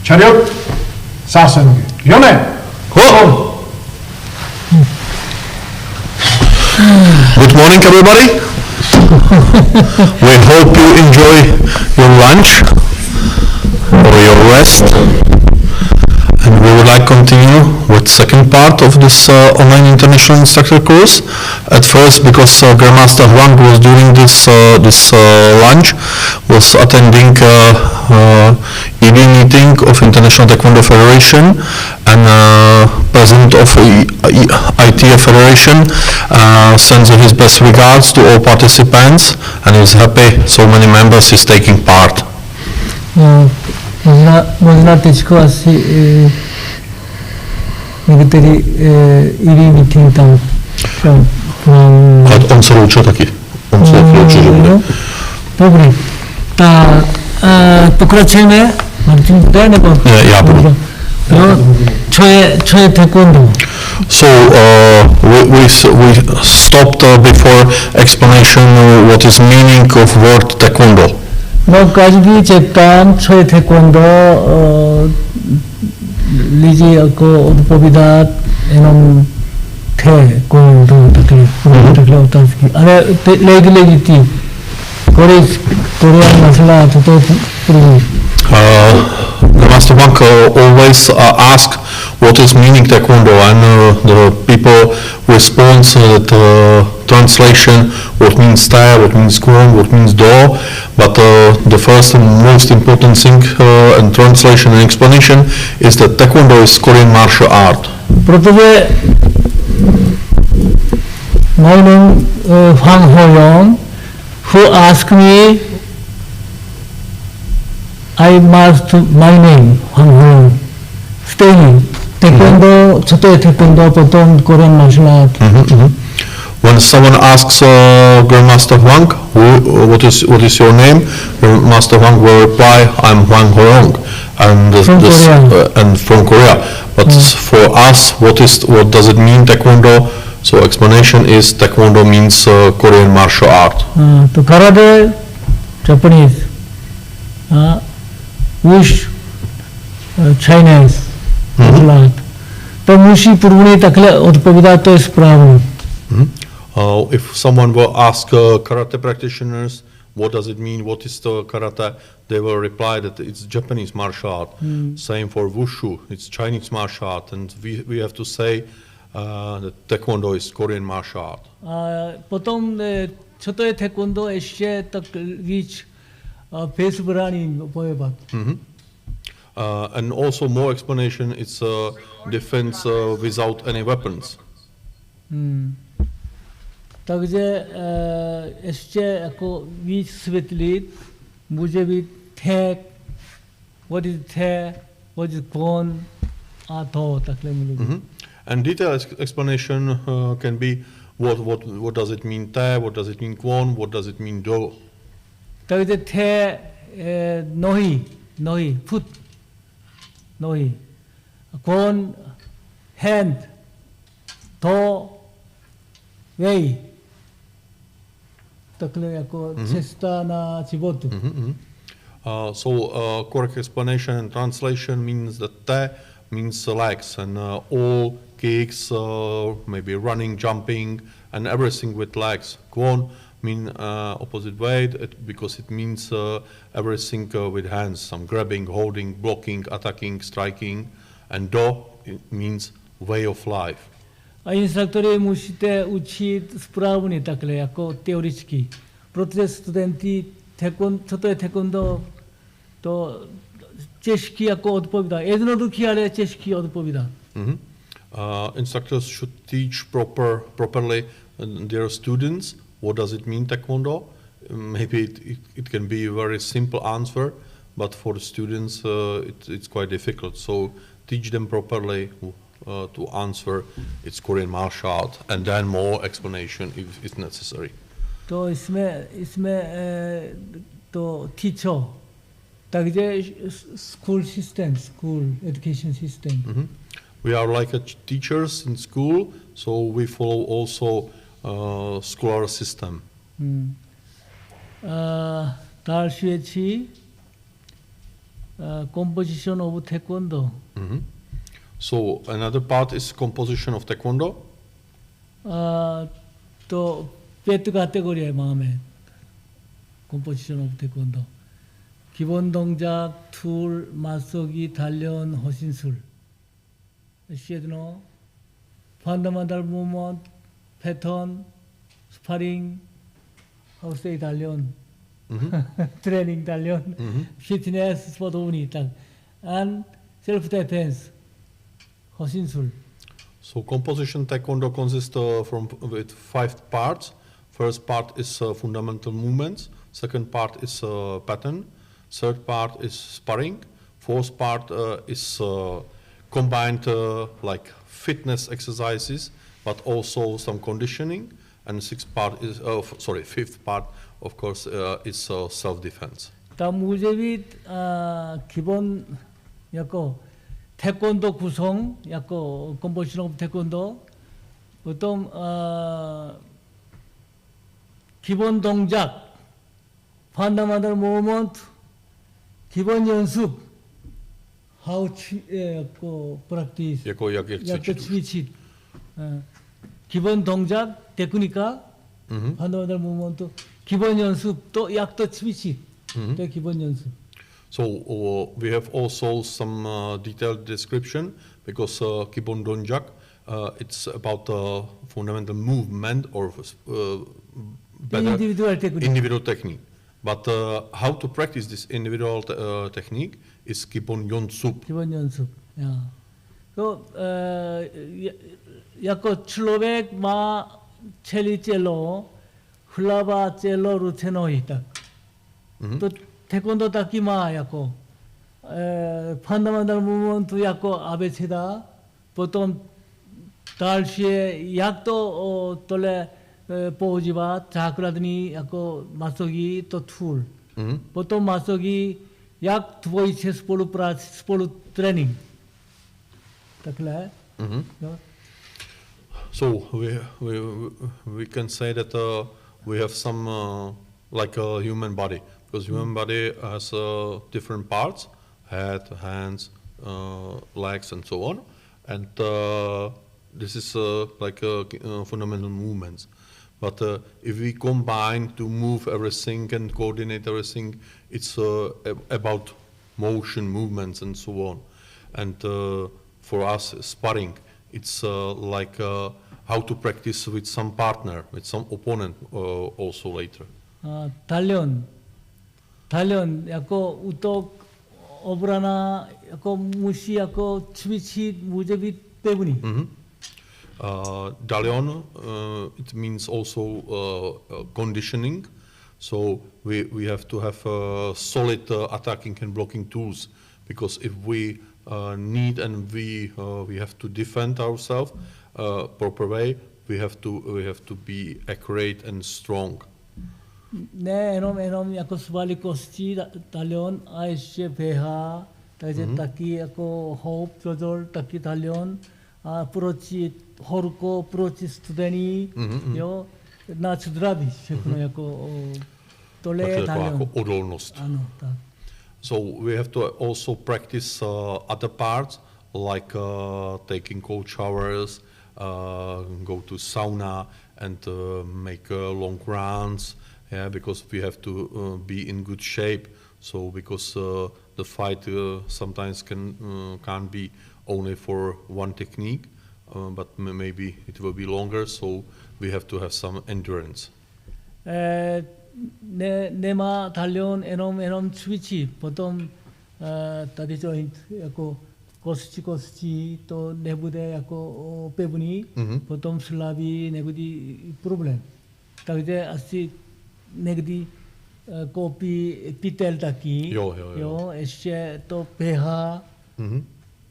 차렷 사성계 연애 Good morning, everybody. We hope you enjoy your lunch or your rest. And we would like to continue with second part of this online international instructor course. At first, because Grandmaster Huang was doing this lunch, was attending EB meeting of International Taekwondo Federation, and president of ITF Federation sends his best regards to all participants, and is happy so many members is taking part. Można tylko asi některý jiný meeting tam. Ale on se loučil taky. On se loučil, že bude. Dobrý. Tak pokračujeme. Martin bude nebo? Ne, já budu. Co je taekwondo? So we stopped before explanation what is meaning of word taekwondo. No, každý čekám, co je taekwondo, lidi jako odpovídat jenom taekwondo, takhle otázky. Ale lidi ty, Korean masala, to je první. The Master Monk always ask what is meaning taekwondo, and the people respond that translation, what means tae, what means kwon, what means do, but the first and most important thing in translation and explanation is that taekwondo is Korean martial art. Protože my name Hwang Ho-young, who asked me, I must my name Hwang Ho-young, staying taekwondo, co to je taekwondo, potom Korean martial art. When someone asks Grandmaster Huang, what is your name? Master Huang will reply, I'm Hwang Ho-young, and from Korea. But for us, what does it mean taekwondo? So explanation is taekwondo means Korean martial art. To karate, Japanese, wush, Chinese, martial art. To musí první takhle odpovídat, to je správně. If someone will ask karate practitioners, what does it mean, what is the karate, they will reply that it's Japanese martial art. Same for wushu, it's Chinese martial art, and we have to say that taekwondo is Korean martial art. Potom, co to je taekwondo, ještě tak víc bezbraný bojovat. And also more explanation, it's defense without any weapons. Takže ještě jako víc světlit může být tag, what is tag, what is kwon, a to takhle mluví. And detailed explanation can be what does it mean te, what does it mean kwon, what does it mean do. Takže te nohy, foot, nohy, kwon, hand, to, way. Takhle jako cesta na životu. So correct explanation and translation means that te means legs, and all kicks, maybe running, jumping, and everything with legs. Kwon mean opposite way, because it means everything with hands, some grabbing, holding, blocking, attacking, striking, and do it means way of life. A instruktory musíte učit správně takhle, jako teoreticky. Protože studenty, co to je taekwondo, to těžký jako odpovídá. Jednoduchý, ale těžký odpovídá. Instructors should teach properly their students what does it mean taekwondo. Maybe it can be a very simple answer, but for the students it's quite difficult. So teach them properly to answer it's Korean martial art, and then more explanation if it's necessary. To jsme to teacher, takže school education system. We are like teachers in school, so we follow also scholar system. Další věci, composition of Taekwondo. Mhm. So another part is composition of Taekwondo. 또 배트 카테고리의 마음에 composition of Taekwondo. 기본 동작, 툴, 맞서기, 단련, 허신술. 시에드노, fundamental movement, pattern, sparring, how to say 단련, training 단련, fitness, sport 운이 딱, and self-defense, 허신술. So composition Taekwondo consists with 5 parts. First part is fundamental movements. Second part is pattern. Third part is sparring. Fourth part is combined like fitness exercises, but also some conditioning. And fifth part, of course, is self-defense. 다 무제비 기본 약고 태권도 구성 약고 composition of 태권도 보통 기본 동작, fundamental movement, 기본 연습, how to practice, jak to ćwiczyć, 기본 동작, 테크니카, fundamental movement, 기본 연습, 또 jak to ćwiczyć, 또 기본 연습. So we have also some detailed description because Kibon Donjak, it's about fundamental movement or better individual technique. But how to practice this individual technique is Kibon Yonsup. 기본 연습. 야. 그 약간 칠로백 마 첼리첼로 흘라바 첼로 루테노 있다. 또 태권도 다키마 약고 fundamental movement 약고 아베체다. 보통 달시에 약도 돌레 보지바 자크라드니 약고 마소기 또 툴. 보통 마소기 약 두보이체 스포르 트레이닝. So we can say that we have some like a human body, because human body has different parts: head, hands, legs, and so on. And this is like fundamental movements. But if we combine to move everything and coordinate everything, it's about motion, movements, and so on. And for us, sparring, it's like how to practice with some partner, with some opponent also later. 단련, 약간 우떡 오브라나, 약간 무시, 약간 치비치 무제비 때문이. Dalion, it means also conditioning. So we have to have solid attacking and blocking tools, because if we need and we have to defend ourselves proper way, we have to be accurate and strong. 네, 에놈 약간 수발리 코스치 단련, 아이시 배하, 다이제 딱히 약간 호흡 조절, 딱히 단련, 프로치 호르코, 프로치 스투데니, 요 나츠드라비, 셰프노 약간 돌레 단련. odolnost. So we have to also practice other parts like taking cold showers, go to sauna, and make long runs. Yeah, because we have to be in good shape. So because the fight sometimes can't be only for one technique, but maybe it will be longer. So we have to have some endurance. 네마 단련 에놈 스위치 보통 다리 조인트 약고 코스치 또 내부대 약고 빼분이 보통 슬라비 내부디 프로블렘. 다그제 아시 내그디 코피 피텔 타키 요 에셰 또 배하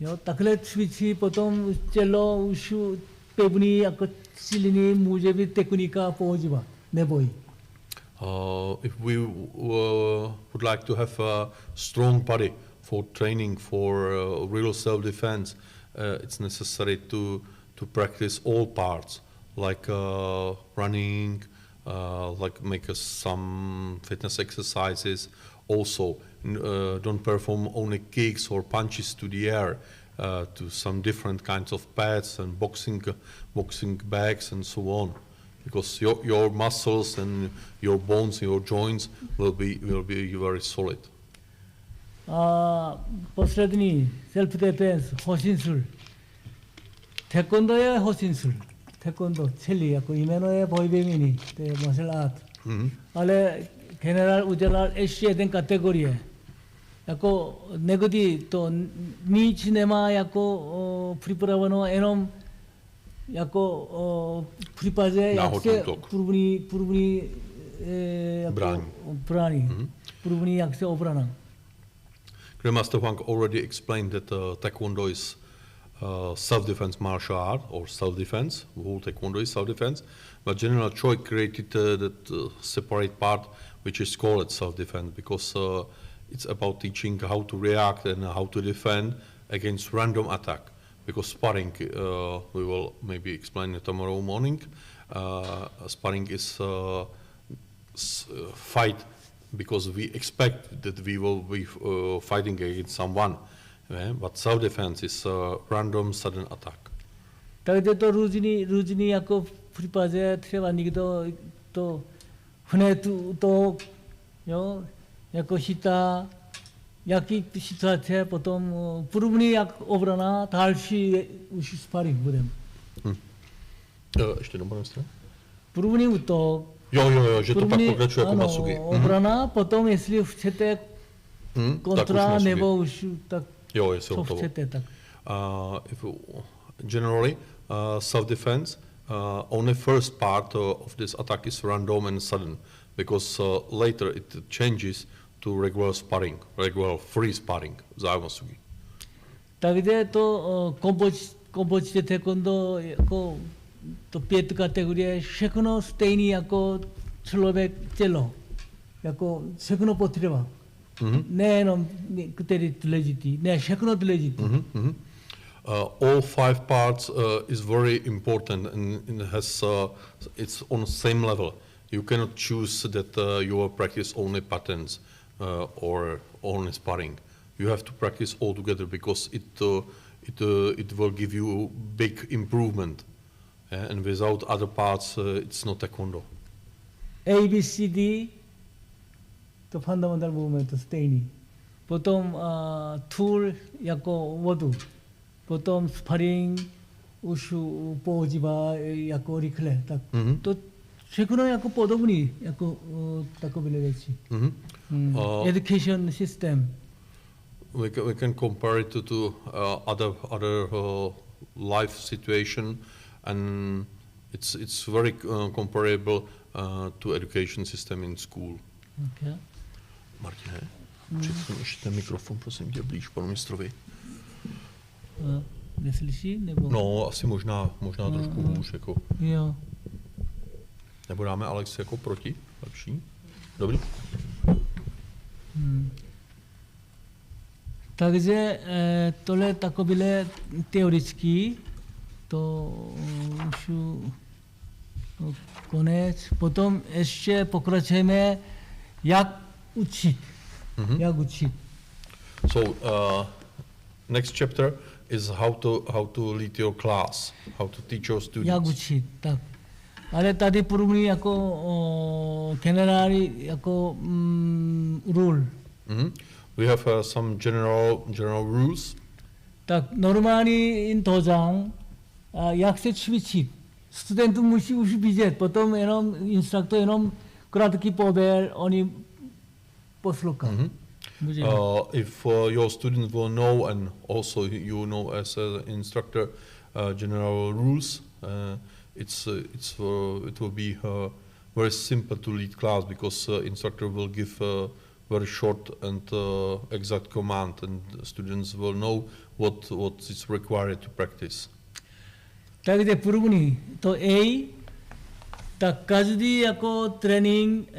요 타클레 스위치 보통 첼로 우슈 빼분이 약고 실리니 무제비 테크니카 보지바 내보이. If we would like to have a strong body for training, for real self-defense, it's necessary to practice all parts, like running, like make some fitness exercises. Also don't perform only kicks or punches to the air, to some different kinds of pads and boxing bags and so on, because your muscles and your bones, your joints will be very solid. poslední self-defense, 호신술. 태권도의 호신술. 태권도, 첼리, jako jméno je boj vyměny, to je martial art. Ale generál udělal ještě jeden kategorie. Jako někdy to nic nemá jako připraveno, jenom jako v případě, jak se první brání. První, jak se obrana. Grandmaster Huang already explained that Taekwondo is self-defense martial art, or self-defense. Whole Taekwondo is self-defense. But General Choi created that separate part, which is called self-defense, because it's about teaching how to react and how to defend against random attack. Because sparring, we will maybe explain it tomorrow morning. Sparring is fight because we expect that we will be fighting against someone. But self-defense is random sudden attack. Takže to různý jako v případě třeba někdo to hned to, jo, jako chytá, jaký situace, potom první jak obrana, další už sparring budeme. Ještě dobré straně? První útok. Jo, že to pak pokračuje jako masugi. Obrana, potom jestli chcete kontra, nebo už tak co chcete. Tak. Generally, self-defense, only first part of this attack is random and sudden, because later it changes to regular sparring, regular free sparring, zámasugi. Takže to kompočte taekwondo jako to 5 kategorie, všechno stejný jako člověk tělo, jako všechno potřeba. Nejenom který důležitý, ne všechno důležitý. All 5 parts is very important and it has it's on same level. You cannot choose that you will practice only patterns or only sparring. You have to practice all together because it will give you big improvement. And without other parts, it's not taekwondo. A, B, C, D, to fundamental movement stejný. Potom tool jako vodu. Potom sparring už používá jako rychle. Tak to všechno jako podobný, jako takové věci. Education system. We can compare it to other life situation, and it's very comparable to education system in school. Okay. Martine, přesně ještě ten mikrofon, prosím tě, blíž panu mistrovi. Neslyší, nebo? No, asi možná trošku hůř, jako. Jo. Nebo dáme Alex jako proti, lepší. Dobrý. Takže tohle takové teoretické, to už konec. Potom ještě pokračujeme, jak učit. Jak učit. So next chapter is how to lead your class, how to teach your students. Jak učit, tak. Ale tady první jako generální jako rule. We have some general rules. Tak normální dožang, jak se cvičit. Studentům musí už vidět, potom jenom instruktor jenom krátký pověr, oni poslouchají. If your students will know, and also you know as an instructor, general rules, it will be very simple to lead class because instructor will give very short and exact command, and students will know what is required to practice. Takže první, to A, tak každý jako trénink,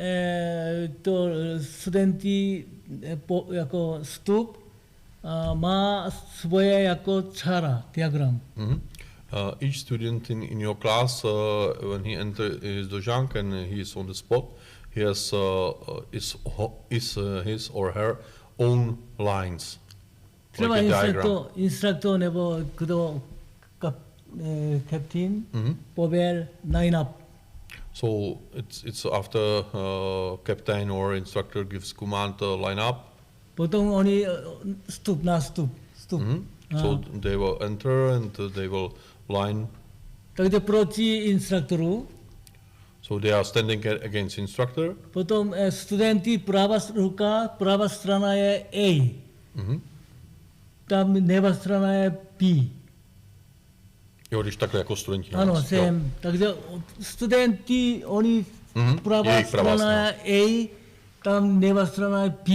to studenty jako vstup má svoje jako čára, diagram. Each student in your class, when he enters his dojang and he is on the spot, he has his or her own lines, Treba like a diagram. instructor nebo kdo captain pobel line up. So it's after captain or instructor gives command line up. 보통 oni stoop na stoop. So they will enter and they will line. Takže proti instructoru So they are standing against instructor. potom studenti prava strana je A. Tam leva strana je B. Jo, když takhle jako studenti. Ano, jsem. Takže studenti, oni prava Jejich pravá strana je A, tam leva strana je B,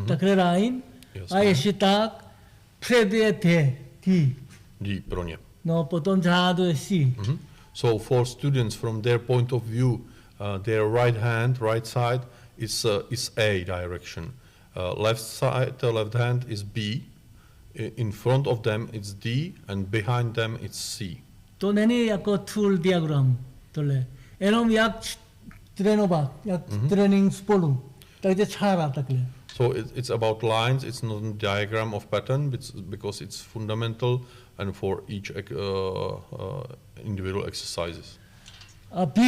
takhle line. Jasné. A ještě tak, před je T. D pro ně. No, potom zádu je C. So for students, from their point of view, their right side is A direction. Left hand is B. In front of them it's D, and behind them it's C. To není jako tool diagram, tohle. Jenom jak trénovat, jak trénink spolu. Takže čára takhle. So it's about lines. It's not a diagram of pattern because it's fundamental and for each individual exercises. A B.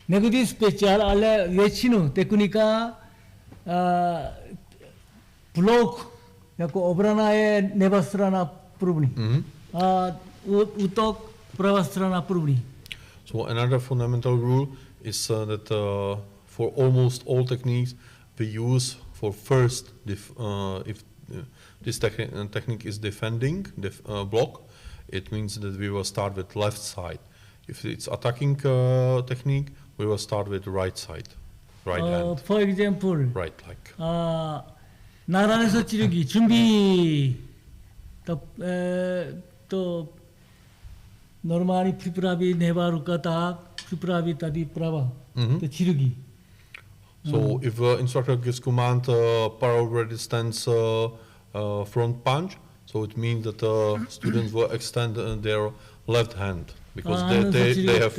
Negative special, ale většinu technika blok, jako obrana je leva strana první. A útok pravá strana první. So another fundamental rule is that for almost all techniques we use for first if this technique is defending block, it means that we will start with left side. If it's attacking technique, we will start with right side, right hand. For example, Right, like. 나란에서 찌르기 준비. To normální připraví levá ruka tak, připraví tady prava. To čirugi. So if instructor gives command parallel resistance front punch, so it means that students will extend their left hand because they have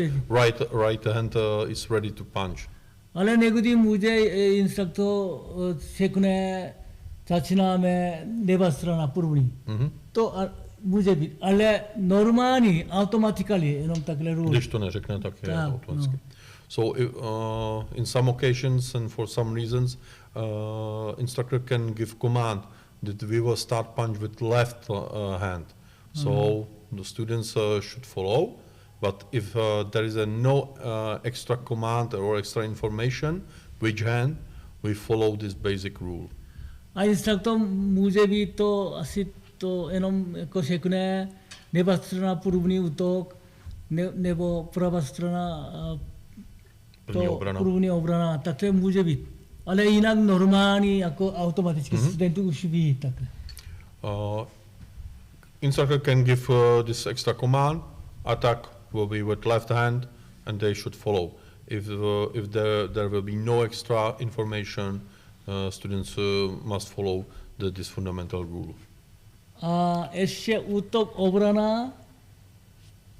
right hand is ready to punch. Ale někdy může instruktor řekne začínáme levá strana první. To může být, ale normálně, automatically, jenom takhle rule. Když to neřekne, tak je automaticky. So in some occasions and for some reasons, instructor can give command that we will start punch with left hand. So the students should follow. But if there is no extra command or extra information, which hand, we follow this basic rule. A instruktor může být to asi to jenom jako řekne levá strana první útok nebo pravá strana první obrana, takhle může být. Ale jinak normální jako automaticky studenti už ví takhle. Instructor can give this extra command, attack will be with left hand and they should follow. If there will be no extra information, students must follow this fundamental rule. A ještě útok obrana,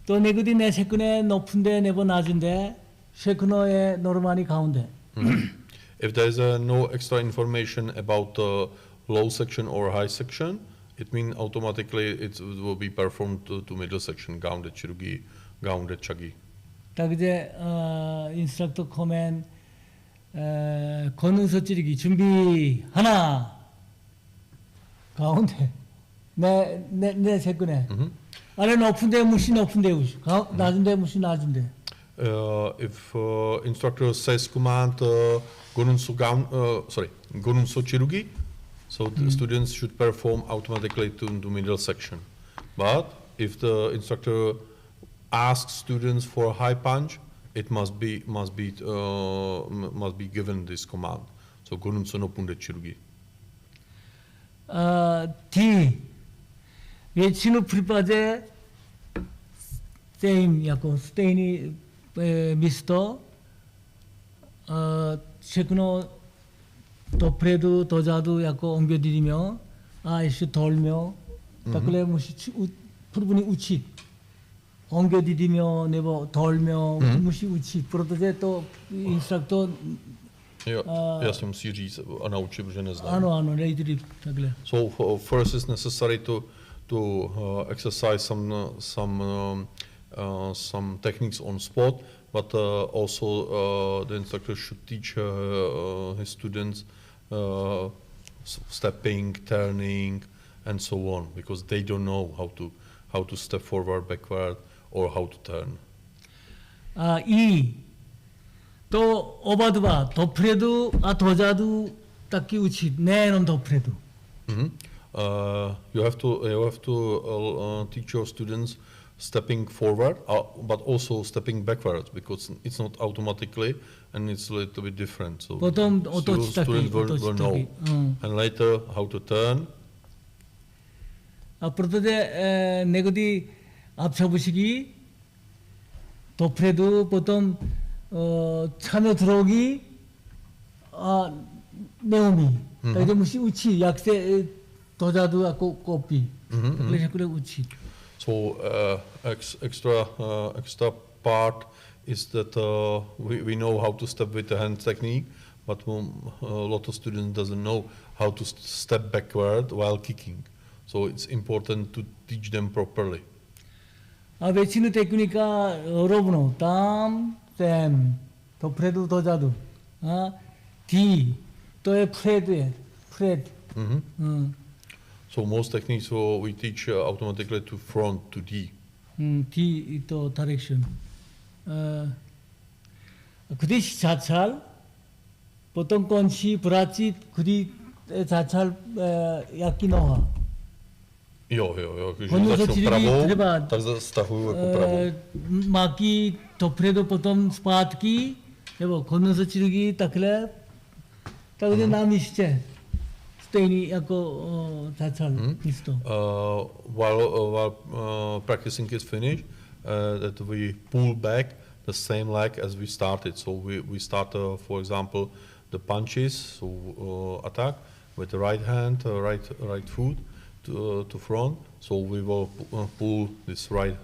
to někdy neřekne 높은데 nebo 낮은데, všechno je normální 가운데. If there is no extra information about low section or high section, it means automatically it will be performed to middle section, 가운데 치르기, 가운데 차기. takže instructor command 권능서 찌르기 준비 하나 가운데 내 세근에 아래 높은데 무시 높은데 우시 낮은데 무시 낮은데. If instructor says command gonunso chirugi, so the students should perform automatically to the middle section. But if the instructor asks students for a high punch, it must be given this command. So gonunso no punde chirugi. D většinu případě same jako stejný místo všechno dopředu, dozadu jako 옮겨드리며 a ještě 돌며 takhle musí první učit. 옮겨드리며 nebo 돌며 musí učit, protože to instruktor Jo, já si musí říct a naučit, protože neznám. ano, nejdřív takhle. So first is necessary to exercise some techniques on spot, but also the instructor should teach his students stepping, turning, and so on, because they don't know how to step forward, backward, or how to turn. A to oba dva, dopředu a dozadu taky učit, nejenom dopředu. You have to teach your students stepping forward, but also stepping backwards, because it's not automatically and it's a little bit different. So Potom otoč taky, students will know. And later how to turn. A protože někdy 앞서부시기 dopředu, potom 차며 들어오기 neumí. Takže musí učit, jak se dozadu jako kopí. Takhle řekne učit. So extra part is that we know how to step with the hand technique, but a lot of students doesn't know how to step backward while kicking. So it's important to teach them properly. A většinu technika rovnou, tam, sem, dopředu, dozadu. T, to je před. So most techniques we teach automatically to front, to D. T je to direction. Když začal, potom končí práci, když začal jaký noha. Jo, když začnu pravou, tak stahuju jako pravou. Máky dopředu, potom zpátky, nebo konnozačilí takhle, takže na místě. Stejný jako začal místo. While practicing is finished, that we pull back the same leg as we started. So we start, for example, the punches, so attack with the right hand, right foot to front. So we will pull this right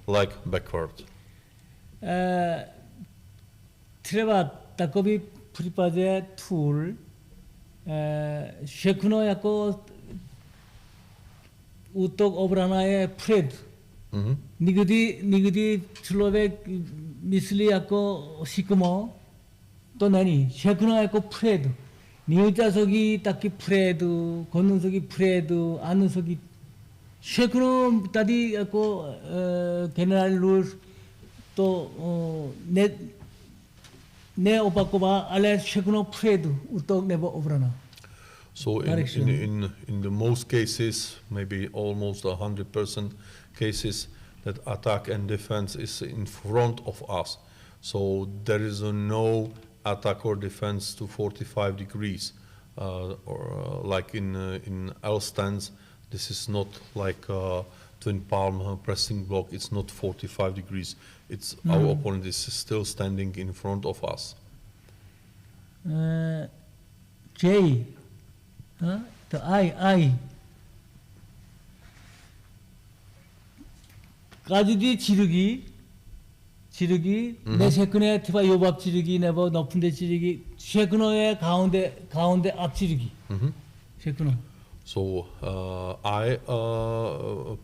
leg backward. Třeba takový případě tool, všechno jako útok, obrana je před. Nikdy člověk myslí jako šikmo, to není. Všechno jako před. Níutasogi taky předu, konnosogi předu, anosogi. Všechno tady jako general rules to neopaková, ale všechno předu, útok nebo obrana. So in the most cases, maybe almost 100% cases, that attack and defense is in front of us. So there is no attack or defense to 45 degrees, or like in L stance. This is not like twin palm pressing block. It's not 45 degrees. It's our opponent is still standing in front of us. J, the I. 가지디 지르기, 내 쉐크네 티바 요밥 지르기, 내버 높은 데 지르기, 쉐크노의 가운데 앞 지르기. 쉐크노. So I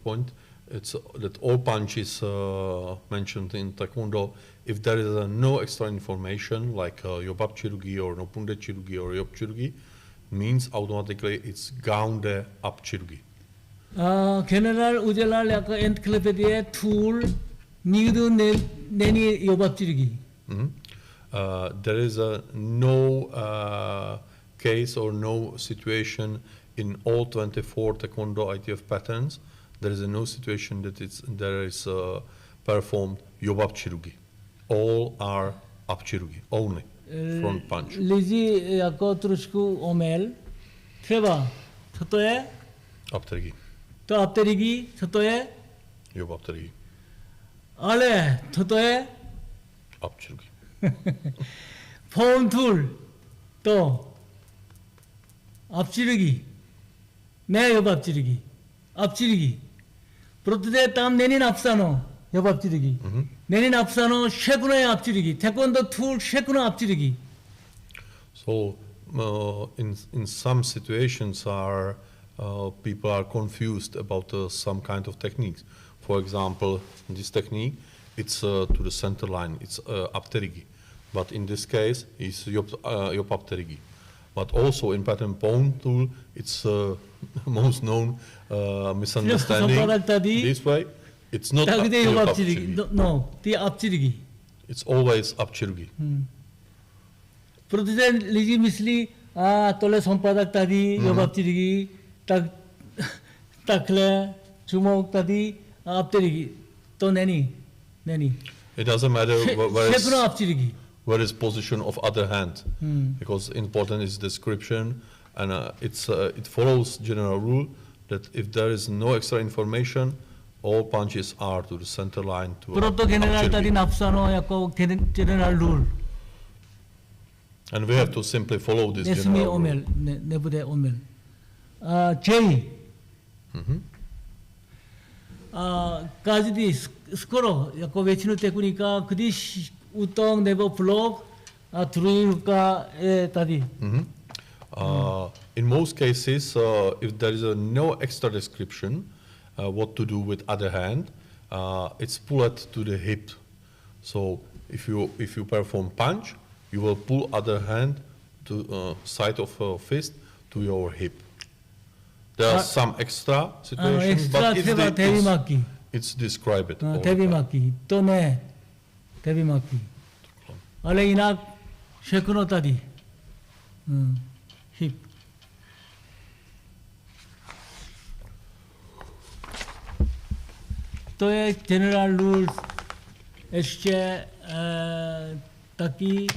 point it's that all punches mentioned in Taekwondo, if there is no extra information like yobab chirugi or nopunde chirugi or yob chirugi, means automatically it's gaunde up chirugi. General ujelal 약간 encyclopedia tool 니도 내니 요밥 지르기. There is no case or no situation in all 24 Taekwondo ITF patterns. There is no situation that there is performed yobab chirugi. All are up chirugi only, front punch. Lidi jako trošku omyl. Třeba, co to je? Apterigi. To apterigi, co to je? Yobab terigi. Ale, co to je? Up chirugi. Phone tool, to. 앞지르기, 내 옆 앞지르기, 앞지르기. protože tam není napsáno 옆 앞지르기. není napsáno všechno je 앞지르기. 태권도 tool všechno 앞지르기. So in some situations people are confused about some kind of techniques. For example, this technique, it's to the center line, it's apterigi. But in this case, it's yopapterigi. But also in pattern pawn tool, it's most known misunderstanding this way. It's not yopapterigi. No, the apchirigi. It's always apchirigi. Protestant legitimately tole sompadak tadi yopapchirigi takle chumok tadi apchirigi. To nani. It doesn't matter apchirigi. where is position of other hand, because important is description, and it follows general rule that if there is no extra information, all punches are to the center line. Proto general tadi napsano yako general rule. And we have to simply follow this general rule. Nebude omel. J. Kazidi skoro yako vechino teknika kudi utong nebo vlog truka tadi. In most cases, if there is no extra description what to do with other hand, it's pulled to the hip. So if you perform punch, you will pull other hand to side of fist to your hip. There are some extra situations, but it's described. Tevimaki, tone, tevimaki. Ale inak shekuno tadi, hip. To je general rules. Ještě taky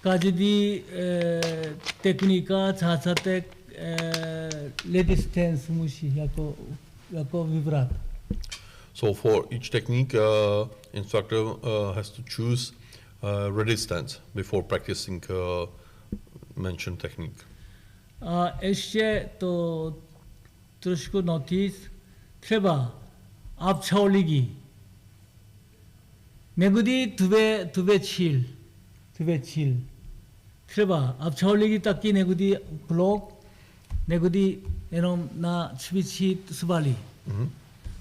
každý technika chácete distance musí jako vybrat. So for each technique, instructor has to choose resistance before practicing mentioned technique. A ještě to trošku notice, třeba abčauligy. Negudi tuve chill. Třeba abčauligy taky negudi blok, negudi jenom na cvičit svaly.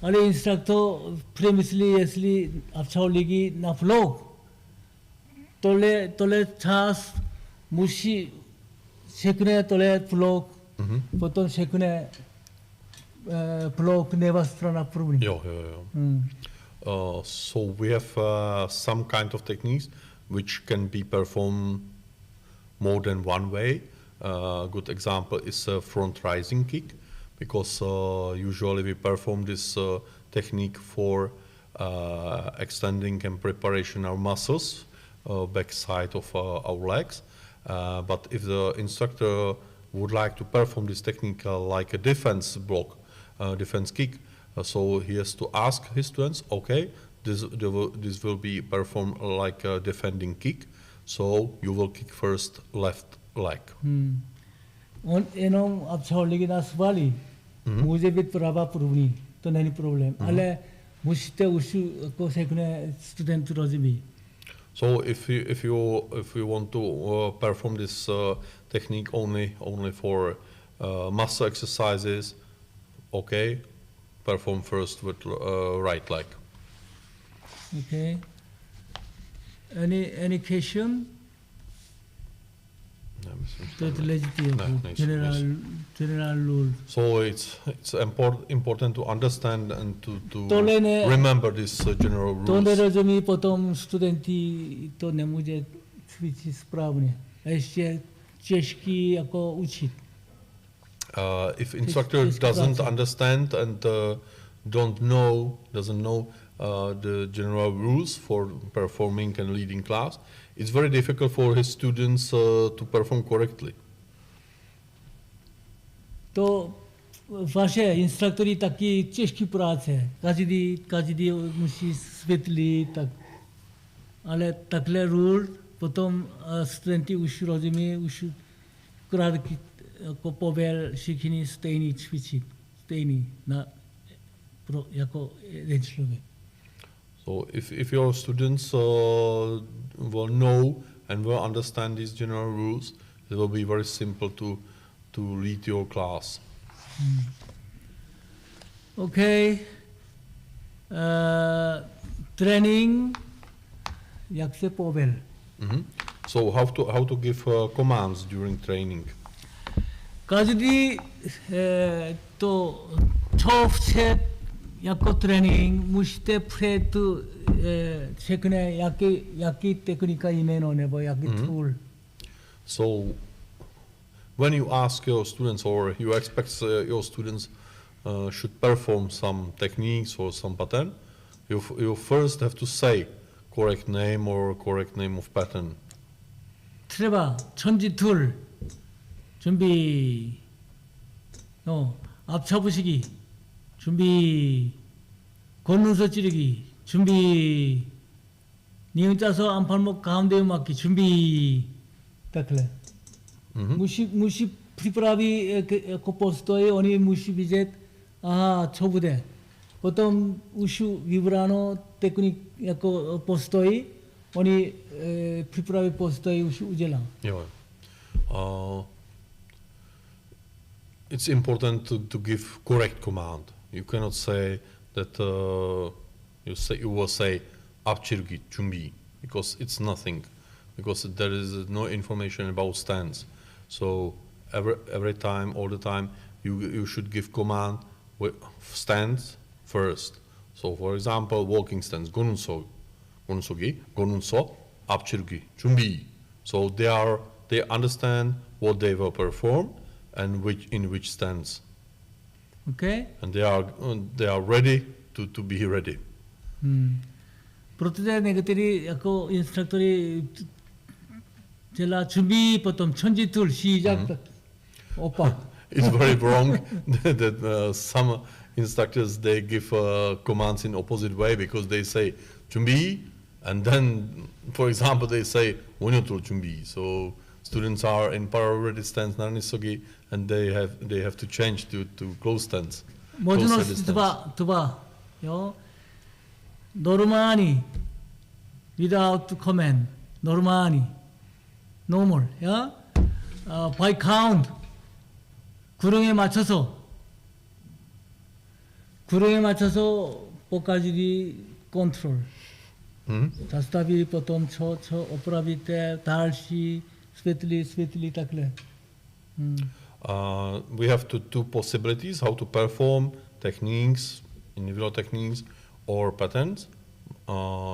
Ale instructor previously jestli abčauligy na blok, tole čas musí všechny tole blok, potom všechny blok leva strana první. Jo. So we have some kind of techniques which can be performed more than one way. A good example is front rising kick, because usually we perform this technique for extending and preparation our muscles, back side of our legs. But if the instructor would like to perform this technique like a defense block, defense kick, so he has to ask his students, okay, this will be performed like a defending kick, so you will kick first left leg. On jenom abčauligy na svaly, může být pravá první, to není problém, ale musíte už jako všechny studenty rozumí. So if you want to perform this technique only for muscle exercises, okay, perform first with right leg. Okay. Any question? General rule. So it's important to understand and to remember this general rules. To nerozumí potom studenti to nemůže cvičit správně. A ještě těžký jako učit. If instructor doesn't understand and doesn't know the general rules for performing and leading class, it's very difficult for his students to perform correctly. To vaše instruktory taky těžký práce. Každý musí světlit, tak. Ale takhle rule, potom studenti už rozumí, už krátky jako pověl všichni stejný cvičit, stejný jako jeden člověk. So if your students will know and will understand these general rules, it will be very simple to lead your class. Okay. Training, jak se povel. So how to give commands during training? Každý to čovčet jako trénink musíte před řekne, jaký technika jméno nebo jaký tool. So when you ask your students or you expect your students should perform some techniques or some pattern, you first have to say correct name or correct name of pattern. třeba 천지 툴 준비 앞차부시기 준비 걷는서 찌르기 준비 니은 짜서 안팔목 가운데 맞기 준비 takhle. Musí připravit jako postoj, oni musí vidět, aha, co bude. Potom už vybráno technik jako postoj, oni připraví postoj, už udělá. Jo. It's important to give correct command. You cannot say that you will say apchirgi chumbi because it's nothing, because there is no information about stance. So every time, all the time, you should give command with stance first. So for example, walking stance gonunso, gonunso apchirgi chumbi. So they understand what they will perform and in which stance. Okay? And they are ready to be ready. Protože někteří jako instruktory dělá 준비 potom 천지 툴 시작 오빠. It's very wrong that some instructors they give commands in opposite way because they say 준비 and then for example they say 원효tul 준비. So students are in parallel stance narnisogi and they have to change to close stance. možnost dva, jo. Normální, without comment, normální, normal, yeah? By count, 구령에 맞춰서 pokaždý control. Zastavili potom, co opravíte, další, světlí, takhle. We have two possibilities how to perform techniques, individual techniques or patterns,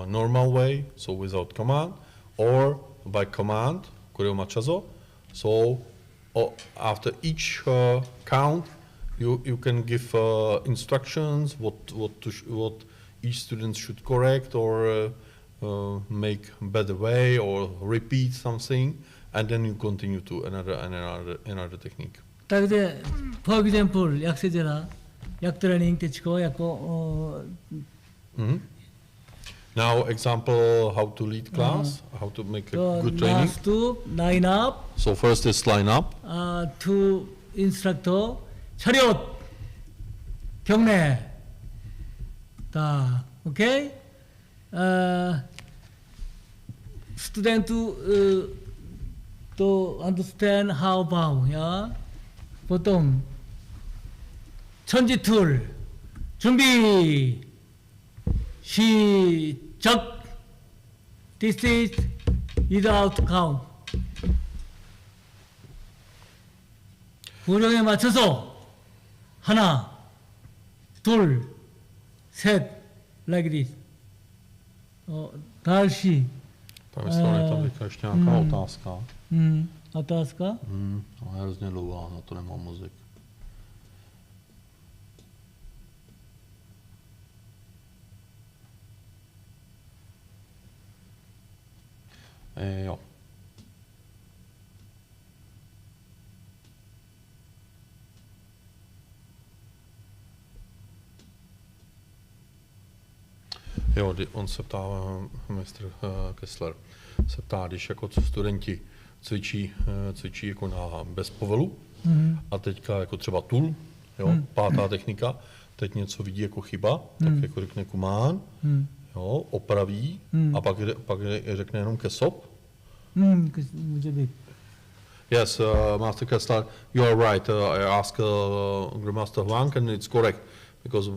normal way, so without command, or by command, kureo machazo. So after each count, you can give instructions what each student should correct or make better way or repeat something, and then you continue to another technique. Takže, for example, jak se dělá, jak trénink teďko, jako... Now, example how to lead class, how to make a good training. Last two, line up. So first is line up. To instructor, 차렷, 경례. 다, okay? Student to understand how bow, yeah? 보통 천지 툴 준비 시작. This is without count. 구령에 맞춰서 하나, 둘, 셋, like this. další. Tam je tam ještě nějaká otázka. Otázka? No, je hrozně dlouhá, na to nemám mozek. Jo. Jo, on se ptá, mistr Kessler, se ptá, když jako studenti cvičí jako bez povelu a teďka jako třeba tool, jo, pátá technika, teď něco vidí jako chyba, tak jako řekne kumán, jo, opraví a pak řekne jenom kesop. Může být. Yes, Master Kessler, you are right. I asked Grandmaster Wang, and it's correct because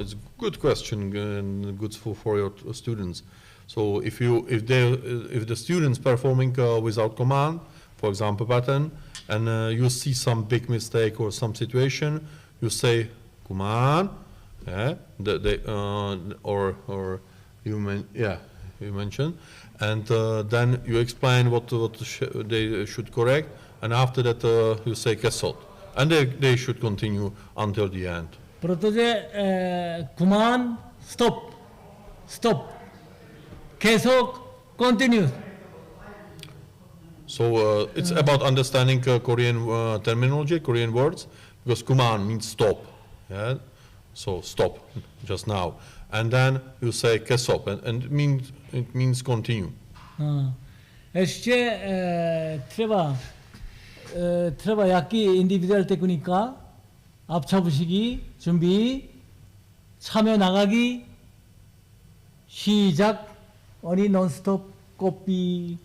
it's a good question and good for your students. So if the students performing without command, for example pattern, and you see some big mistake or some situation, you say command, yeah, or you mentioned, and then you explain what they should correct, and after that you say kesot, and they should continue until the end. protože command stop 계속 continue. So it's about understanding Korean terminology, Korean words, because command means stop, yeah. So stop just now, and then you say kesop, and it means continue. ještě třeba jaký individual technika 앞차부시기 준비 참여 나가기 시작 oni non-stop copy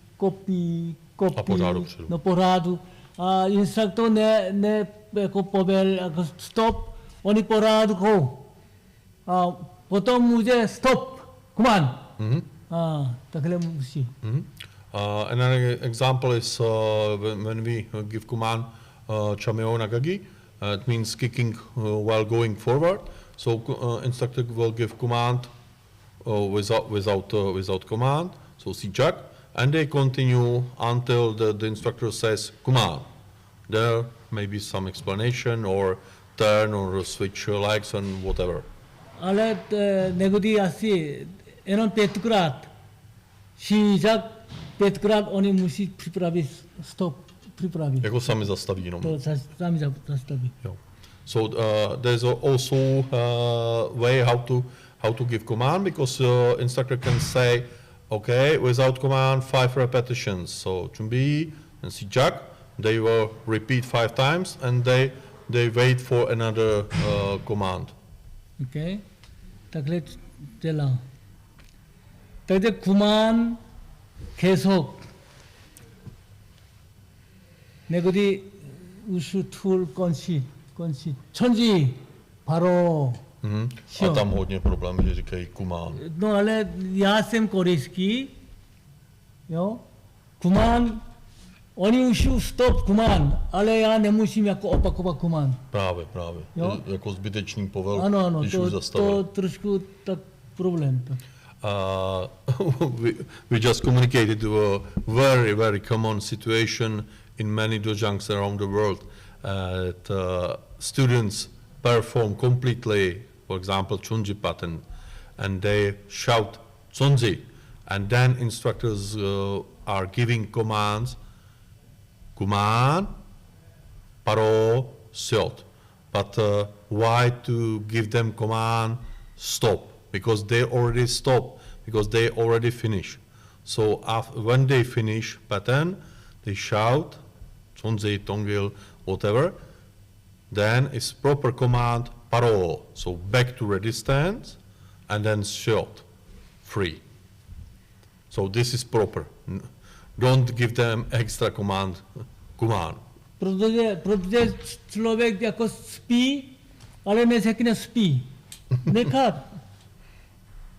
A pořádu předu. no pořádu a instruktor ne jako povel stop oni pořádu go a potom může stop command takhle musí. Another example is when we give command chameo nagagi, it means kicking while going forward. So instructor will give command without command, so sichak, and they continue until the instructor says command. There may be some explanation or turn or switch legs and whatever. Ale negodi asi jenom 5krát 시작 5krát oni musí připravit stop připravit. Jako sami zastaví jenom. To sami zastaví. Jo. So there's also way how to give command, because instructor can say, okay, without command 5 repetitions. So 준비 and 시작, they will repeat 5 times, and they wait for another command. Okay, takhle dělá. Takže command 계속 negodi usu tool konsi 천지 바로 A tam hodně problém, že říkají command. No ale já jsem korejský, jo, command, oni už stop command, ale já nemusím jako opakovat command. Právě. Jo? Jako zbytečný povel, Ano, když už zastavili. to trošku tak problém. We just communicated a very common situation in many dojangs around the world. Students perform completely, for example, chunji pattern, and they shout chunji, and then instructors are giving commands, command, paro, siot. But why to give them command stop? Because they already stop, because they already finish. So when they finish pattern, they shout, chunji, tongil, whatever, then it's proper command, paro, so back to ready stance, and then shot, free. So this is proper. Don't give them extra command. Protože člověk jako spí, ale neřekne nespí. Nechat.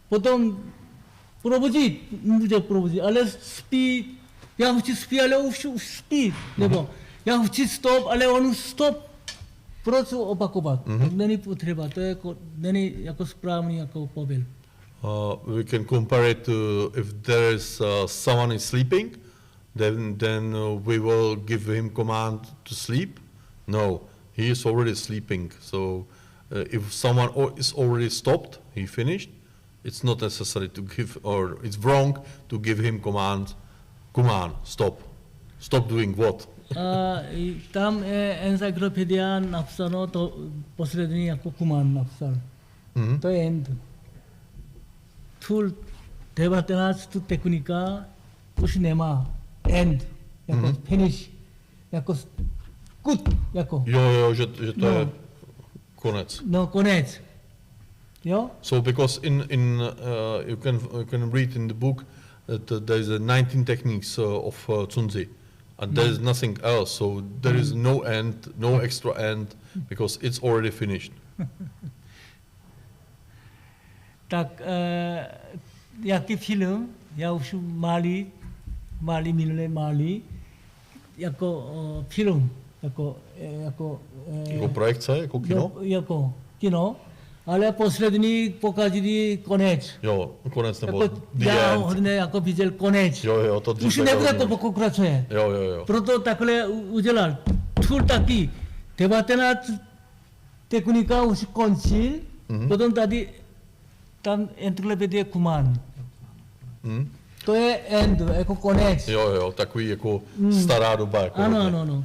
Potom může probudit, ale spí, já chci spí, ale už spí. Nebo já chci stop, ale on už stop. Proč opakovat? Není potřeba, to není jako správný jako povel. We can compare it to if there is someone is sleeping, then we will give him command to sleep. No, he is already sleeping. So if someone is already stopped, he finished, it's not necessary to give, or it's wrong to give him command, stop. Stop doing what? Tam encyclopedia napsáno to poslední jako command napsal. To je end. Tool 19 tu technika už nemá. End. Jako finish. Jako good. Jako. Jo, že to je konec. No, konec. Jo? So because in you can read in the book that there is 19 techniques of Chunzi, and there is nothing else. So there is no end, no extra end, because it's already finished. Tak jaký film, já už malý minulé malý, jako film, jako Jako projekce, jako kino? Jako kino, ale poslední pokaždý konec. Jo, konec nebo Jako the já end. hodně jako viděl konec. Jo, to Už nebude to pokračuje. Jo. Proto takhle udělal. Furt taky. 19 technika už končil, potom tady tam encyklopedie Kuman. To je end, jako konec. Jo, takový jako stará doba. Jako Ano.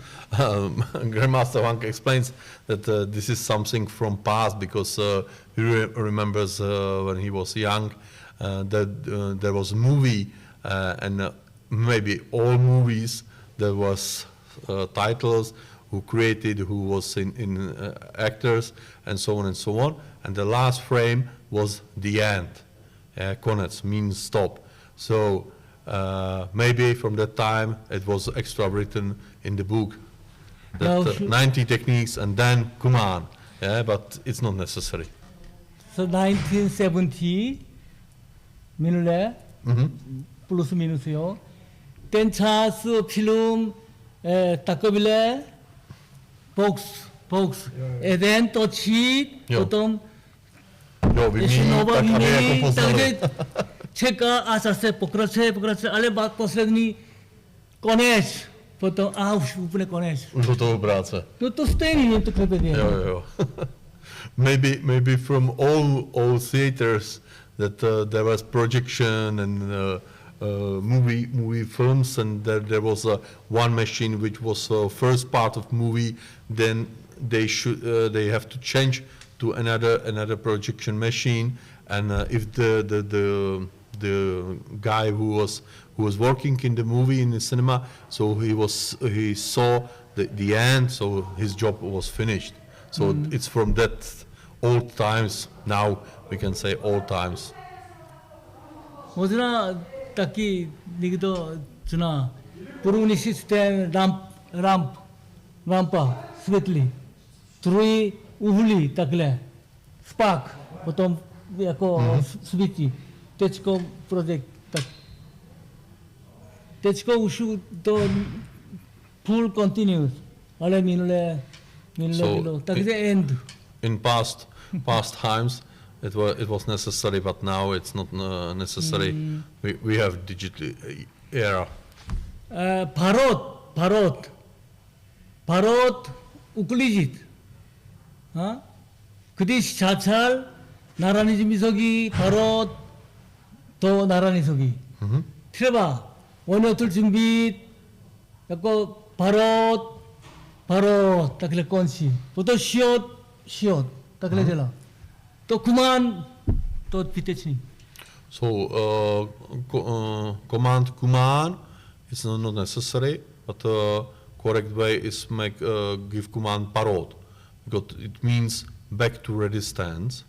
Grandmaster Wang explains that this is something from past because he remembers when he was young that there was a movie and maybe all movies there was titles who created, who was in actors and so on, and the last frame was the end. Konec means stop. So maybe from that time it was extra written in the book that 90 techniques and then Kuman, but it's not necessary. So 1970 minulé plus minus jo. Ten čas film takovýhle box. Jeden točit, potom ještě nová jiný, takže čeká a zase pokračuje, ale pak poslední konec. Potom už úplně konec. Už hotovou práce. No to stejný je to klepedě. Jo. maybe from all theaters that there was projection and movie films, and there was one machine which was first part of movie, then they have to change to another projection machine, and if the guy who was working in the movie in the cinema, so he saw the end, so his job was finished. So it's from that old times. Now we can say old times. Možná taky někdo zná první systém rampa světlý, trojúhlý takhle, spak, potom jako svítí. Teďko projekt, tak teďko už to full continuous, ale minulé bylo, takže end. In past times it was necessary, but now it's not necessary. We have digital era. Parod uklízit. Když začal 나란히 준비석이 바로 또 나란히 서기. třeba 원어tul 준비 jako 바로 takhle končí. Potom šiot takhle dělá. To Kuman, to zbytečný. So command Kuman is not necessary, but correct way is give command parod, because it means back to ready stance,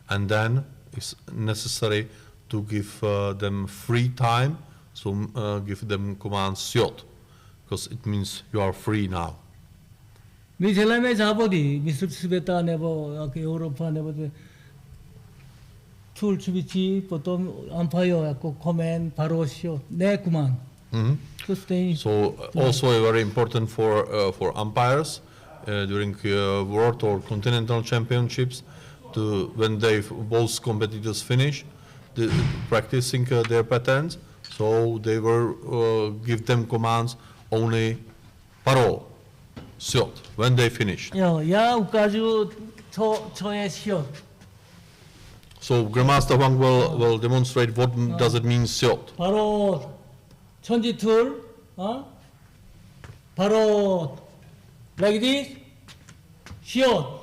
and then it's necessary to give them free time, so give them command siot, because it means you are free now. My děláme závody, mistrovství světa nebo Evropa nebo tool cvičí, potom umpire jako command, paro, siot, ne command. So also very important for umpires during world or continental championships, when both competitors finish practicing their patterns, so they will give them commands only paro, siot, when they finish. Jo, já ukážu, co je siot. So Grandmaster Wang will demonstrate what does it mean siot. 바로 천지 툴, 바로 like this, 시옷.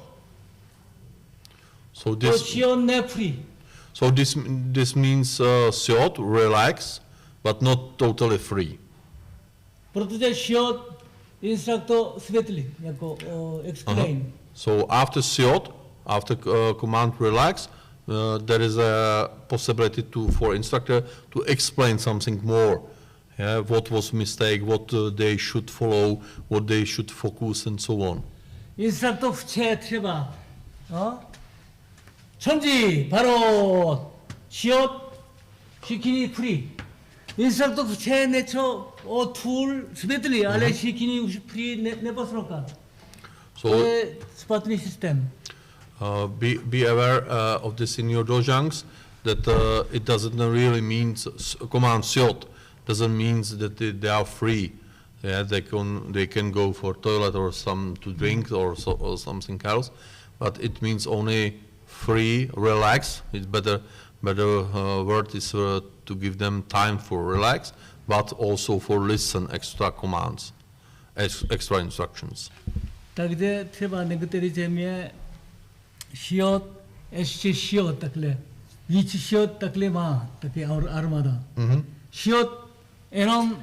So 또 시옷 내 프리. So this means siot, relax, but not totally free. 그런데 시옷 인스트럭터 스웨틀리, 약간 explain. So after siot, after command relax, there is a possibility for instructor to explain something more. Yeah, what was mistake, what they should follow, what they should focus, and so on. 인스트럭터 후체 třeba, 천지 바로 시옷 시키니 프리. 인스트럭터 후체 내쳐 툴 스베들리 알레 시키니 우시 프리 네버스로까. So 스파트니 시스템. be aware of this in your dojangs, that it doesn't really mean command siot doesn't mean that they are free. Yeah, they can go for toilet or some to drink or something else, but it means only free, relax. It's better word is to give them time for relax, but also for listen extra commands, extra instructions. Takže třeba některé země šiot, ještě šiot takhle, víc šiot takhle má, taky armáda. Šiot jenom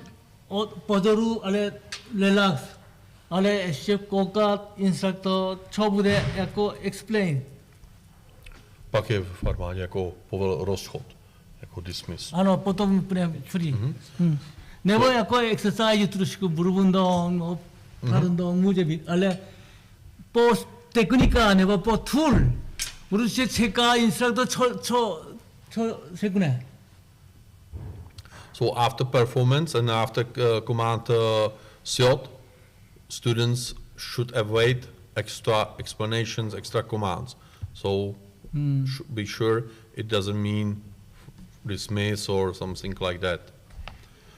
od pozoru, ale relax, ale ještě koukat instruktor, co bude jako explain. Pak je v armádě jako povel rozchod, jako dismiss. Ano, potom úplně free. Nebo jako exercise trošku burundong, parundong může být, ale po technika nebo po tool, prostě čeká instruktor co řekne. So after performance and after command SIOT, students should await extra explanations, extra commands. So be sure it doesn't mean dismiss or something like that.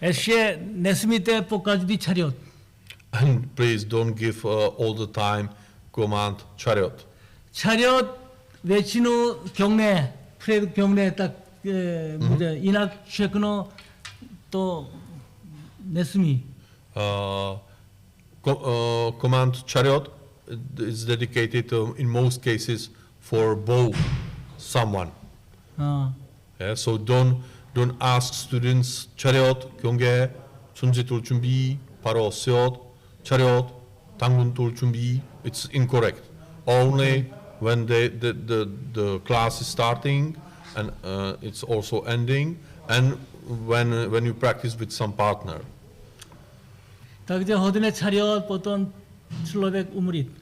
ještě nesmíte po každý chariot. And please don't give all the time command chariot. chariot většinou 경례, před 경례 tak bude, jinak všechno to nesmí. Command chariot is dedicated in most cases for both someone. Yeah, so don't ask students chariot 경계 손짓을 준비 바로 시옷 chariot 당근tul 준비. It's incorrect. Only when the class is starting and it's also ending, and when you practice with some partner. Takže hodně chariot potom člověk umřít.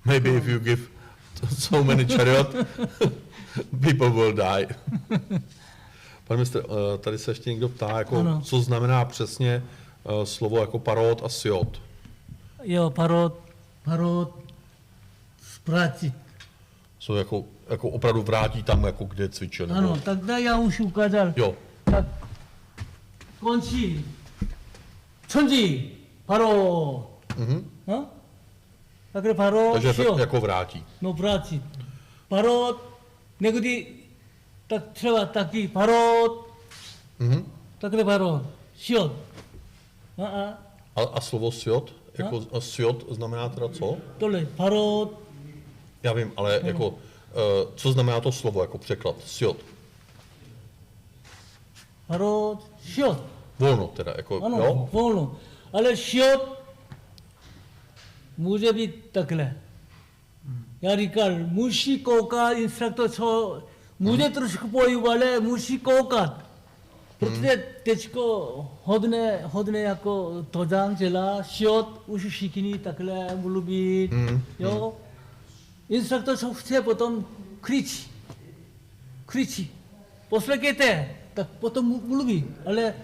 Maybe if you give so many chariot, people will die. Pane mistr, tady se ještě někdo ptá, jako, co znamená přesně slovo jako parod a siot. Jo, parod, zvrátit. So jako opravdu vrátí tam, jako kde cvičil. Nebo... Ano, tak já už ukázal. Jo. Tak končí. 천지 바로. takhle 바로. Takže 시옷. jako vrátí. No vrátí. 바로 někdy tak třeba taky 바로. takhle 바로. 시옷. A slovo siot? Jako siot znamená teda co? tohle 바로. Já vím, ale jako, co znamená to slovo jako překlad? Siot. 바로 시옷. Volno teda, jako, ano, jo? volno. Ale 시옷 může být takhle. Já říkal, musí koukat instruktor, co může trošku pohybovat, ale musí koukat. Protože teďko hodně jako tojang dělá, 시옷 už všichni takhle mluví, jo. Instruktor co chce, potom křičí. Poslechněte, tak potom mluví, ale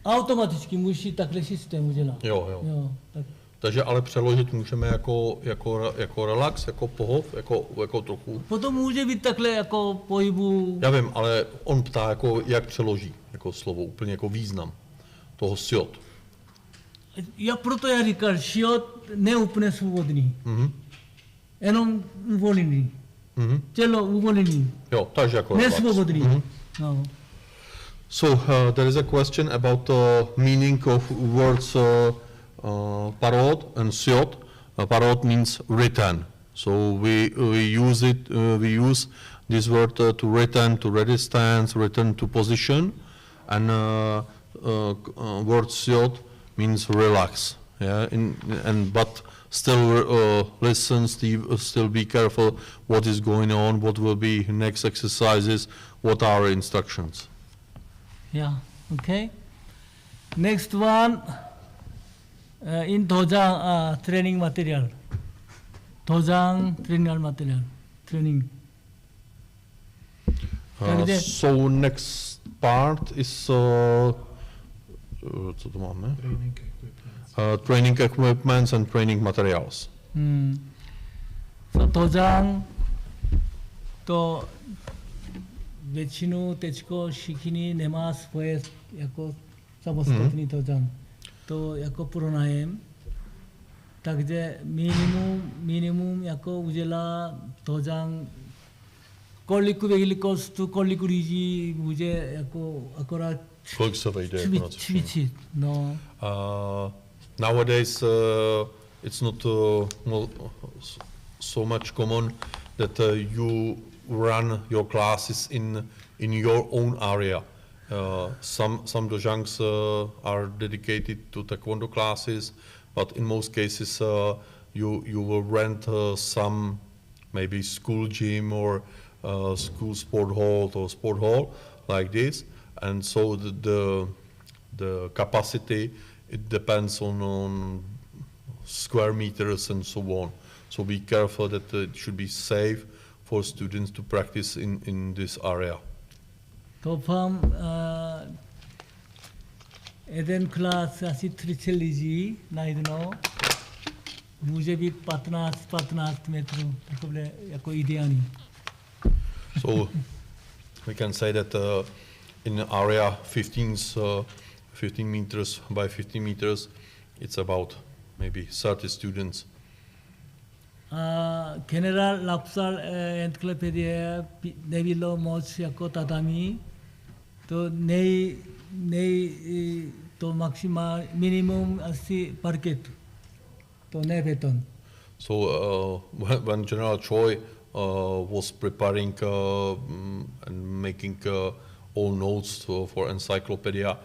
automaticky musí takhle systém udělat. Jo. Tak. Takže ale přeložit můžeme jako relax, jako pohov, jako trochu. Potom může být takhle jako pohybu. Já vím, ale on ptá, jako, jak přeloží jako slovo, úplně jako význam toho siot. Proto já říkal, siot neúplně svobodný. Jenom uvolněný. Tělo uvolněný. Jo, takže jako nesvobodný. No. So there is a question about the meaning of words parod and siot. Parod means written. So we use this word to return to ready stance, return to position, and word siot means relax. Yeah, but still listen, still be careful what is going on, what will be next exercises, what are instructions. Yeah, okay. Next one, in Dojang training material. Dojang training material. Training. So next part is co to máme? Training equipment. Training equipments and training materials. So Dojang to většinu teďko všichni nemá svoje jako samostatný Dojang. To jako pronájem. Takže minimum jako udělá Dojang, kolik velikosti, kolik lidí bude jako akorát Kolik se vejde jako na cvičení? cvičit. No. Nowadays, it's not so much common that you run your classes in your own area. Some dojangs are dedicated to Taekwondo classes, but in most cases you will rent some maybe school gym or school sport hall or sport hall like this, and so the capacity, it depends on square meters and so on. So be careful that it should be safe for students to practice in this area. Doufám, jeden klas asi 30 lidí najednou, může být 15 metrů, takové jako ideální. So we can say that in an area 15 meters by 15 meters, it's about maybe 30 students. General napsal encyclopedia nebylo moc jako tatami, to to maximál minimum asi parketu, to ne beton. So when General Choi was preparing and making all notes for encyclopedia,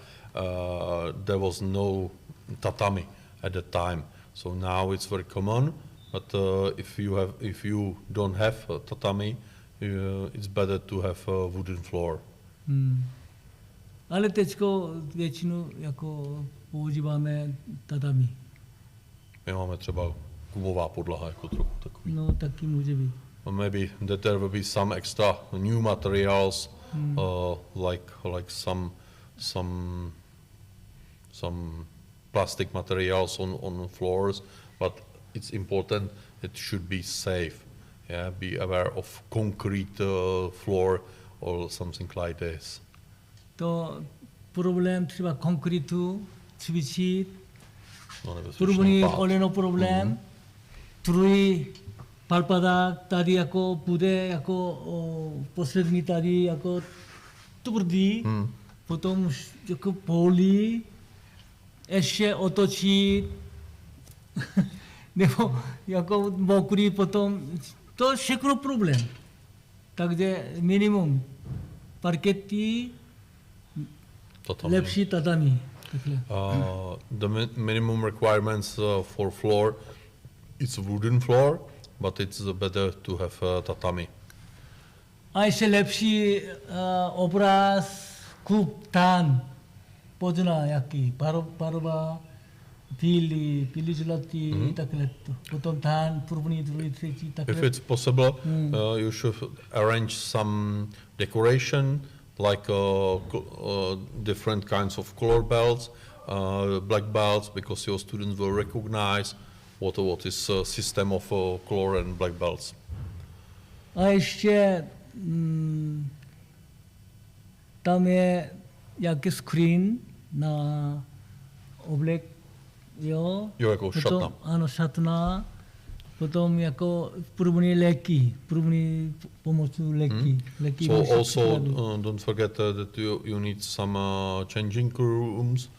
there was no tatami at the time. So now it's very common. But if you don't have tatami, it's better to have a wooden floor. Ale teďko většinu jako používáme tatami. My máme třeba gumová podlaha jako trochu takový. No, taky může být. Maybe that there will be some extra new materials, like some plastic materials on floors, but it's important it should be safe. Yeah, be aware of concrete floor or something like this. To problém třeba konkrétu cvičit, No, nebezpečný první pád. koleno problém, druhý palpadák, tady jako bude jako poslední tady jako tvrdý, potom už jako polí, ještě otočit, nebo jako mokrý potom, to je všechno problém. Takže minimum parkety, Tatami. lepší tatami. Takhle. The minimum requirements for floor, it's wooden floor, but it's better to have tatami. A ještě lepší obraz, kup, tán, pozná jaký, paroba, píly žlatý, takhle to. Potom tán, první, druhý, třetí, takhle. If it's possible, you should arrange some decoration, like different kinds of color belts, black belts, because your students will recognize what is system of color and black belts. A ještě tam je jaký screen na oblek, jo? Jo, jako potom, šatna. Ano, šatna. Potom jako první léky, první pomocnou léky. So also don't forget that you need some changing rooms,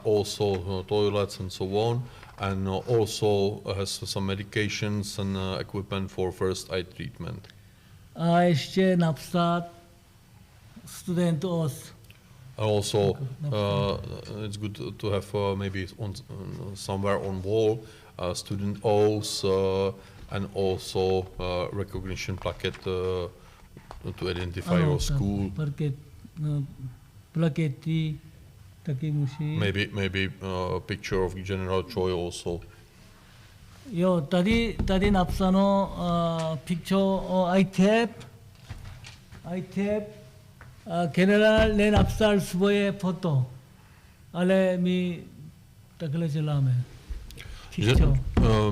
also toilets and so on, and also has some medications and equipment for first aid treatment. A ještě napsat studentos. Also, it's good to have maybe on somewhere on wall student oaths and also recognition plaque to identify your school. Plakety, Taki musi. Maybe a picture of General Choi also. Yo, tadi napsano picture I tap general len napsal svoje foto. Ale mi takhle chelame. Picture.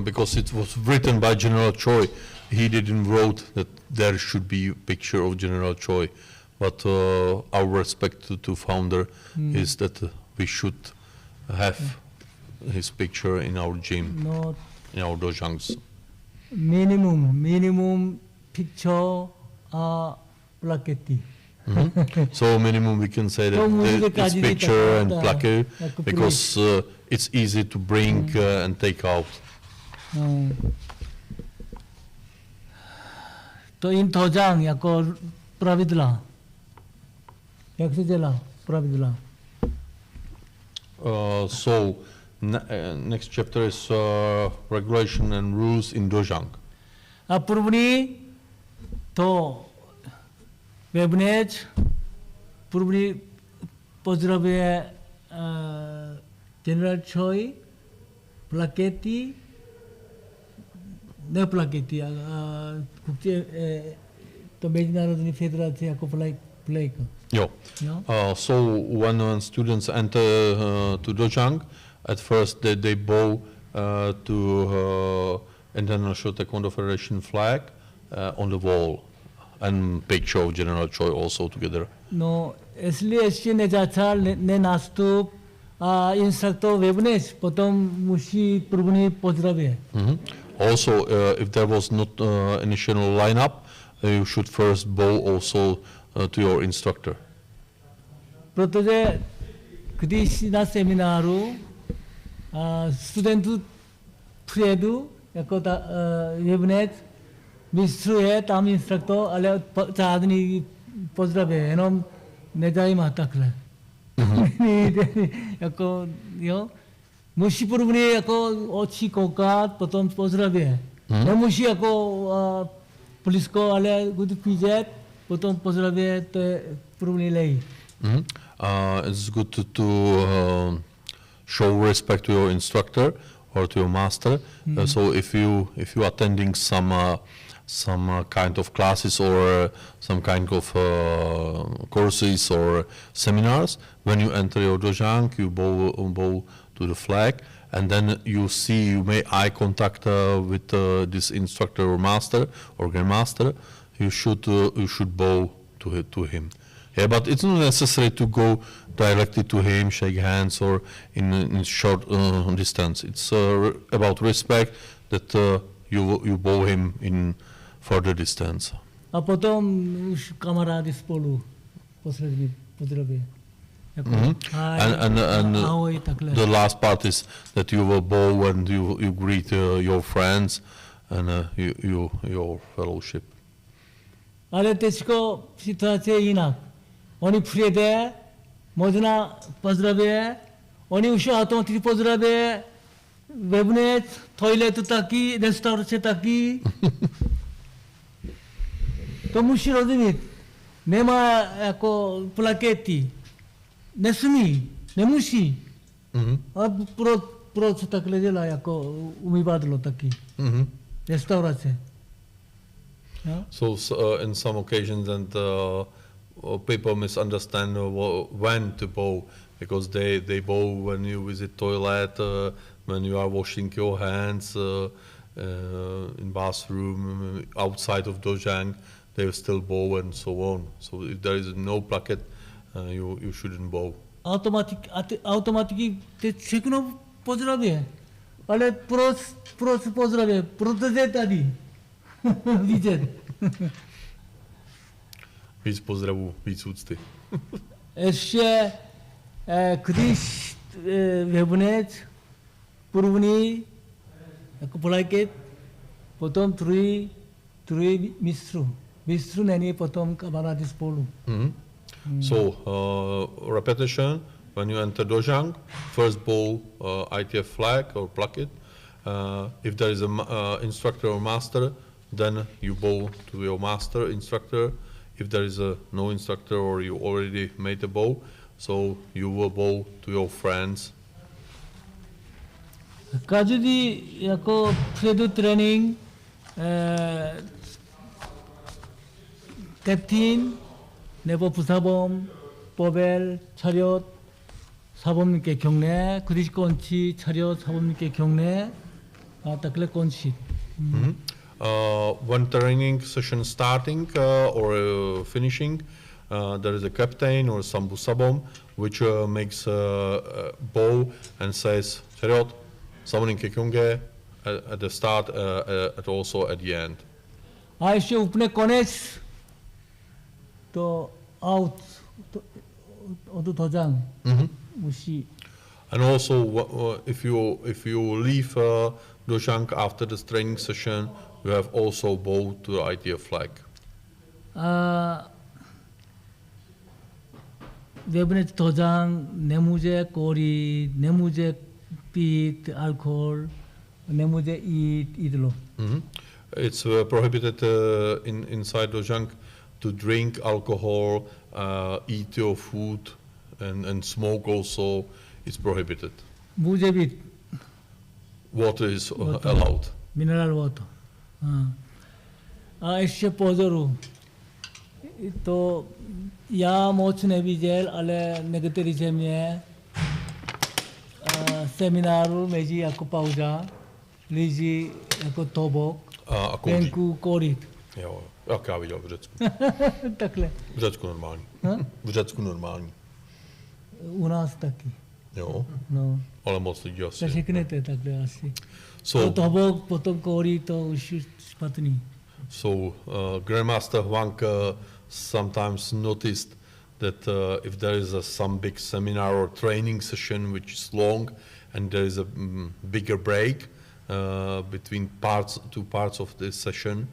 Because it was written by General Choi, he didn't wrote that there should be a picture of General Choi. But our respect to founder is that we should have his picture in our gym, No, in our dojangs. minimum picture plaquetti. So minimum we can say So that this picture and plaque, like because it's easy to bring and take out. To in dojang jako pravidla. Jak se dělá pravidla? So next chapter is regulation and rules in dojang. A první to webnet, první pozdravuje General Choi, plakety, ne plakety, to Mezinárodní federace jako plejka. Yeah. So when students enter to dojang, at first they bow to International Taekwondo Federation flag on the wall and picture of General Choi also together. No, если еще не зачал, не наступ, инструктор вебнес, потом муси první поздравие. Also, if there was not initial lineup, you should first bow also to your instructor. Protože když na semináru studentu přijedu, jako ta jevnec, mistruje tam instruktor, ale žádný pozdravě, jenom nezajímá takhle. Jako, jo, musí první jako oči koukat, potom pozdravě. Nemusí jako blízko, ale když vidět, potom pozdravě, to je první lej. It's good to show respect to your instructor or to your master. So if you attending some kind of classes or some kind of courses or seminars, when you enter your dojang, you bow to the flag, and then you make eye contact with this instructor or master or grandmaster. You should bow to him. Yeah, but it's not necessary to go directly to him, shake hands, or in short distance. It's about respect that you bow him in further distance. A potom už kamarádi spolu pozdravě. And ahoj, takhle. the last part is that you will bow and you greet your friends and your fellowship. Ale teďko situace je jinak. Oni přijede, možná pozdravě, oni už automaticky pozdravě, webnet, toiletu taky, restaurace taky. To musí rozumět. Nemá jako plakety. Nesmí, nemusí. A proč takhle dělá, jako umývadlo taky. Restaurace. Yeah? So in some occasions and people misunderstand when to bow, because they bow when you visit toilet, when you are washing your hands in bathroom, outside of dojang, they will still bow and so on. So if there is no placket, you shouldn't bow. Automaticky teď všechno pozdravě. Ale proč pozdravě? Protože tady. Vidět. Víc pozdravů, víc úcty. Ještě, když webnet první, jako plaket, potom tři mistru. Mistru není potom kamarádi spolu. So repetition, when you enter dojang, first bow ITF flag or placket. If there is a instructor or master, then you bow to your master instructor. If there is no instructor or you already made a bow, So you will bow to your friends. Kajudi jako predu training captain nebo 부사범 보벨 차렷 사범님께 경례 그리시 건치 차렷 사범님께 경례 딱래 건치. When training session starting or finishing, there is a captain or some busabom which makes a bow and says "Chariot, summoning kekyonge" at the start and also at the end. 아이씨 우프네 꺼내스 또 아웃 어두 도장 무시. And also, if you leave dojang after this training session, you have also bow to the idea flag. 내분의 도장, 내무제 꼬리, 내무제 빛, 알코올, 내무제 이들로. It's prohibited inside dojang to drink alcohol, eat your food, and smoke also. It's prohibited. 무제빛. Water is allowed. Mineral water. Ještě pozoru. To já moc neviděl, ale některé země semináru mezi jako pauza, lidi jako tobok, venku korit. Jo, jak já viděl v Řecku. Takhle. V Řecku normální. V Řecku normální. U nás taky. Jo, no. Ale moc lidí asi. Řeknete takhle asi. So, to tobok, potom korit, to už špatný. So Grandmaster Huang sometimes noticed that if there is some big seminar or training session which is long and there is a bigger break between two parts of this session,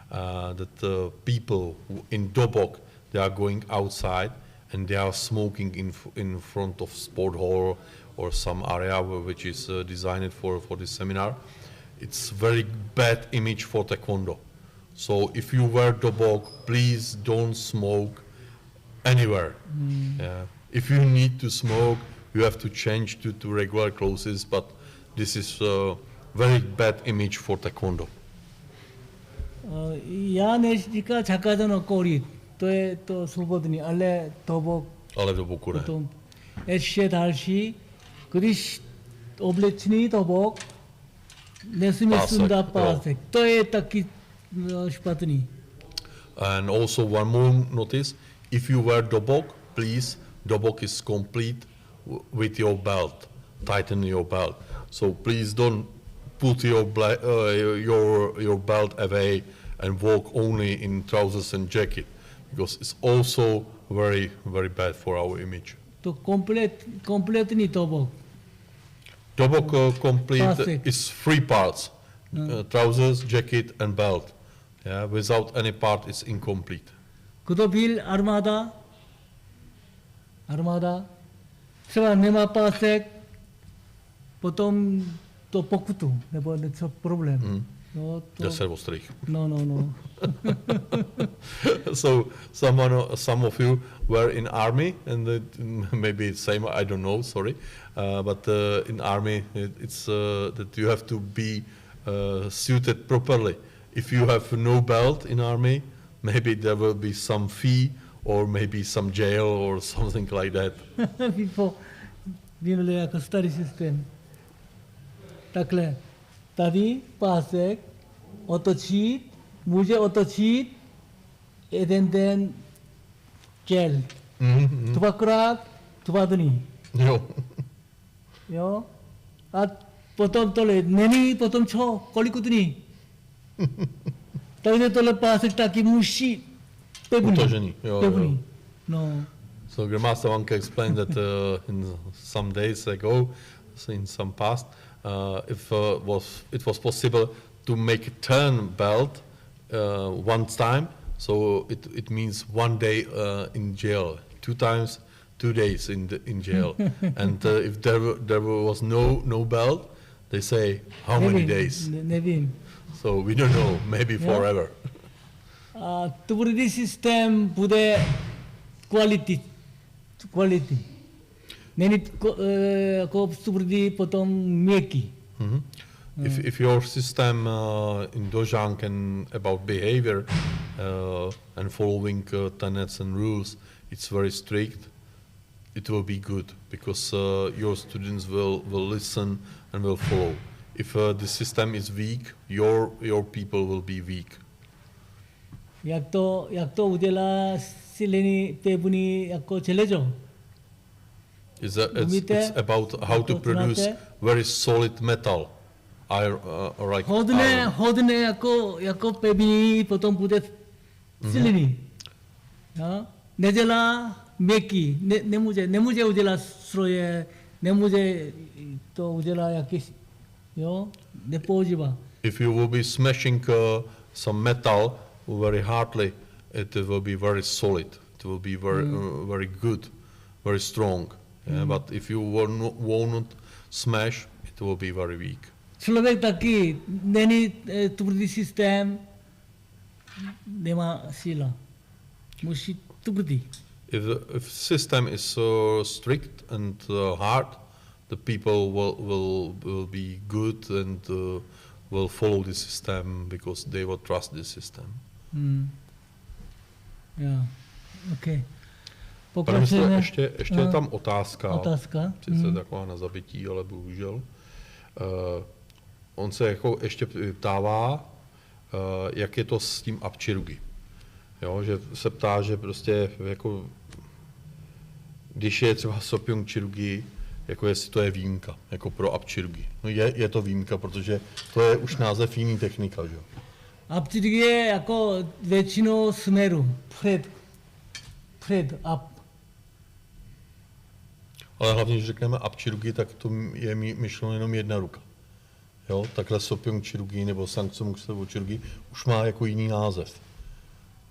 that people in Dobok, they are going outside and they are smoking in front of sport hall or some area which is designed for this seminar. It's very bad image for Taekwondo. So if you wear dobok, please don't smoke anywhere. Yeah. If you need to smoke, you have to change to regular clothes, but this is a very bad image for Taekwondo. Já neříká čakáte korit, to je to svobodný, ale dobok. Ale v doboku ne. Potom ještě další, když oblečený dobok, nesmí sundat pásek. To je taky špatný. And also one more notice, if you wear dobok, please, dobok is complete with your belt, tighten your belt. So please don't put your belt away and walk only in trousers and jacket, because it's also very, very bad for our image. To completely dobok. Dobok complete is 3 parts, trousers, jacket and belt. Yeah, without any part it's incomplete. Kdo byl armáda? Třeba nemá pásek, potom to pokutu, nebo něco problém. No, to... 10 ostrých. No. So some of you were in army, and maybe it's same. I don't know. Sorry, but in army it's that you have to be suited properly. If you have no belt in army, maybe there will be some fee or maybe some jail or something like that. Minule jako starý systém. Takhle, tady pásek, otočit, může otočit, jeden den gel. Dvakrát, 2 dny. Jo? A potom tohle, není potom čo? Kolik dní? Takže tohle pásek taky musí pevný. No. So Grandmaster Wanka explained that in some days ago, in some past, if it was possible to make a turn belt one time, so it means 1 day in jail, 2 times, 2 days in jail. And if there was no belt, they say how many days? Nevím. So we don't know, maybe forever. Tvrdý systém bude quality. není jako tvrdý, potom měkký. If your system in Dojang and about behavior and following tenets and rules, it's very strict, it will be good because your students will listen and will follow. If the system is weak, your people will be weak. Jak to udělá silný pevný jako železo? It's about how to produce very solid metal. Like hodně jako pevný, potom bude silný. Nedělá měkký, nemůže udělat stroje, nemůže to udělat jakýś, nepoužívá. If you will be smashing some metal very hardly, it will be very solid. It will be very good, very strong. Yeah, but if you won't smash, it will be very weak. Člověk taky není tvrdý systém, nemá síla. Musí tvrdý. If system is strict and hard, the people will be good and will follow the system because they will trust the system. Yeah. Okay. Pane ministře, ještě je tam otázka. Sice taková na zabití, ale bohužel. On se jako ještě ptává, jak je to s tím apčirugi. Jo, že se ptá, že prostě jako, když je třeba sopjong chirugi, jako jestli to je výjimka, jako pro apčirugi. No je to výjimka, protože to je už název jiný technika, že jo. Apčirugi je jako většinou směru, před, up. Ale hlavně, když řekneme apčirugi, tak to je myšleno jenom jedna ruka. Jo, takhle sopjong chirugi nebo sanktsumuk chirugi už má jako jiný název.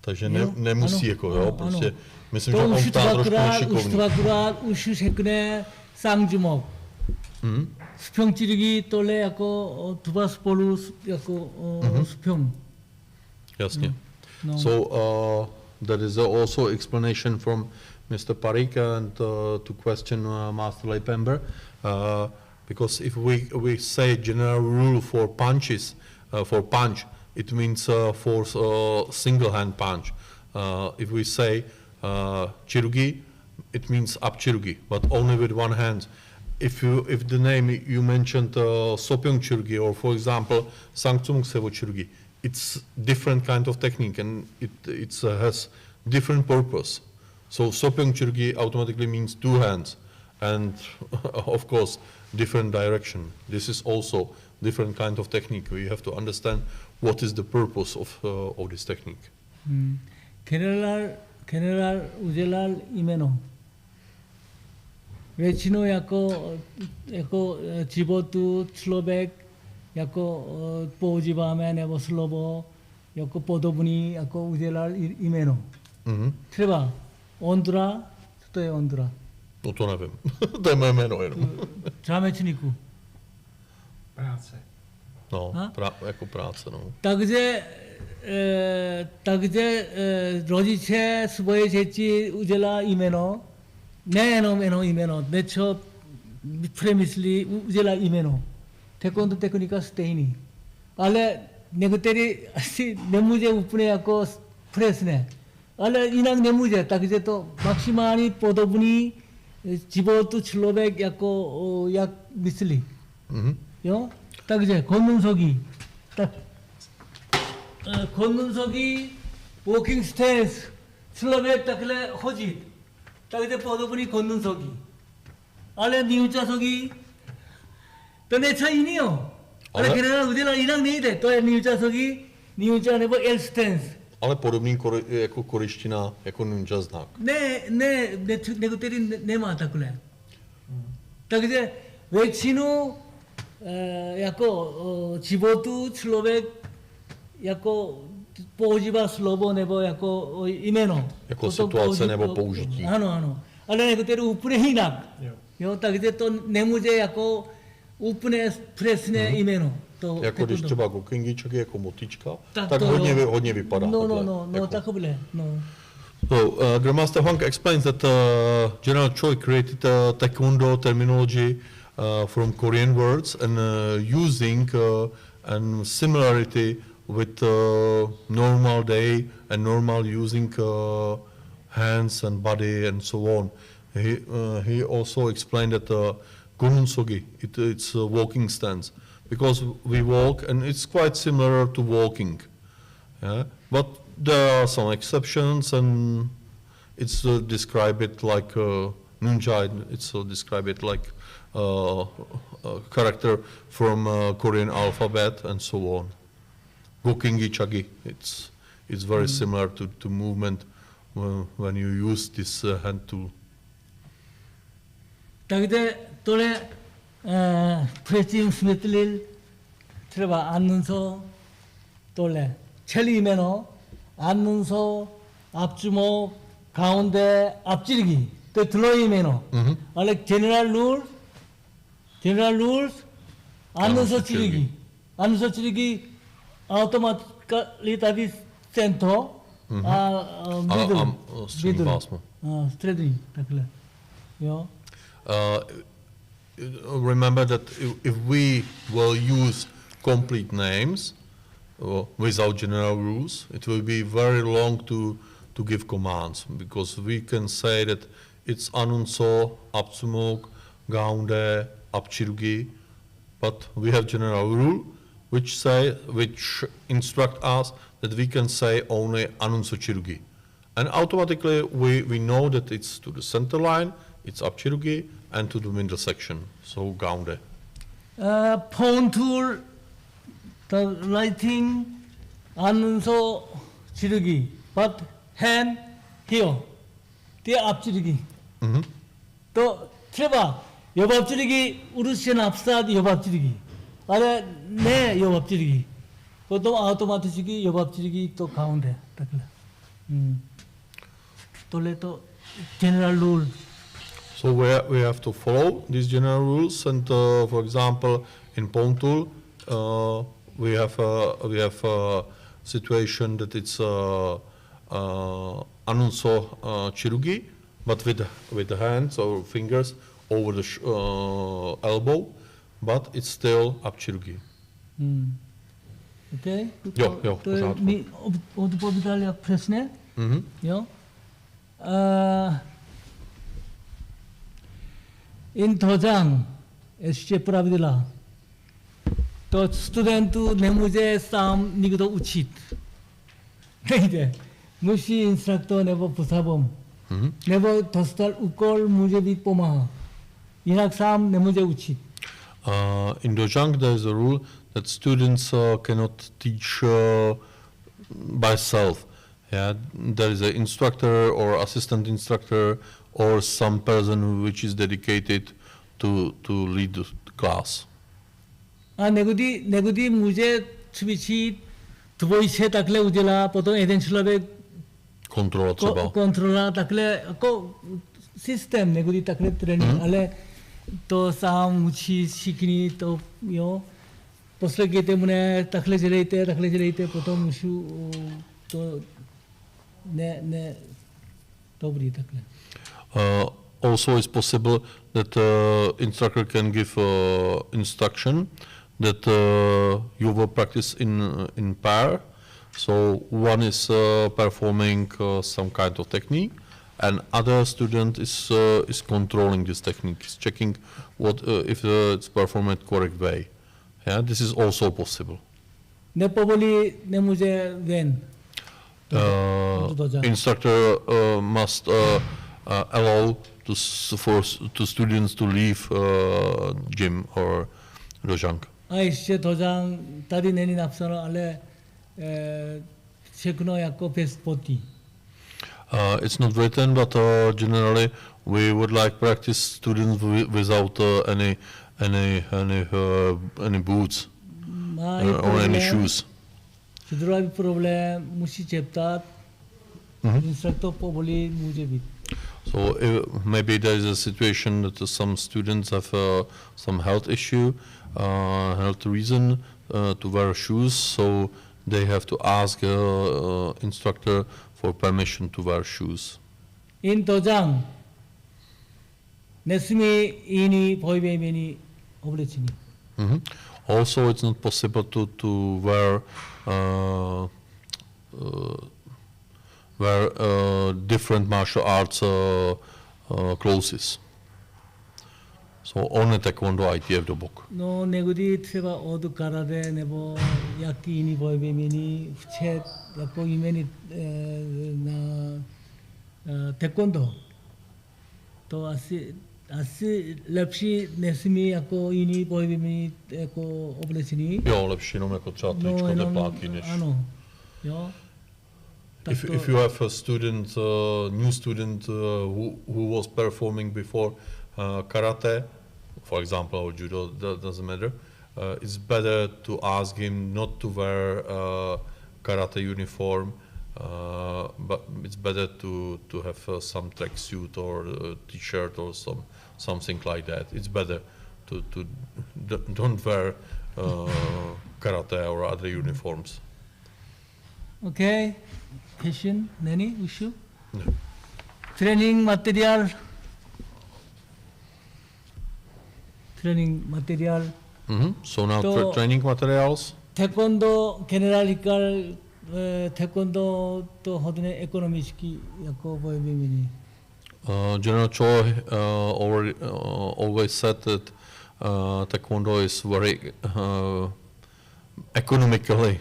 Takže nemusí, ano, jako, jo, prostě, ano. Myslím, to že on tam trošku nešikovný. Už dvakrát už řekne sanktsumuk. Spjong chirugi tohle jako dva spolu jako spjong. Jasně. No. So, there is also explanation from Mr. Parikh and to question Master Lay Pember. Because if we say general rule for punches, for punch, it means for single hand punch. If we say chirugi, it means up chirugi, but only with one hand. If the name you mentioned sopjong chirugi, or for example sanktsumuk sevo chirugi, it's different kind of technique and it has different purpose. So sopjong chirugi automatically means two hands, and of course different direction. This is also different kind of technique. We have to understand what is the purpose of this technique. General udělal jméno. Většinou jako životu člověk jako používáme nebo slovo jako podobný jako udělal jméno. Třeba Ondra, co to je Ondra? No to nevím, to je moje jméno jenom. Řámečníku. Práce. No, jako práce, no. Takže rodiče svoje děti udělá jméno, nejenom jméno, něco přemyslí, udělá jméno. Taekwondo technika stejný. Ale některý asi nemůže úplně jako přesně. Ale jinak nemůže, takže to maximálně podobný životu člověk jako jak myslí. Jo? Takže kondensogi. Kondensogi, walking stance, člověk takhle chodit. Takže podobný kondensogi. Ale niuchasogi, to něco jiného. Ale generál udělal jinak nejde. To je niuchasogi, niucha nebo L stance. Ale podobný jako korejština, jako ninja znak. Ne, některý nemá takhle. Takže většinu jako životu člověk jako používá slovo nebo jako jméno. Jako situace nebo použití. Ano. Ale některý úplně jinak. Jo, takže to nemůže jako úplně přesné jméno. Jako když třeba gokengiček je jako motička, tak hodně vypadá. No, takhle. No. So, Grandmaster Huang explains that General Choi created Taekwondo terminology from Korean words and using and similarity with normal day and normal using hands and body and so on. He also explained that Gunun Sogi, it's a walking stance, because we walk and it's quite similar to walking. Yeah? But there are some exceptions, and it's describe it like nunjai. It's describe it like a character from Korean alphabet and so on. Gokingi chagi. It's very similar to movement when you use this hand tool. Takže tohle předtím světlil třeba 앉는서 tohle celý jméno 앉는서 앞주먹 가운데 앞지르기 또 들어이 jméno. Ale general rules 앉는서 찌르기. 앉는서 찌르기 automatically tady center middle střední takhle. Jo. Remember that if we will use complete names without general rules, it will be very long to give commands, because we can say that it's anunso, apsumok, gaunde, apchirugi, but we have general rule which instruct us that we can say only anunso chirugi. And automatically we know that it's to the center line, it's apchirugi, and to the middle section, so gaunde. Phone tool, the writing, 안서 지르기, but hand here, the 앞지르기. 또 treba 옆 앞지르기 우르시엔 앞사드 옆 앞지르기. 아래 내 옆 앞지르기. 그것도 아우토마틱이 옆 앞지르기 또 가운데 딱래. 또래 또 general rule. So we have to follow these general rules, and for example, in Pong tool, we have a situation that it's anunso chirugi, but with the hands or fingers over the elbow, but it's still apchirugi. Okay? Jo, pořád. Mi odpovídali jak přesně? Jo? In 도장 ještě pravidla. To studentu nemůže sám nikdo učit. Nejde. Musí instruktor nebo působom. Nebo dostal úkol, může být pomáhat. Jinak sám nemůže učit. In Dojang there is a rule that students cannot teach by self. Yeah, there is an instructor or assistant instructor or some person which is dedicated to lead the class. A někdy může cvičit dvojče takhle udělá, potom jeden člověk Kontrola třeba. kontrola takhle, jako systém, někdy takhle trénink, ale to sám učí všichni, to jo. Poslechněte mne, takhle dělejte, potom můžu to ne, dobrý takhle. Also it's possible that instructor can give instruction that you will practice in pair. So one is performing some kind of technique, and other student is controlling this technique, is checking what if it's performed correct way. Yeah, this is also possible. Nepovolí nemůže ven. Instructor must allow to students to leave gym or dojang. A ještě 도장 tady není napsáno, ale všechno jako bez boty. It's not written, but generally we would like practice students without any boots or any shoes. Druhý problém musí zeptat, instruktor povolí může být. So maybe there is a situation that some students have some health issue, health reason to wear shoes, so they have to ask instructor for permission to wear shoes. In 도장 nesmi ini 보이베미니 오블레치니. Also, it's not possible to wear different martial arts clothes. So only Taekwondo ITF dobok. No negudi treba odu karade nebo yaki ini 보이베미니 вчет яко имени на 태권도 то asi lepší nesmí jako jiný pohyby jako oblečení. Jo, lepší jenom jako třeba tričko tepláky než... Ano, jo. If you have a student, new student who was performing before karate, for example, or judo, that doesn't matter, it's better to ask him not to wear karate uniform, but it's better to have some tracksuit or t-shirt or something like that. It's better to don't wear karate or other uniforms. Okay, question, any issue? No. Training material. So now So- training materials. 태권도 generalical 태권도 또 허드네 에코노미스키 약고 보이비미니. General Choi always said that Taekwondo is very economically,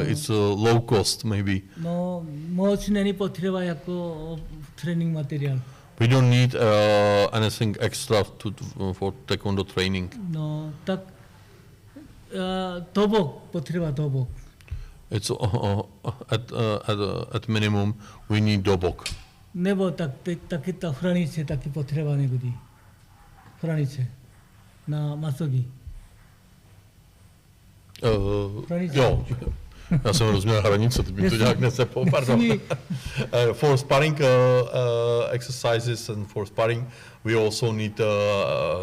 it's low cost maybe. 너 뭐치네니 포트레바 약고 트레이닝 마테리얼. We don't need anything extra for Taekwondo training. 너딱 도복 포트레바 도복. It's at minimum we need dobok. 네버 딱딱 프라니체 딱히 포트레바 네구디. 프라니체 나 마소기. Jo, já jsem rozuměl hranice, to by to nějak nesepol, pardon. For sparring exercises and for sparring, we also need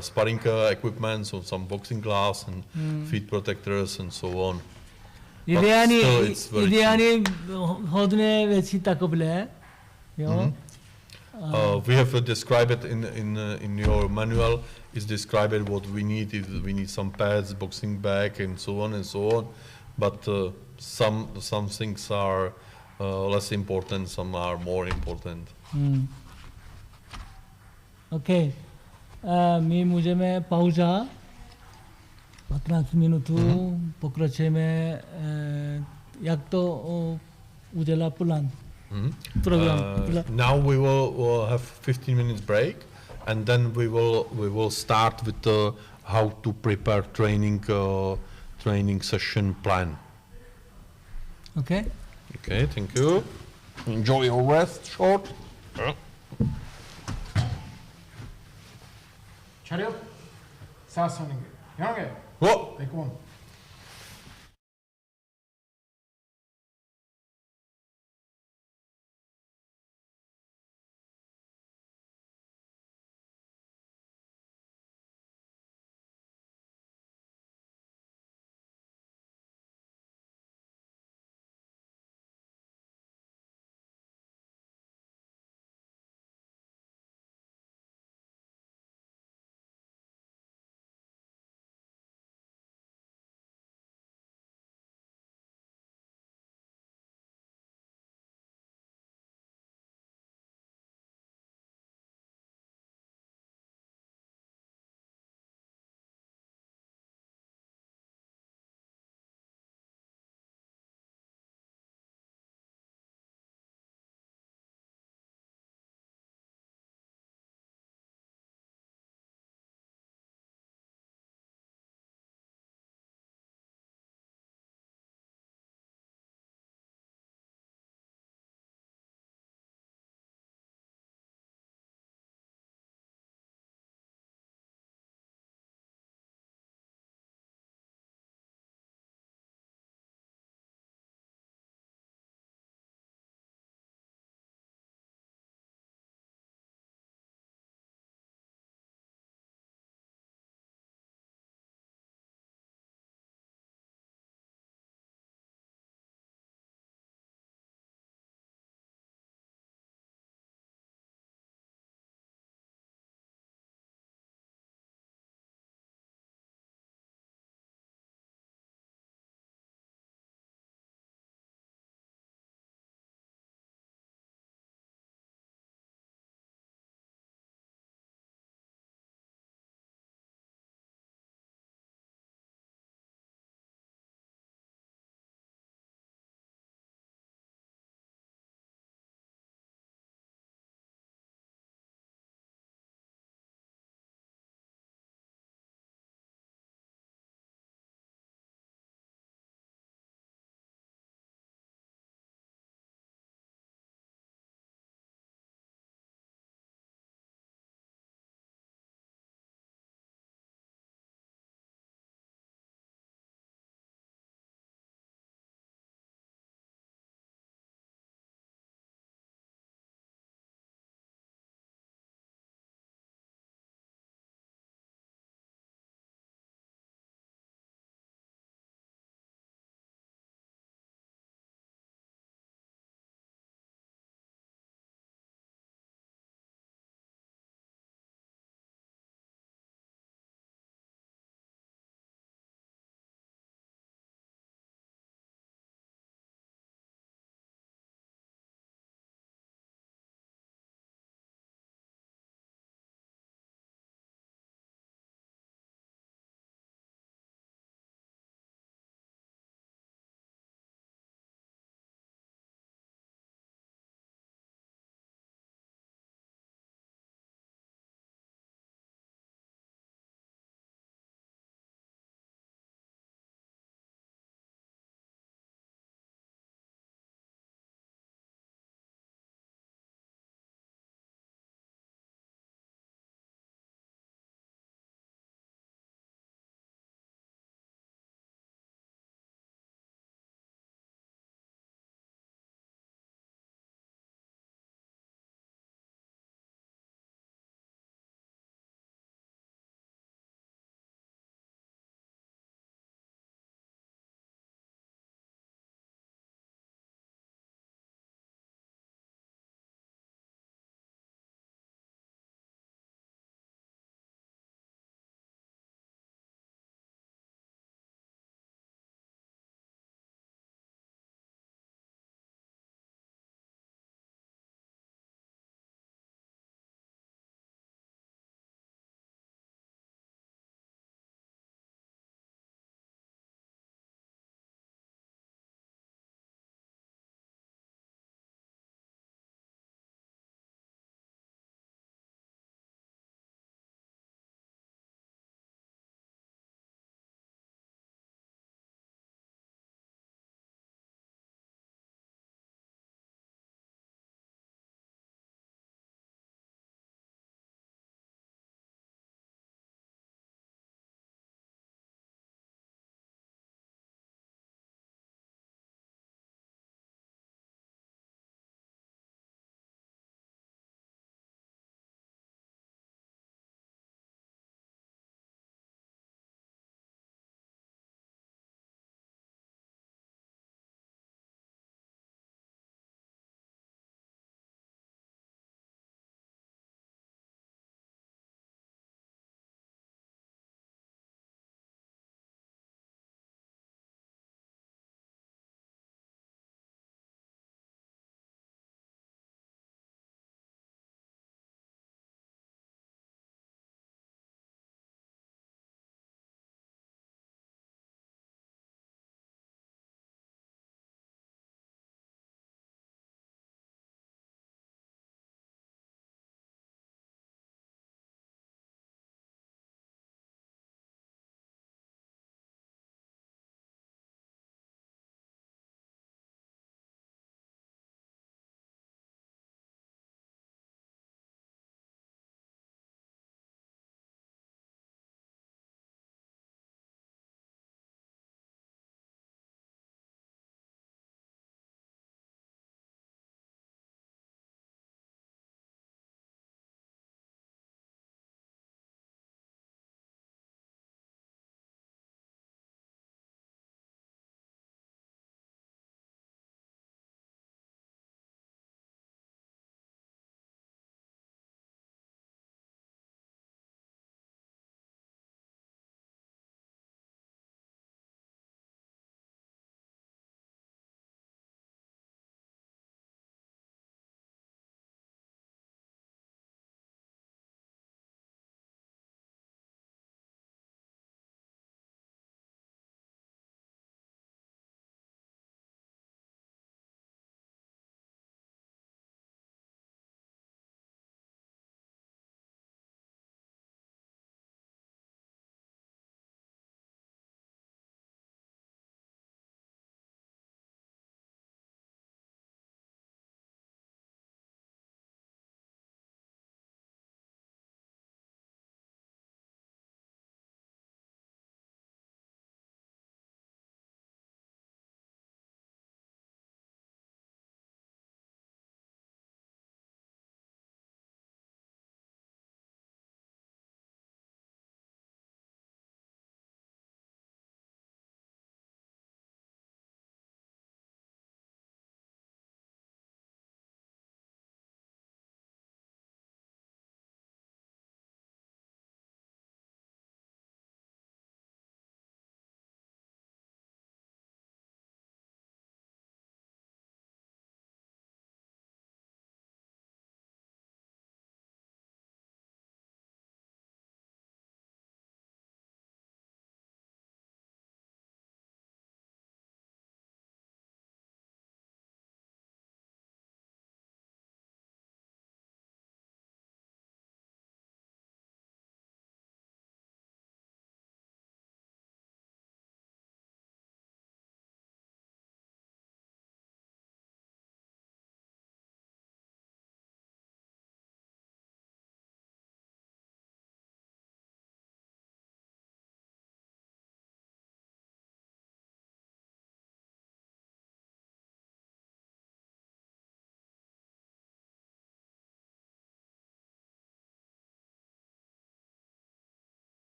sparring equipment, so some boxing gloves and feet protectors and so on. 이데아니 허드네 외치 딱거블레. 요. We have described it in your manual. It's described what we need. If we need some pads, boxing bag, and so on and so on. But some things are less important. Some are more important. Okay. My můžeme pauza 15 minutů, pokračujeme, jak to udělá plán. Program. Now we will have 15 minutes break, and then we will start with how to prepare training session plan. Okay. Okay, thank you. Enjoy your rest short. 차렷. 사선에게 향해. Whoa. 태권.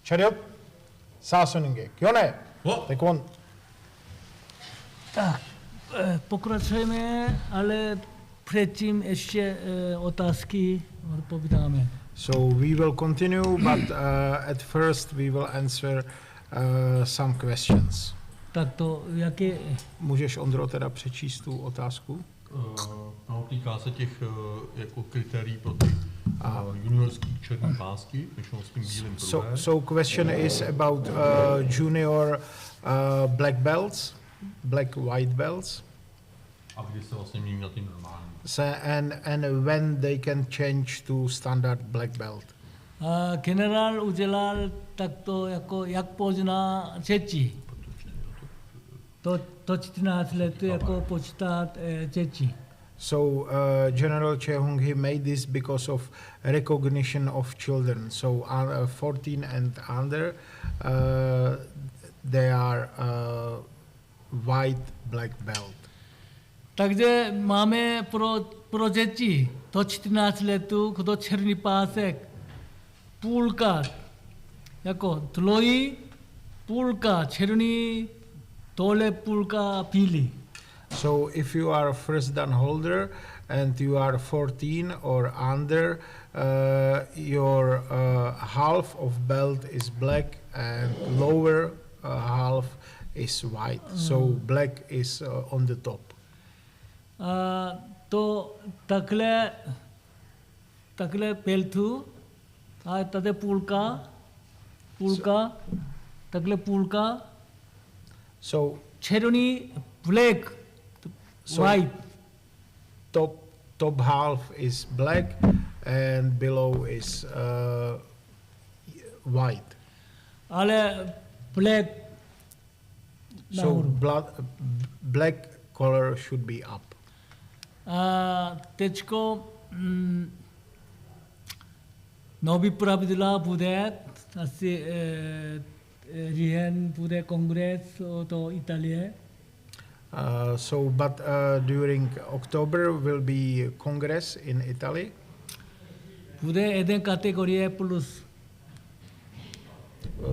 차렷. 사서는 게 견해. 태권. Tak, pokračujeme, ale předtím ještě otázky odpovídáme. So we will continue, but at first we will answer some questions. Tak to, jaké... Můžeš, Ondro, teda přečíst tu otázku? No, týká se těch jako kritérií pro ty juniorský černý pásky, většinou s tím bílým pruhem. So question is about junior black belts, black white belts. A kdy se vlastně mění na ty normální. And when they can change to standard black belt. Generál udělal takto, jako jak pozná Čeči. To 14 let jako počítat Čeči. So General Chehung, he made this because of recognition of children. So 14 and under, they are white black belt. Takže máme pro děti do 14 letů, kdo černý pásek, půlka, jako tlojí, půlka černý, dole půlka bílý. So if you are first dan holder and you are 14 or under, your half of belt is black and lower half is white. So black is on the top. To takhle beltu, a tady půlka, takhle půlka, So černý, black, white. Top half is black and below is white. Ale black, So black color should be up. teďko nový pravidla bude, asi říjen bude kongres do Itálie. But during October will be Congress in Italy. Bude jeden kategorie plus.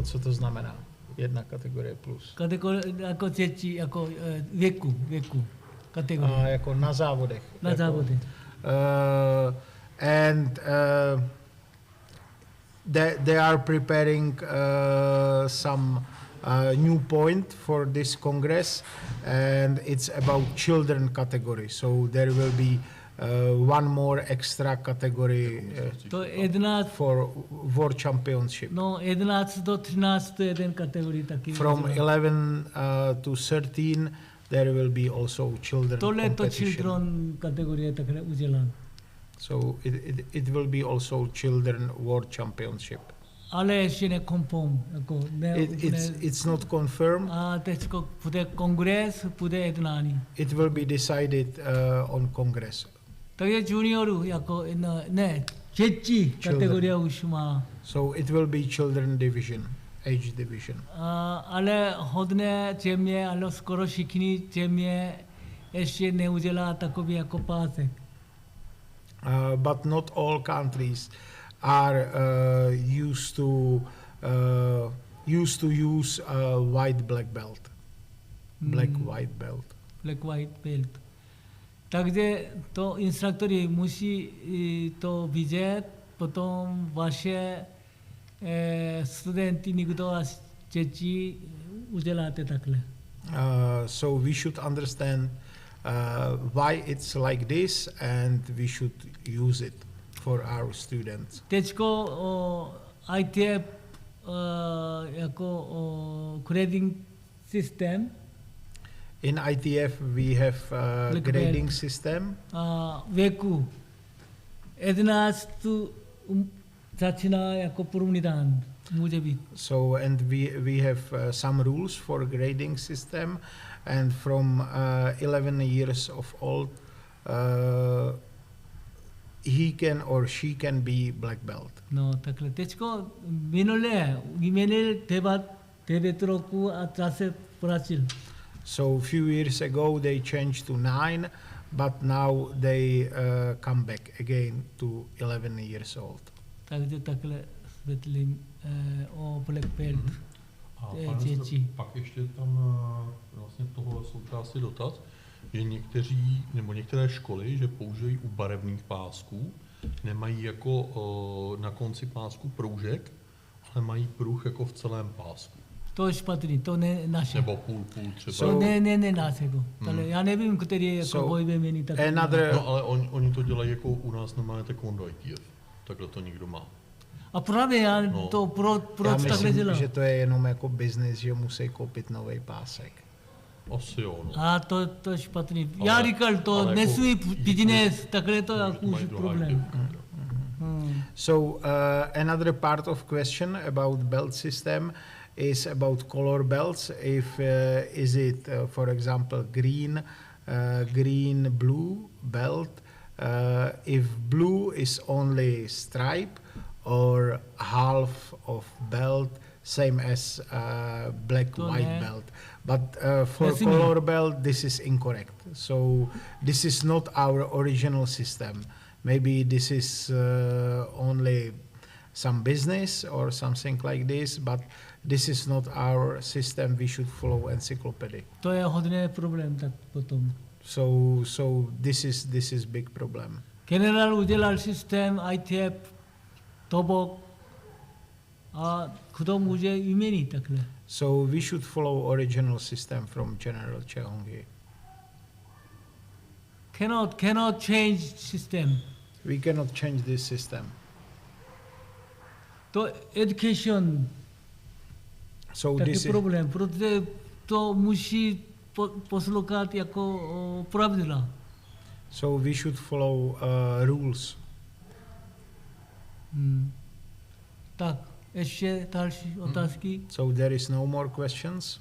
Co to znamená? Jedna kategorie plus. Kategorie jako děti, jako věku kategorie. Jako na závodech. Na závodech. And they are preparing some new point for this Congress, and it's about children category. So there will be one more extra category for World Championship. No, 11 do 13 to jeden kategorii taky. From 11 to 13 there will be also children tohle to competition. children kategorie takhle udělám. So it will be also children World Championship. Ale ještě nekonfirm. Jako It's not confirmed. A teďko bude kongres, bude jednání. It will be decided on Congress. Takže juniorů, jako ne, děti kategorie už má. So it will be children division, age division. Ale hodně země, ale skoro všichni země ještě neudělá takový jako pásek. But not all countries are used to use white black belt, black white belt. Black white belt. Takže to instruktory musí to vidět, potom vaše studenty někdo a děti uděláte takhle. So we should understand why it's like this, and we should use it for our students. Teďko ITF jako grading system. In ITF we have grading system. Věku 11 začíná jako první dan. Může být. So and we have some rules for grading system, and from 11 years of old he can or she can be black belt. No, takhle. Teďko minulé 9 roku a zase vrátil. So a few years ago they changed to 9, but now they come back again to 11 years old. Takže takhle světlím o black belt. A To je pane děti. ministře, pak ještě tam vlastně toho součástí dotaz, že někteří nebo některé školy, že používají u barevných pásků, nemají jako na konci pásku proužek, ale mají pruh jako v celém pásku. To je špatný, to ne naše. Nebo půl třeba. To ne našeho. Ale já nevím, který jako So, boj vymění tak. another No ale oni to dělají jako u nás normálně Taekwondo ITF. Takhle to někdo má. A právě já No. to já proč takhle myslím, dělám? že to je jenom jako business, že musí koupit nový pásek. Asi jo, no. A to je špatný. Ale- Já říkal, to ale jako- nesmí business, takhle to jako už Mají druhá problém. ITF. So another part of question about belt system is about color belts. If is it, for example, green, blue belt? If blue is only stripe or half of belt, same as black To white ne. belt. But for Nesmí. color belt, this is incorrect. So this is not our original system. Maybe this is only some business or something like this, but this is not our system. We should follow encyclopedia. To je hodně problém tak potom. So this is big problem. Generál udělal systém ITF, tobok a kdo může vyměnit takhle. So we should follow original system from General Chehonghi. Cannot change system. We cannot change this system. To education So taky this is, problém, protože to musí poslouchat jako pravidla. so we should follow rules. Tak, ještě další otázky. So there is no more questions.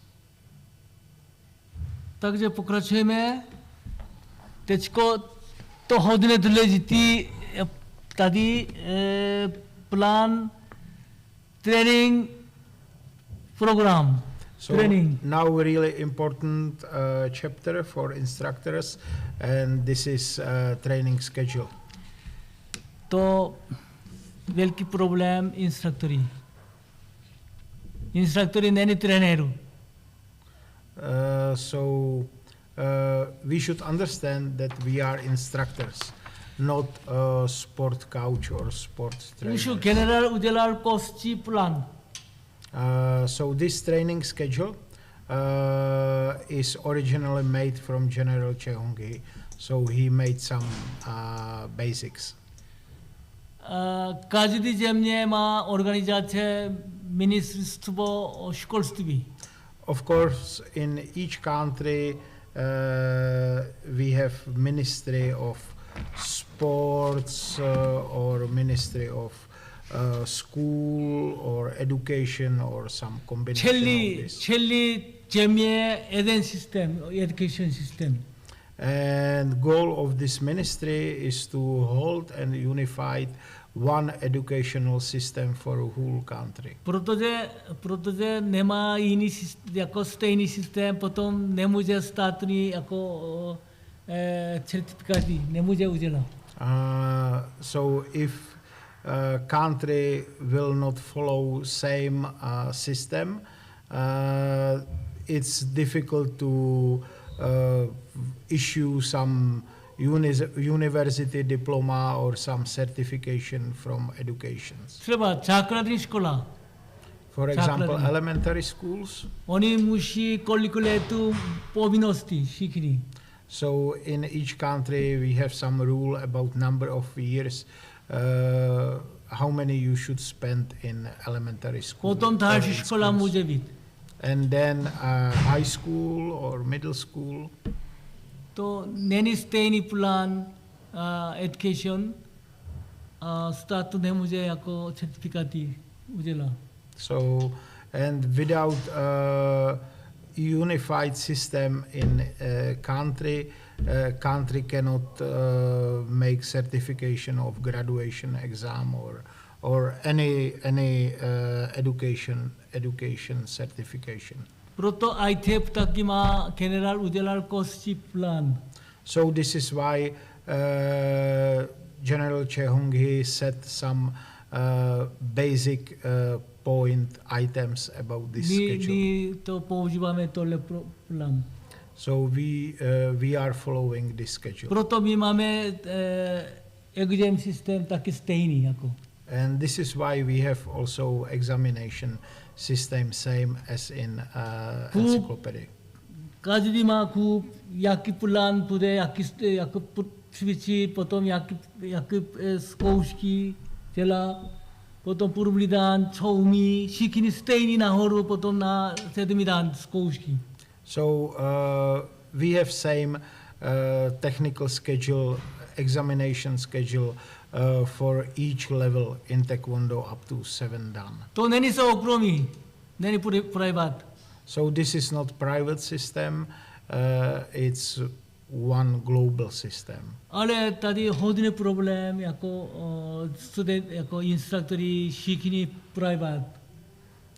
Takže pokračujeme. Teďko to hodně důležitý tady plán training program. So Training. now really important chapter for instructors, and this is training schedule. To velký problém instruktory. Instruktory není trenéru. So we should understand that we are instructors, not sport coach or sport Už trainers. generál udělal kostí plán. So this training schedule is originally made from General Chehonghi. So he made some basics. Každý země má organizace ministerstvo školství. Of course, in each country we have Ministry of Sports or Ministry of School or Education or some combination of this. Celý země jeden systém, education system. And goal of this ministry is to hold and unify one educational system for a whole country. Protože nemá jiný jako stejný systém, potom nemůže státní jako certifikáty nemůže udělat. So if country will not follow same system, it's difficult to issue some university diploma or some certification from education. Třeba základní škola. For example, Základní. elementary schools. Oni musí kolik letů povinnosti všichni. So in each country we have some rule about number of years, how many you should spend in elementary school. Potom or další in škola schools. může být. And then high school or middle school. To není stejný plán education, státu nemůže jako certifikáty udělat. So, and without unified system in country, country cannot make certification of graduation exam or any education certification. Proto ITF taky má generál udělal kostí plán. So this is why General Chehonghi set some basic point items about this schedule. Ni to používáme tohle plán. So we are following this schedule. Proto my máme exam systém taky stejný jako. And this is why we have also examination system same as in encyclopedia. Každý má klub, jaký plán bude, jaký cvičí, potom jaký zkoušky dělá, potom první den, co umí, všichni stejný nahoru, potom na 7. den zkoušky. So we have same technical schedule, examination schedule for each level in Taekwondo up to 7 dan. To není soukromý, není private. So this is not private system, it's one global system. Ale tady hodně problém jako student, jako instruktory, všichni private.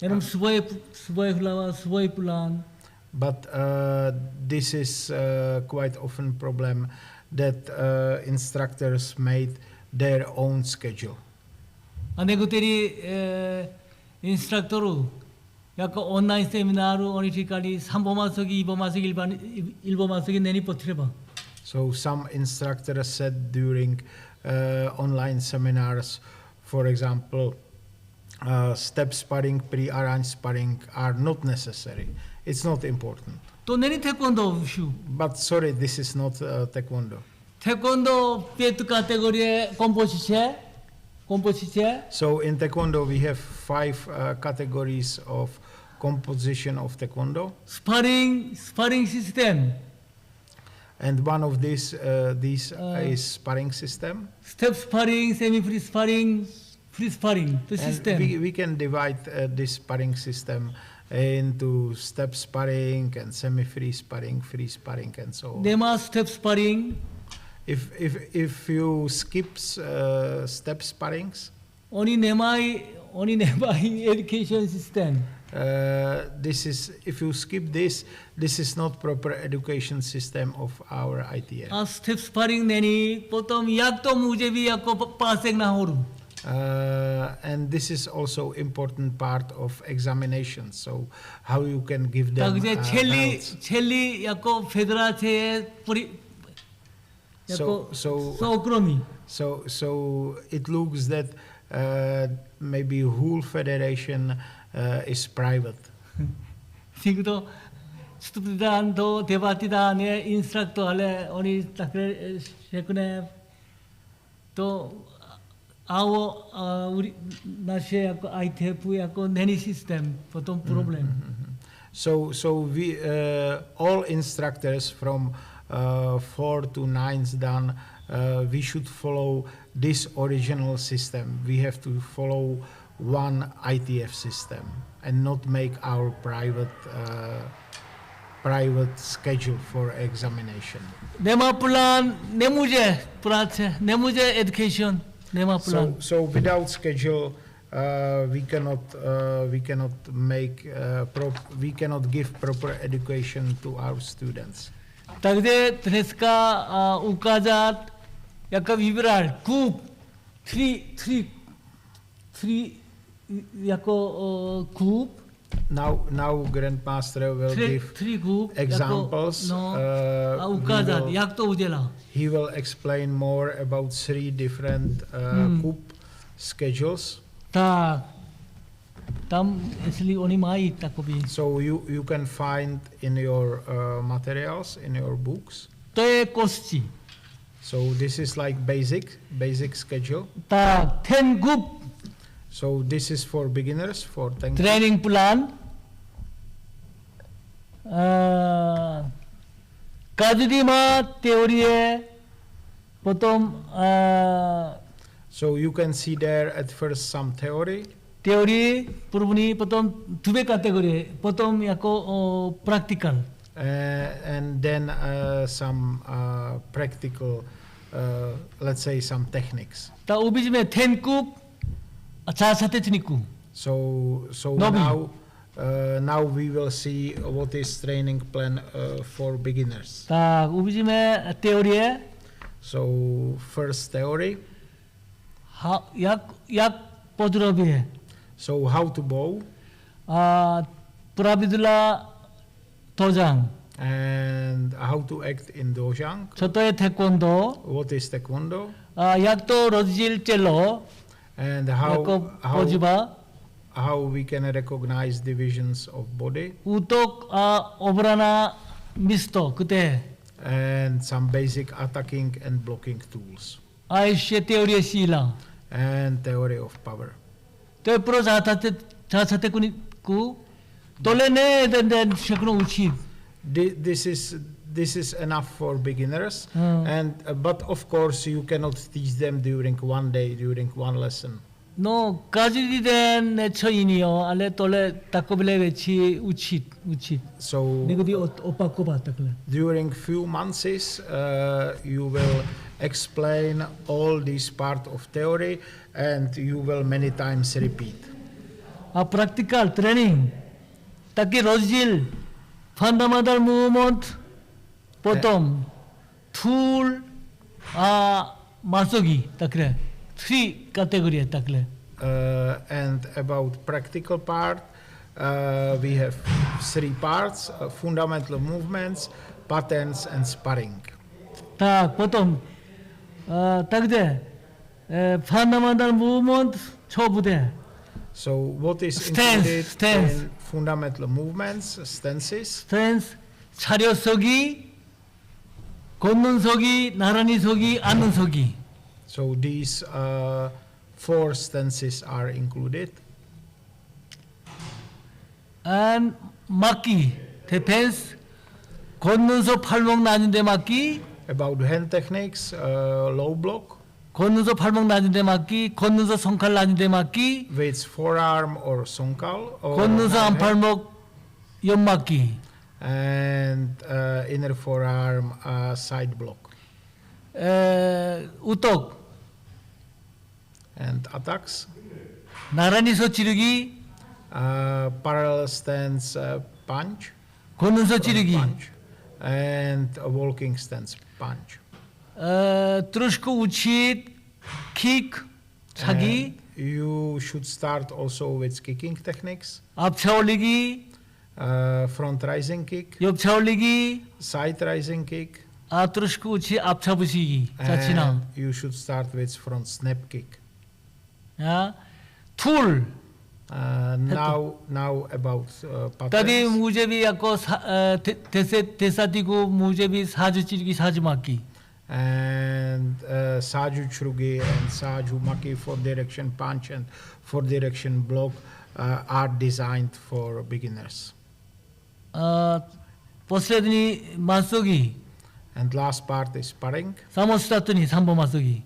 Jenom svoje hlava, svůj plán. But this is quite often problem that instructors made their own schedule. A někteří instruktorů jako online semináru oni říkali 3번만 쓰기, 2번만 쓰기, 1번만 쓰기 není potřeba. So some instructors said during online seminars, for example, step sparring, pre-arranged sparring are not necessary. It's not important. To není taekwondo issue. But sorry, this is not Taekwondo. Taekwondo 5 kategorie kompozice. So in Taekwondo we have 5 categories of composition of Taekwondo. Sparring system. And one of these is sparring system. Step sparring, semi-free sparring, free sparring, the system. We can divide this sparring system into step sparring and semi-free sparring, free sparring, and so on. Nema step sparring. If you skip step sparrings, Oni nemají education system. this is if you skip this is not proper education system of our ITF. A step sparring není, potom jak to může být jako pásek nahoru. And this is also important part of examination. So how you can give them Takže belts. celý jako federace je jako soukromí. So it looks that maybe whole federation is private. Někdo vstupní dan do 9. dan je instruktor, ale oni takhle řekne to naše jako ITF jako není systém, potom problém. So we all instructors from 4 to 9th dan we should follow this original system. We have to follow one ITF system and not make our private schedule for examination. Nemá plán, nemůže práce, nemůže education, nemá plán. So without schedule, we cannot give proper education to our students. Takže dneska ukázat, jak vybral klub, tři jako klub. Now Grandmaster will give examples. A ukázat, jak to udělá. He will explain more about 3 different cup schedules. Tak, tam, jestli oni mají takový. So you can find in your materials, in your books. To je kosti. So this is like basic schedule. Tak, 10 group. So this is for beginners, for 10 Training plan. Každý má teorie, potom so you can see there at first some theory. Teorii první, potom 2 kategorie, potom jako practical. And then some practical, let's say some techniques. Ta uvidíme 10 kup a část techniku. So now we will see what is training plan for beginners. Tak uvidíme teorie. So first theory. Jak podrobě. So how to bow Pravidla tojang. and how to act in dojang. Co to je taekwondo? What is taekwondo Jak to rozdělilo and jako používá? how we can recognize divisions of body Útok a obrana místo, kde? and some basic attacking and blocking tools A ještě teorie síla. and theory of power. To je pro začátečníků. Tohle ne ten všechno učit. This is enough for beginners, and but of course you cannot teach them during one day, during one lesson. No, každý den něco jiného, ale tohle takové věci učit. So Někdy opakovat takhle. during few months you will explain all these part of theory and you will many times repeat. A practical training, taky rozdíl, fundamental movement, potom tool a masogi, takhle. 3 kategorie takhle. And about practical part, we have 3 parts: fundamental movements, patterns, and sparring. Tak, potom, takhle, fundamental movement, co bude? So what is Stance, included stance. in fundamental movements, stances? 스탠스, 차려 서기, 걷는 서기, 나란히 서기, 앉는 서기. So these 4 stances are included. And 막기, defense, 걷는서 팔목 나는데 막기, About hand techniques, low block 걷는서 팔목 나는데 막기, 걷는서 손칼 나는데 막기, with forearm or sonkal, or 걷는서 안팔목 옆 막기. and inner forearm side block 우떡, and attacks. 나란히 서 찌르기, Parallel stance punch, 걷는서 찌르기. punch, and a walking stance punch. trošku učit kick, 차기, You should start also with kicking techniques, 앞차 올리기, front rising kick, 옆차 올리기, side rising kick, trošku učit 앞차 부시기. začínám. and you should start with front snap kick. 툴, Now about tady patterns. může být jako desatiku, může být sážu 찌르기, sážu maki. And Saju Chrugi and Saju Maki for direction punch and for direction block are designed for beginners. последний 맞서기, And last part is sparring. 사모스타트니 3번 맞서기.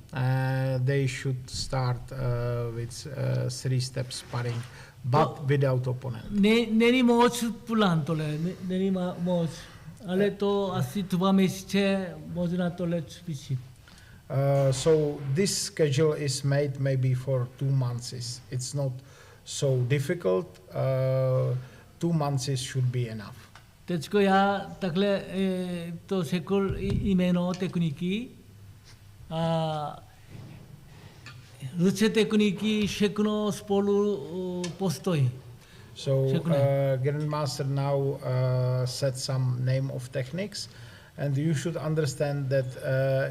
They should start with 3 steps sparring, but without opponent. Není moc plan tohle, není moc, ale to asi 2 měsíce možná tohle cvičit. So this schedule is made maybe for 2 months. It's not so difficult. 2 months should be enough. Teďko já takhle to řekl jméno techniky. Ruce techniky všechno spolu postoj. So Grandmaster now said some name of techniques, and you should understand that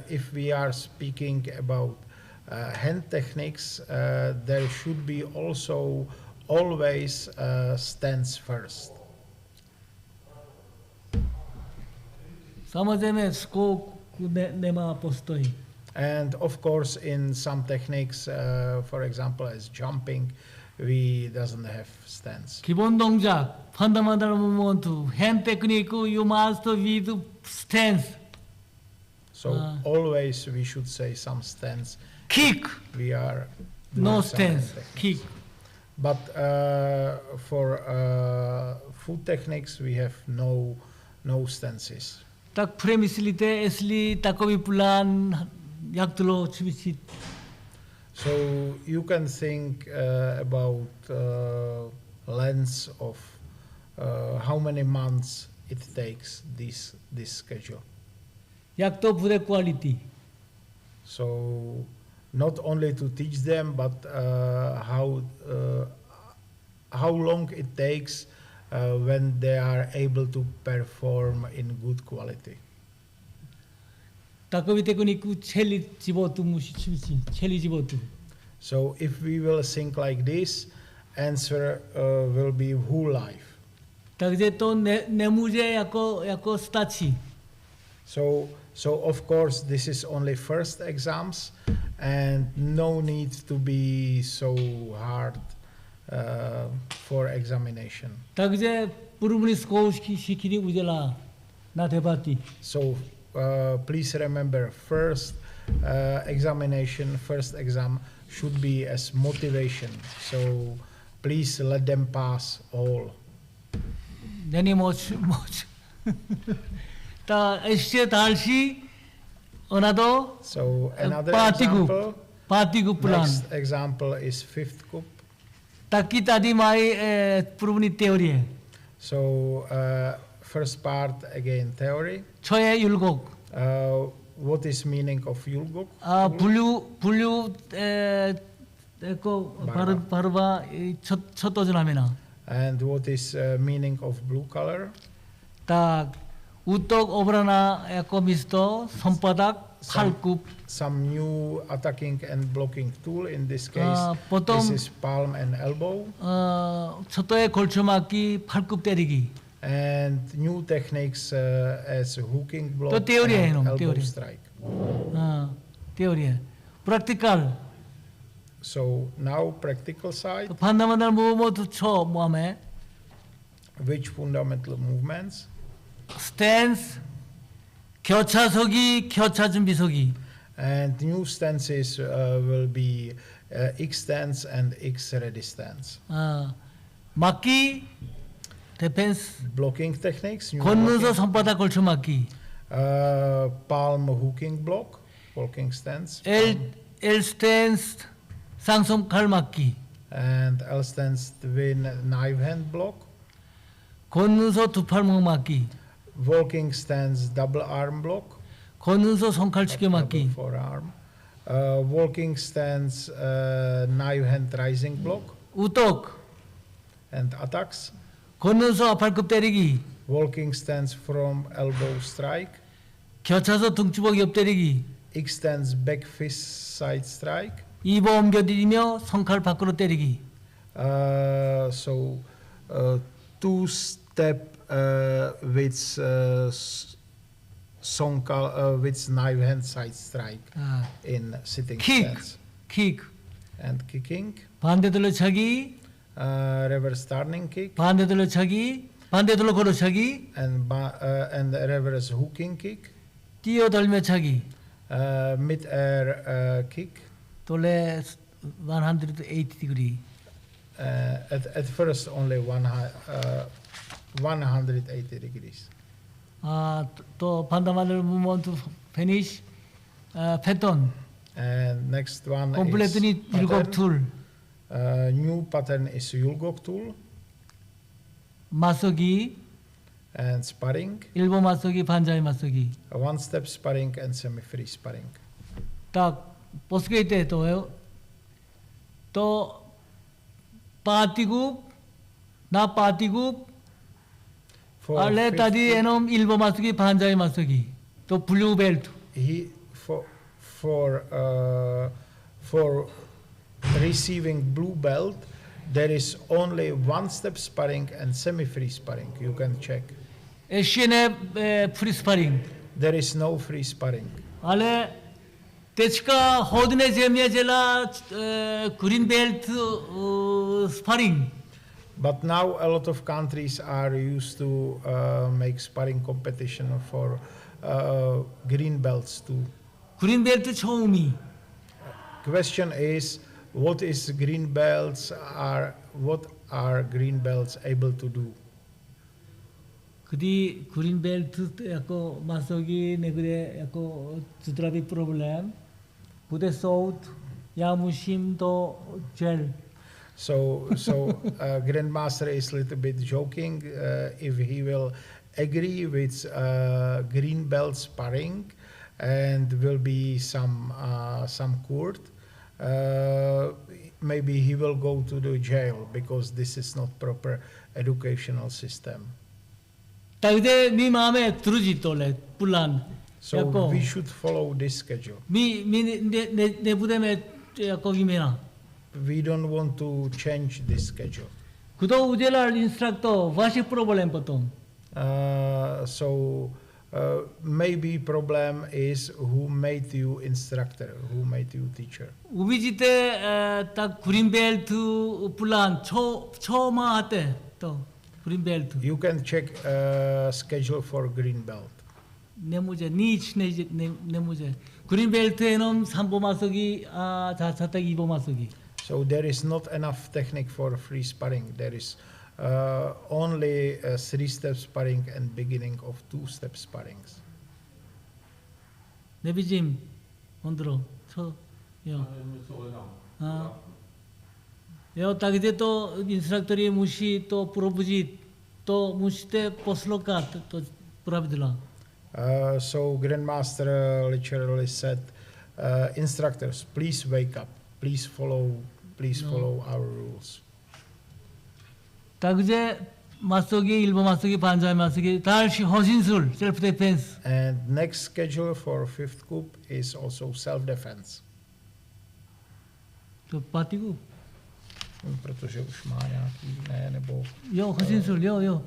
if we are speaking about hand techniques, there should be also always stance first. Samozřejmě skok nemá postoj. And of course, in some techniques, for example, as jumping, we doesn't have stance. 기본 동작, fundamental movement, hand technique, you must with stance. So always we should say some stance. Kick, We are no doing some hand stance, techniques. kick. But for foot techniques, we have no stances. Tak přemýšlíte, jestli takový plán, jak to cvičit. So you can think about length of how many months it takes this schedule. Jak to bude quality. So not only to teach them, but how long it takes when they are able to perform in good quality. Takový techniku celý život musí cvičit, celý život. So if we will think like this, answer will be whole life. Takže to nemůže jako stačí. So of course this is only first exams, and no need to be so hard for examination. Takže první zkoušky všichni udělá na debaty. So please remember, first exam should be as motivation. So please let them pass all. Není moc. Ta ještě další, ona to So another party group plan. Next example is fifth group. Taky tady mají první teorie. So first part again theory. Co je 율곡? What is meaning of 율곡? blue jako barva, co to znamená? And what is meaning of blue color? Tak útok, obrana jako místo, sompadak, palkup. Some new attacking and blocking tool. In this case, this is palm and elbow. co to je kolčomáky, palkup 때리기. And new techniques as hooking block To teorie and jenom, elbow teorie. strike. Teorie. Practical. So now practical side. fundamental movement co máme? Which fundamental movements? Stance, 교차서기, 교차 준비서기. And new stances will be X stance and X ready stance. 막기, defense. Blocking techniques. New 걷면서 blocking. 손바닥 걸쳐 막기. Palm hooking block, walking stance. L stance, 쌍손칼 막기. And L stance twin knife hand block. 걷면서 두 팔목 막기. Walking stance double arm block. 걷면서 손칼치기 Double 막기. forearm. Walking stance knife hand rising block. 우떡, And attacks. 걷면서 앞발급 때리기. Walking stance from elbow strike. 교차서 등주먹이 옆 때리기. X stance back fist side strike. 입어 옮겨들이며 손칼 밖으로 때리기. So two step with with knife hand side strike in sitting 킥, stance. 킥. And kicking, 반대들로 차기, reverse turning kick, 반대들로 차기, 반대들로 걸어 차기, and reverse hooking kick, 뛰어들며 차기. mid-air kick. 돌래 180 degree. At first only 180 degrees. 또 fundamental movement to finish pattern. And next one 컴플레트니 is 율곡 툴, new pattern is 율곡 tool 맞서기, and sparring, 일본 맞서기, 반자의 맞서기. one step sparring and semi-free sparring. 딱 보스게이 때 또 파티국, 나 파티국, 알레 fifth 따디 group, 에놈 일본 맞서기, 반자의 맞서기. 또 블루 벨트. for receiving blue belt, there is only one step sparring and semi-free sparring. You can check. 에시엔의 프리 스파링. There is no free sparring. 알레 데치카 호드네 제미에젤라 그린 벨트 스파링. But now a lot of countries are used to make sparring competition for green belts too. 그린 벨트 처음이. Question is, what are green belts able to do? 그디 그린 벨트 약고 마서기 네그레 약고 주드라비 프로블렘 부대 소우트 야무심도 젤. So Grandmaster is a little bit joking if he will agree with green belt sparring, and will be some court. maybe he will go to the jail because this is not proper educational system. ताकि मी मामे तुरुजी तोले पुलान So याको we should follow this schedule. मी ने बुदे में याको गिमेना We don't want to change this schedule. 그도 우제라 인스트럭터 와시 프로블렘 보통 So maybe problem is who made you instructor, who made you teacher. 우비지때 딱 그린 벨트 플란 초마 하때 또 그린 벨트 You can check schedule for green belt. 네무제 니치 네무제 그린 벨트에는 3보 마서기 자차딱 2보 마서기 So there is not enough technique for free sparring. There is only 3-step sparring and beginning of 2-step sparrings. 네비짐 온드로 초요 요 딱이제 또 인스트럭터리 무시 또 프로부지 또 무시 때 포슬로카 또 프라비들라 So Grandmaster literally said, instructors, please wake up. Please follow our rules. 딱이제 마서기 일보 마서기 반자의 마서기 다시 허신술 셀프 디펜스 And next schedule for 5th coup is also self-defense. 또 빠티고 Protože už má nějaký, ne, nebo... 요 허신술 요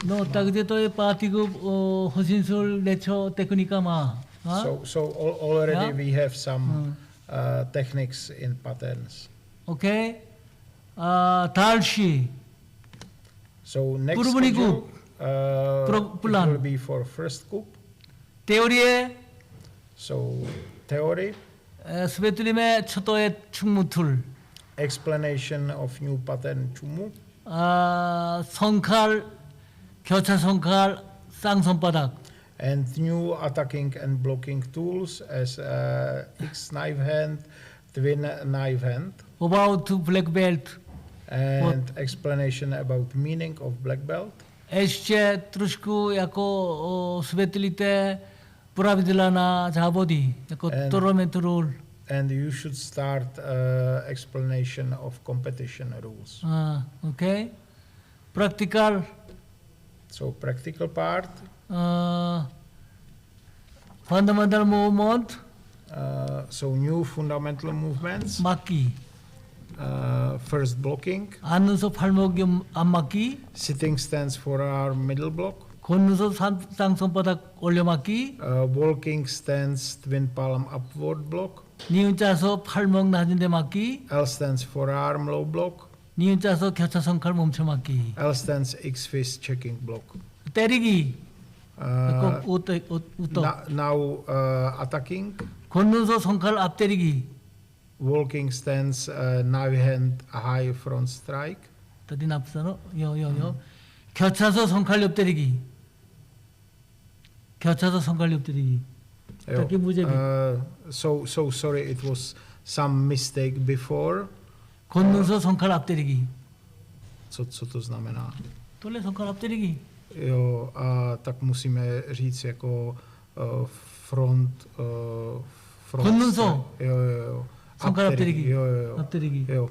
너 딱이제 또 빠티고 허신술 내초 테크니카 마 So already Yeah. we have some techniques in patterns. 오케이 달시 So next Purubuni schedule coup. it Plan. will be for first coup. 테오리에 So theory, 스베틀림의 초도의 충무툴 explanation of new pattern chumu, 성칼 교차 성칼 쌍손바닥 and new attacking and blocking tools as X knife hand, twin knife hand, about black belt and explanation about meaning of black belt. 에시체 트루스쿠 야코 스베틀리테 브라비들라나 자보디 야코 And- 토르멘트 룰 And you should start explanation of competition rules. 오케이 프랙티컬 So practical part, 펀더멘탈 무브먼트 so new fundamental movements. 막기 First blocking, 앉는서 팔목 안 막기 sitting stance forearm middle block, 걷는서 쌍손바닥 올려 막기 walking stance twin palm upward block, 니은 짜서 팔목 낮은 데 막기 L stance forearm low block, 니은 짜서 교차 성칼 멈춰 막기 L stance X fist checking block. 때리기 Uh, 웃도 now attacking, 걷는서 성칼 앞 때리기 walking stance knife hand high front strike, 더디 나쁘잖아 요요요 교차서 성칼 옆 때리기 교차서 성칼 옆 때리기 taki 무제비 so sorry, it was some mistake before. 걷는서 성칼 앞 때리기 Co to znamená? 돌래 성칼 앞 때리기 Jo, a tak musíme říct jako front 걷는서 jo. 성칼 앞 때리기 Jo. 앞 때리기 Jo.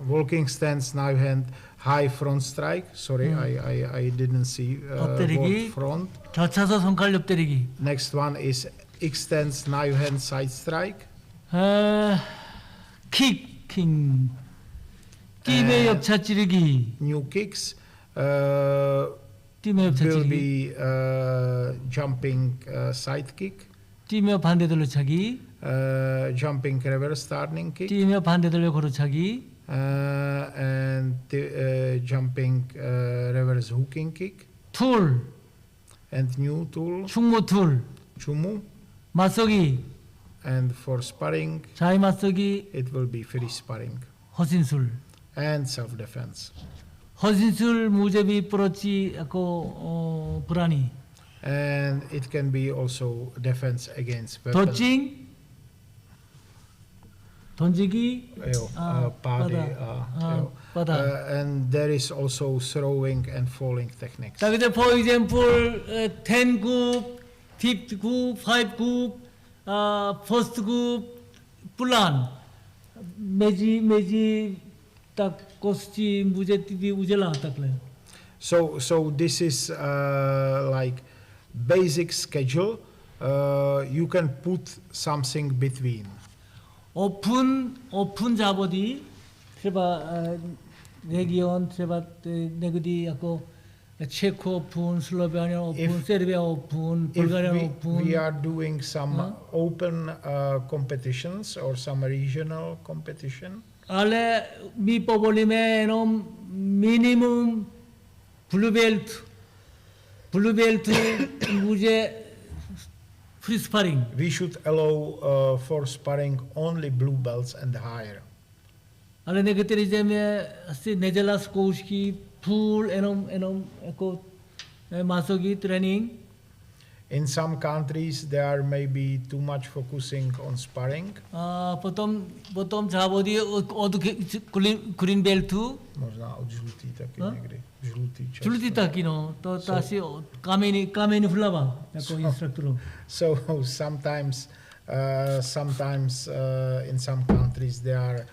Walking stance, knife hand, high front strike. Sorry, I didn't see 앞때리기. word front. 교차서 성칼 옆 때리기 Next one is extends knife hand side strike. 킥킹 띠의 옆차 찌르기 New kicks 띠의 옆차 will 찌르기 be jumping side kick, 띠며 반대 돌려차기 jumping reverse turning kick, 띠며 반대 돌려 고루차기 and jumping reverse hooking kick, 툴 and new tool 충무 툴 chumu. 맞서기 And for sparring, 자이 맞서기 it will be free sparring 허신술 and self-defense. 허신술 무제비 프로치 약고 불안이 And it can be also defense against weapon. 덧징 던지기 Pády, 바다 and there is also throwing and falling techniques. 자 근데 for example 10 group 5 group 5 group first group plan meji tak kosti muje tidi ujela takle. So this is like basic schedule. You can put something between. 오픈 잡어디 treba region treba negudi jako Czech open, Slovenia open, Serbia open, Bulgaria open. We are doing some open competitions or some regional competition. Ale mi povolíme jenom minimum blue belt může free sparring. We should allow for sparring only blue belts and higher. Ale některé země asi nedělá zkoušky full jenom jako masogi training. In some countries there are maybe too much focusing on sparring. A potom závodí od green beltu. Možná od žlutý taky někdy. Žlutý taky, no. To asi kamení vlava jako instruktoru. So sometimes in some countries they are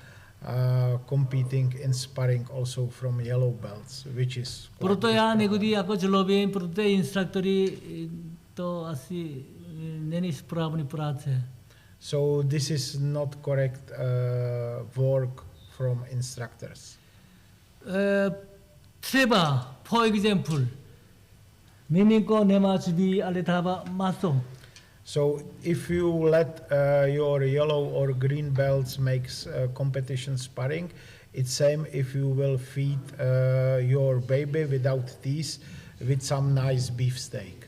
competing in sparring also from yellow belts, which is. Proto já někdy jako žlobím, proto instruktory to asi není správný práce. So this is not correct work from instructors. Třeba, for example, miminko nemá čby, ale dává maso. So if you let your yellow or green belts makes competition sparring, it's same if you will feed your baby without teeth with some nice beef steak.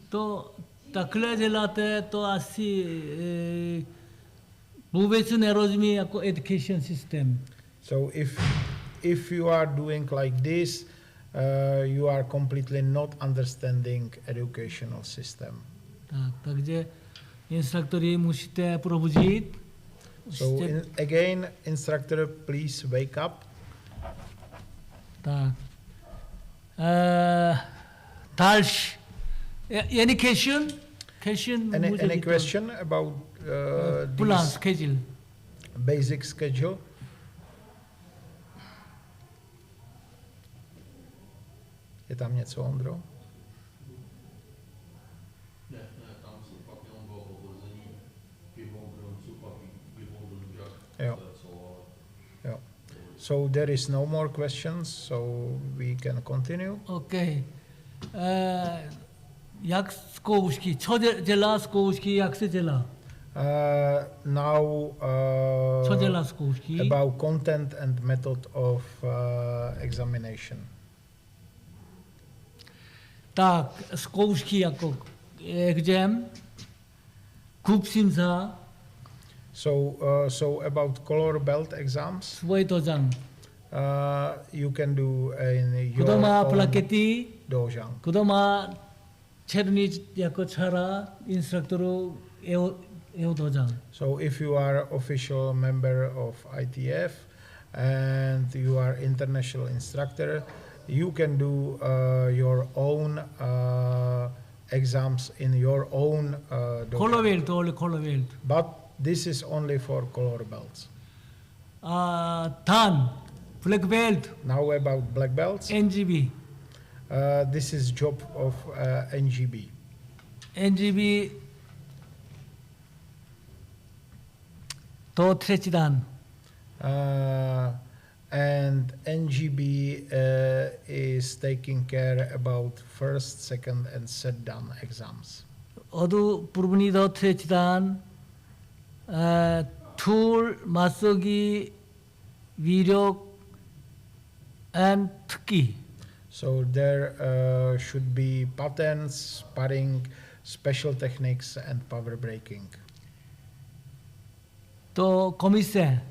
To takhle děláte, to asi vůbec nerozumí jako education system. So if you are doing like this, you are completely not understanding educational system. Takže instruktory musíte probudit. So again, instructor, please wake up. Tak. Další. Any question? Any question about plan this schedule? basic schedule? Je tam něco, Ondro? Ne, tam se pak jenom bylo potvrzení, Jo. Jo. So there is no more questions, so we can continue. Okay. Jak zkoušky? Co dělá zkoušky, jak se dělá? Now Co dělá zkoušky? about content and method of examination. Tak, zkoušky jako exam, kupsimza, So about color belt exams, svoje dojang. You can do in your Kdo má own plakety, dojang. kdo má černý jako čara instruktoru jeho dojang. So if you are official member of ITF and you are international instructor, you can do your own exams in your own Color dojang. belt, only color belt. But this is only for color belts. Tan, black belt, Now about black belts, NGB. this is job of NGB. NGB to třetí dan. And NGB is taking care about first, second, and third dan exams. Odu první do třetí dan. Tool, masogi, video, and tki. So there should be patterns, sparring, special techniques, and power breaking. To komise.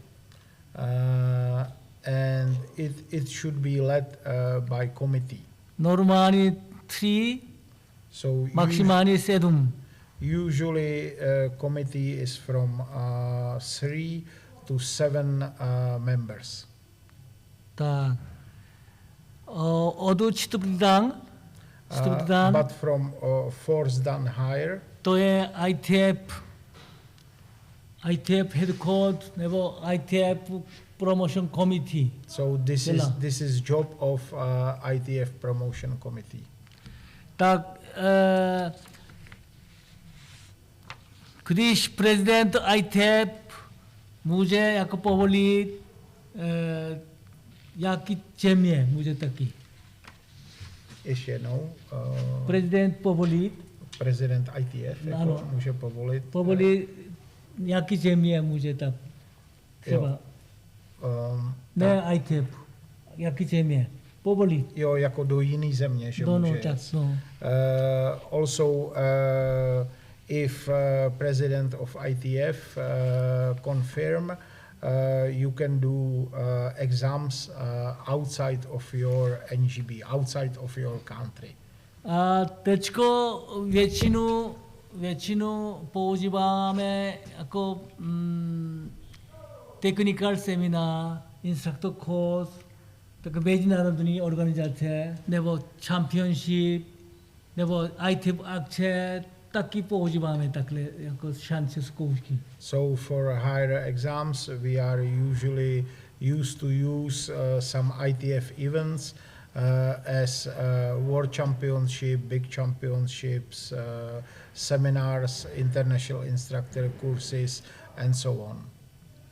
And it should be led by committee. Normálně 3, So maximálně 7. usually committee is from 3 to 7 members. Tak. Odu čtvrtý dan. student, but from fourth dan higher. to je ITF headquarters nebo ITF promotion committee. So this is job of ITF promotion committee. Tak, když prezident ITF může jako povolit, jaký země může taky. Ještě jednou. Prezident povolit, Prezident ITF jako může povolit. Povolit, jaký země může tak. Třeba. Ne ITF, jaký země. Povolit. Jo, jako do jiný země, že může jet. Also, if president of ITF confirm, you can do exams outside of your NGB, outside of your country. A teďko většinu používáme jako technical seminar, instructor course, tak mezinárodní organizace, nebo championship, nebo ITF akce, taky používáme takhle jako šance zkoušky. So for higher exams, we are usually used to use some ITF events as World Championship, big championships, seminars, International Instructor courses, and so on.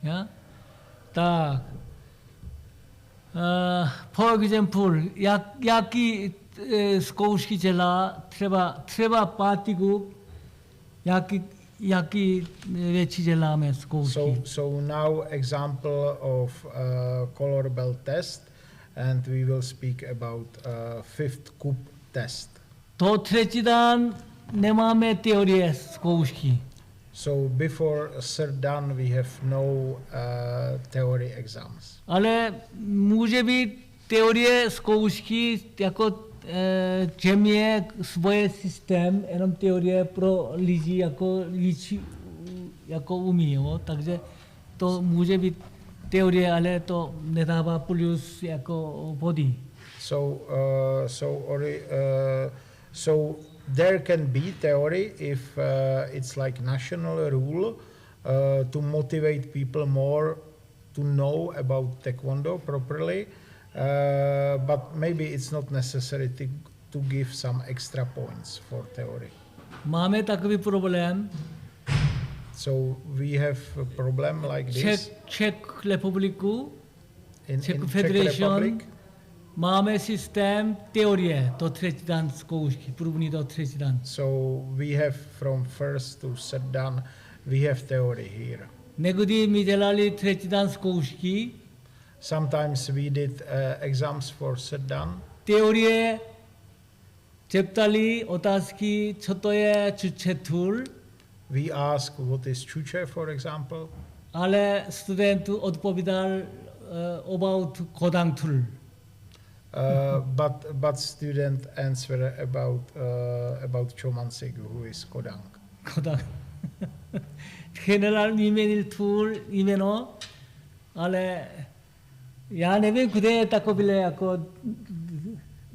Yeah? Tak. For example, jaký zkoušky dělá třeba party group, jaký věci děláme zkoušky. So now example of color belt test, and we will speak about fifth cup test. To třetí den nemáme teorie zkoušky. So before third dan we have no theory exams. Ale může být teorie zkoušky jako země svoje systém, jenom teorie pro lidi jako umí, jo? Takže to může být teorie, ale to nedává plus jako body. So there can be theory if it's like national rule to motivate people more to know about Taekwondo properly, but maybe it's not necessary to give some extra points for theory. Máme takový problém. So we have a problem like this. Czech republiku, in Czech Czech Federation, Republic. máme systém teorie do třetí dan zkoušky, první do třetí dan. So we have from first to third dan, we have theory here. Někdy my dělali třetí dan zkoušky, Sometimes we did exams for third dan. teorie, zeptali otázky, co to je chuche tool, We ask what is chuche, for example, ale studentu odpovídal about kodang tool. but student answer about Chomansig, who is Kodang. Kodang. General výměnil tool, jméno, ale já nevím, kde takovýhle jako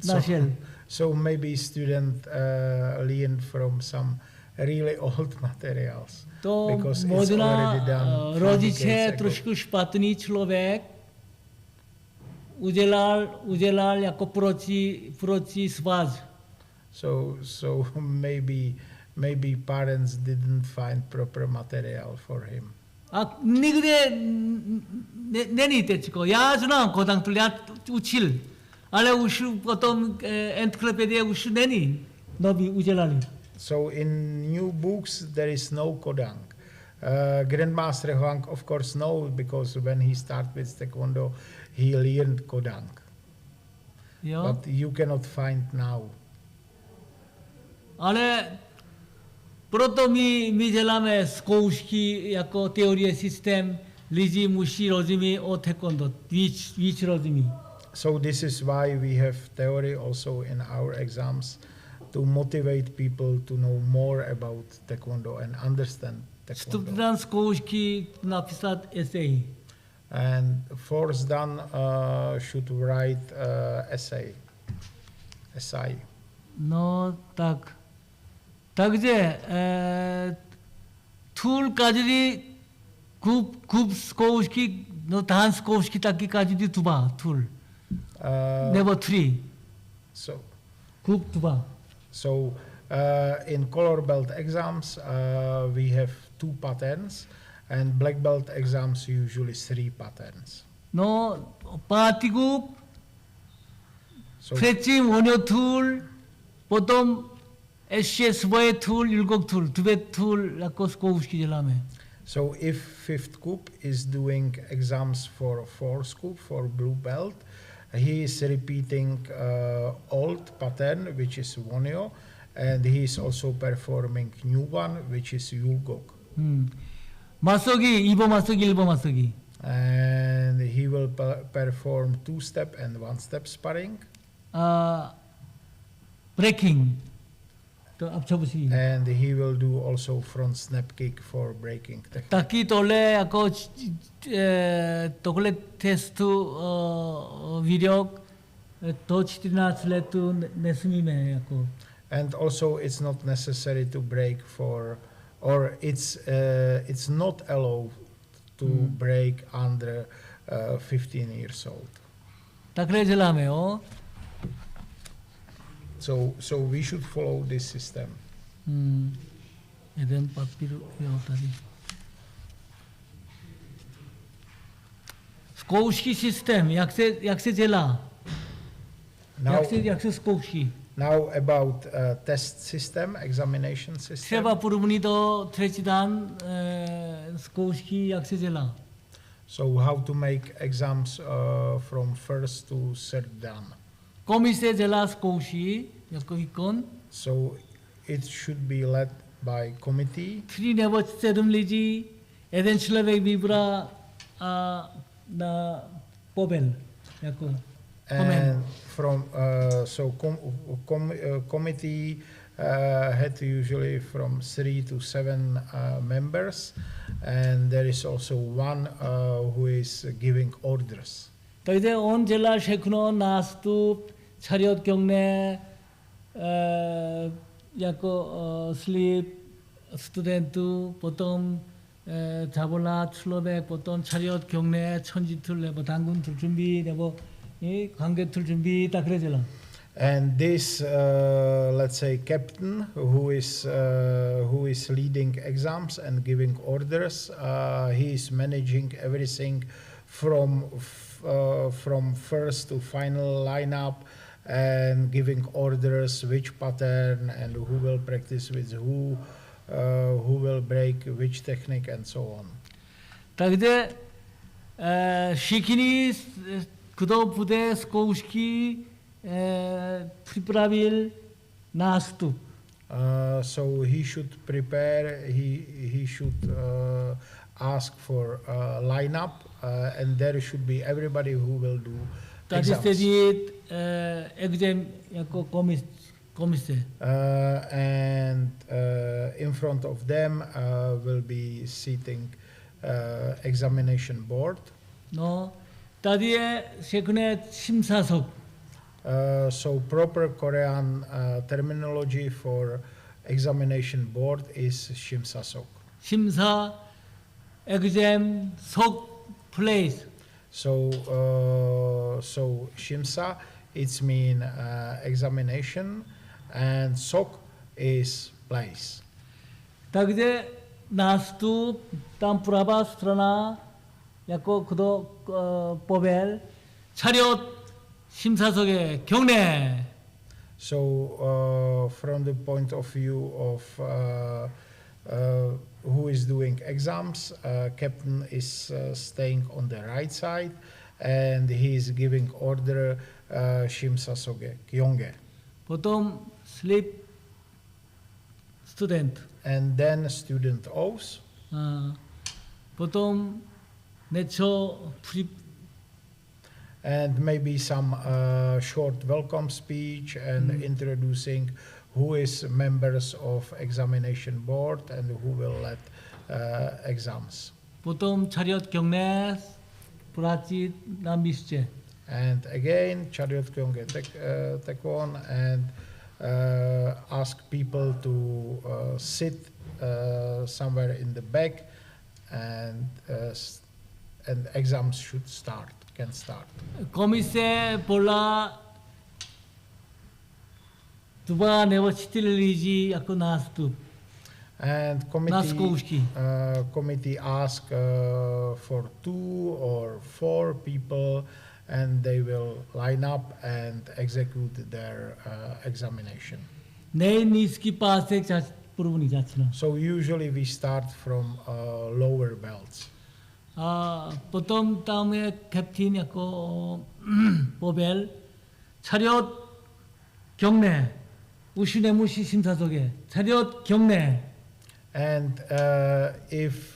našel. So maybe student learned from some really old materials. To because it's možná already done rodiče decades ago. trošku špatný člověk udělal jako proti svaz. So maybe parents didn't find proper material for him. A nikde není teďko. Já znám kodang tool, já učil, ale už potom encyklopedie už není nový udělali. So in new books there is no Kodang. Grandmaster Huang of course knows, because when he started with Taekwondo he learned Kodang. Jo? But you cannot find now. Ale proto my děláme zkoušky jako teorie systém, lidi musí rozumět o Taekwondo, víc rozumí. So this is why we have theory also in our exams, to motivate people to know more about Taekwondo and understand Taekwondo. Student zkoušky napsat essay. And fourth dan should write essay. No, tak. Takže tool každý kup zkoušky, no tahan zkoušky taky každý tuba tool. Nebo 3. So, Kup tuba. In color belt exams, we have 2 patterns, and black belt exams usually 3 patterns. No, party group, So, fetching 원효 tool, potom ještě svoje tool, 일곱 tool, 2 tool jako zkoušky děláme. so if fifth group is doing exams for 4th group for blue belt, he is repeating old pattern, which is Wonyo, and he is also performing new one, which is Yulgok. 맞서기, 2번 맞서기, 1번 맞서기. And he will perform 2-step and 1-step sparring. 브레이킹, 또 앞쳐보시기. And he will do also front snap kick for breaking technique. Taky tohle jako tohle testu video do 14 letu nesmíme jako. And also it's not necessary to break or it's not allowed to break under 15 years old. takhle děláme, jo? So we should follow this system. Jeden papír, jo, tady. Zkoušky systém, jak se dělá? Jak se zkouší? Now about test system, examination system. Třeba podobný do třetí dan zkoušky, jak se dělá? So how to make exams from first to third dan. Komise dělá zkoušky, jako výkon. So it should be led by committee. 3 nebo 7 lidí, jeden člověk vybrá na pobel, jako And from committee had usually from 3 to 7 members, and there is also one who is giving orders. Takže on dělá všechno, nástup, chariot 경례, jako slib studentů, potom 자볼라 člověk, potom chariot 경례, 천지툴, nebo 당군툴 준비, nebo 관계툴 준비, 다 그래 dělá. And this, let's say, captain who is leading exams and giving orders, he is managing everything from first to final lineup and giving orders which pattern and who will practice with who will break which technique and so on. Takže všichni, kdo bude zkoušky připravil nástup. So he should prepare, he should ask for lineup, and there should be everybody who will do Tady exams. sedí exam jako komise. And in front of them will be sitting examination board. No, tady je všechny 심사석. So proper Korean terminology for examination board is 심사석. 심사, exam, 석, place. So 심사, it's mean examination, and sok is place. Takže nástup, tam pravá strana, jako kdo povel, chariot, 심사석에 경례. So from the point of view of who is doing exams, captain is staying on the right side, and he is giving order 심사석에 경례. potom slip, student. And then student oaths. potom něco And maybe some short welcome speech and introducing who is members of examination board and who will lead exams. potom chariot 경례, práci na místě. And again, chariot kyonge Taekwon and ask people to sit somewhere in the back, and exams can start. Komise pola tuba nebo 4 lidí jako nástup. And Na zkoušky. committee ask for 2 or 4 people, and they will line up and execute their examination. Nejnízký pásek první začíná. So usually we start from lower belts. A potom tam je captain jako povel, 차렷 경례, 우시 내무시 심사석에 차렷 경례. And if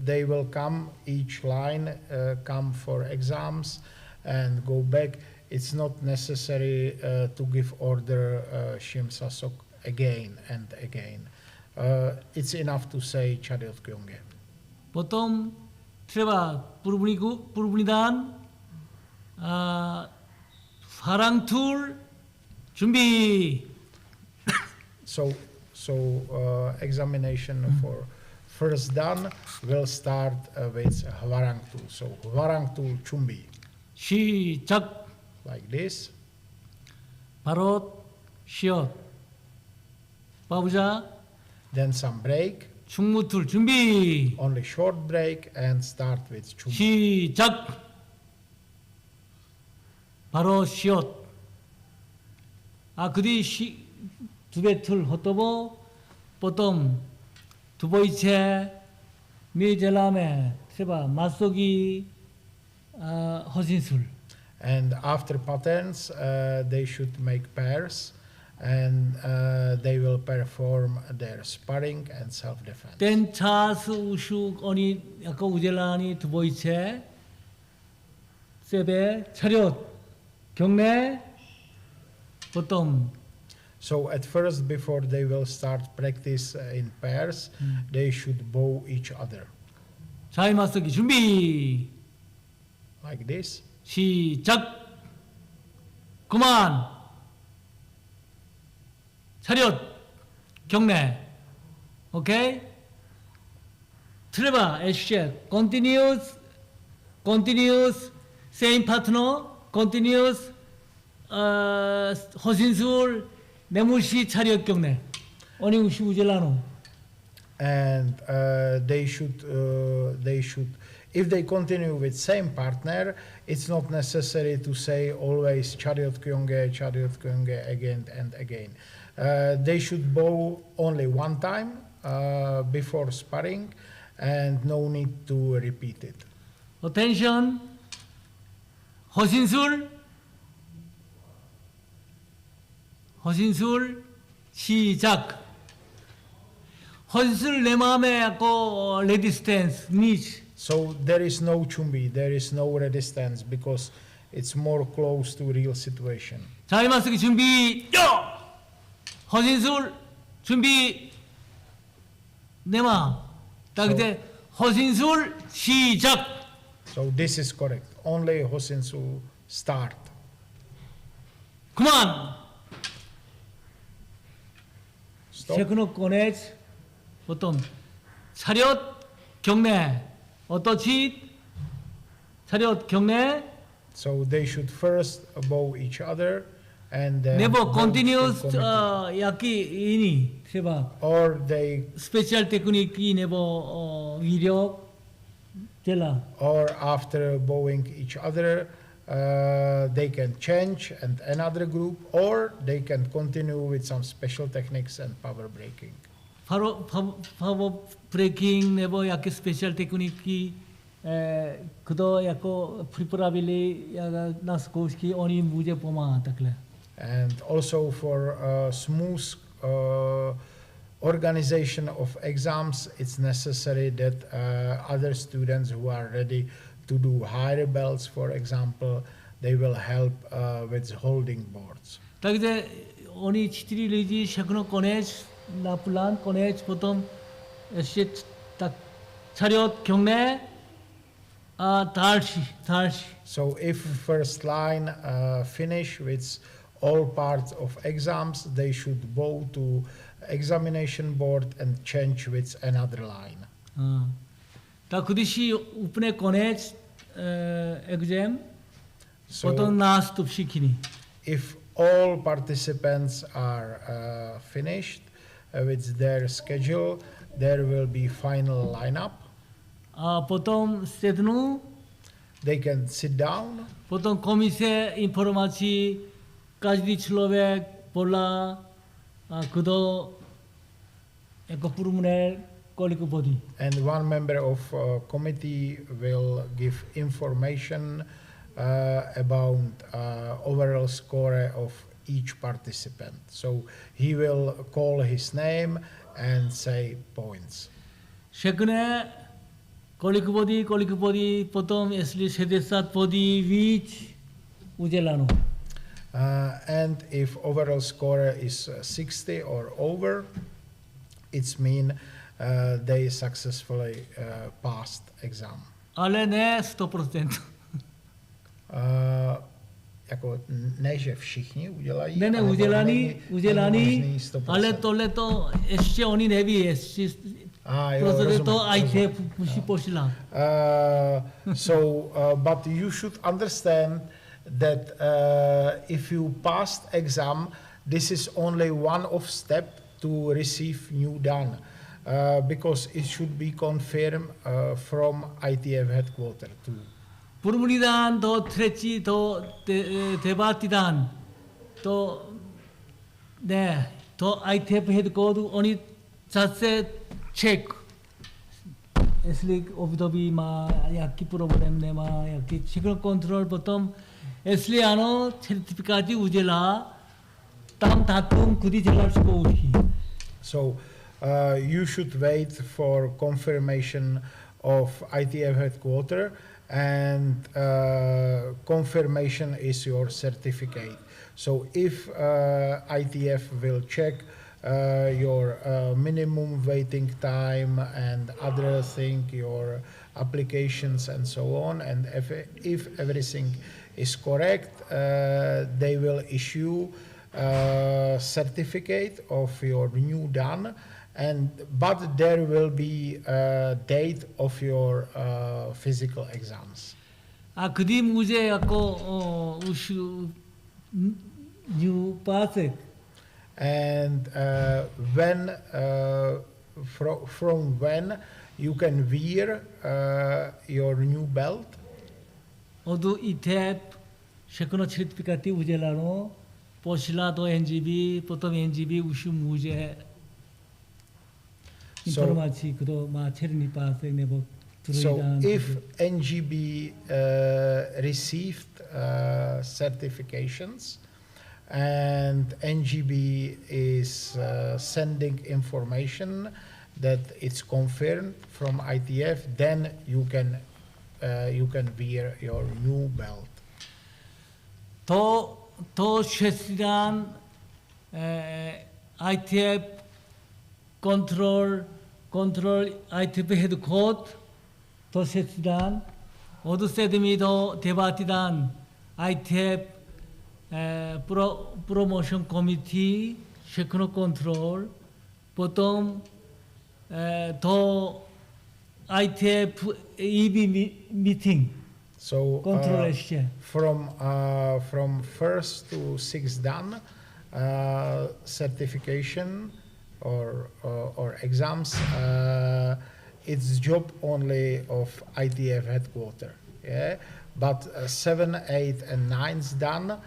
they will come, each line come for exams and go back, it's not necessary to give order Shimsasok again and again. It's enough to say Chariot Kyonge. Potom třeba první dan, farangtul, 준비. So examination for first dan will start with Hwarangtul. So Hwarangtul Chumbi, 시작. like this. 바로 쉬어. 바보자. Then some break, 충무툴 준비. only short break, and start with Chumbi. 시작. 바로 쉬어. 그뒤 두배툴 헛도보 potom 두보이체 미젤라메 세바 마소기 허진술. And after patterns, they should make pairs, and they will perform their sparring and self-defense. 땐 차스 우슈 어니 약간 우젤라니 두보이체 세베 차렷 경례 potom. So at first, before they will start practice in pairs, they should bow each other, 자이 마소기 준비. like this. 시작. 그만. 차렷. 경례. 오케이? 트레바 에쉬. continuous same partner continuous 허신술 내무시 차렷 경례. 어니 우시 우젤라노. And they should, if they continue with same partner, it's not necessary to say always Chariot Kyonge again and again. They should bow only one time before sparring, and no need to repeat it. attention. 허신술 시작. 허신술 내 마음에 약고 레디스텐스 니치. So there is no chumbi, there is no resistance, because it's more close to real situation. 자, 이마스기 준비. 요! 허신술 준비. 내마. 딱 그때 허신술 시작. So this is correct. Only Hosinsu start. 그만. Stop. 체크노 꺼내지. 어떤 차렷 경례. 어떠치? 차렷 경례. So they should first bow each other, and then never bow continuous in committee. 약기 이니 세바. Or they, 스페셜 테크닉이 never 위력 젤라. or after bowing each other, they can change and another group, or they can continue with some special techniques and power breaking. 바로 파워 브레이킹 네버 약게 스페셜 테크닉이 그도 약고 프리퍼라빌리 야가 나스코스키 오니 무제 포마 딱래. And also for smooth organization of exams, it's necessary that other students who are ready to do higher belts, for example, they will help with holding boards. 딱 이제 오니 치트리 리지 샤크노 코네스 나플란 코네스 보통 에시 딱 차렷 경례 달시. So if first line finish with all parts of exams, they should go to examination board and change with another line. Tak když je úplně konec exam, So potom nástup všichni. if all participants are finished with their schedule, there will be final lineup. A potom sednu, They can sit down, potom komise informací, každý člověk podle kdo jako průměr kolik bodí. and one member of committee will give information about overall score of each participant. So he will call his name and say points. Všechny kolik bodí, potom jestli 60 bodí víc uděláno. And if overall score is 60 or over, it's mean they successfully passed exam. Ale ne 100%. Jako ne, že všichni udělají, Ne, ale udělaný, není možný 100%. ale tohleto ještě oni neví, jestli protože rozumím, to rozumím. IT musí posílat. But you should understand that if you passed exam, this is only one of step to receive new DAN, because it should be confirmed from ITF headquarter too. První dan, to třetí, to devátý dan, to ne, to ITF headquarter, oni zase check, jestli období má, jaký problém nemá, jaký všechno kontrol, potom, jestli ano, certifikáty udělá, tam datum, kdy dělá zkoušky. So you should wait for confirmation of ITF headquarter, and confirmation is your certificate. So if ITF will check your minimum waiting time and other thing, your applications and so on, and if everything is correct, they will issue certificate of your new DAN, but there will be a date of your physical exams. A kdy může jako už new passek? And when from when you can wear your new belt? Od ITF všechno certifikáty uděláno, posílá do NGB, potom NGB už může informací, kdo má černý pásek nebo So if NGB received certifications and NGB is sending information that it's confirmed from ITF, then you can wear your new belt. To 6 dán ITF control ITF headquarter, to 6 dán, od 7 do 9 dán ITF promotion committee, všechno control, potom to ITF EB meeting. So from first to 6th dan certification or exams, it's job only of ITF headquarter. Yeah, but 7, 8, and 9th dan,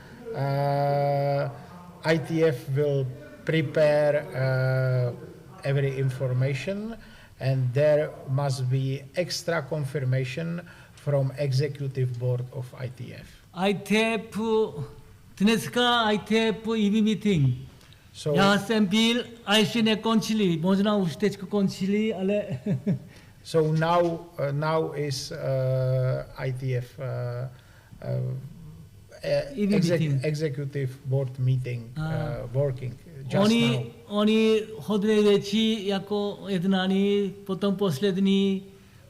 ITF will prepare every information, and there must be extra confirmation from executive board of ITF. ITF dneska ITF EB meeting. So Já jsem byl, a ještě nekončili, možná už teď končili, ale so now is ITF executive board meeting working just now. Oni hodně věcí jako jednání, potom poslední,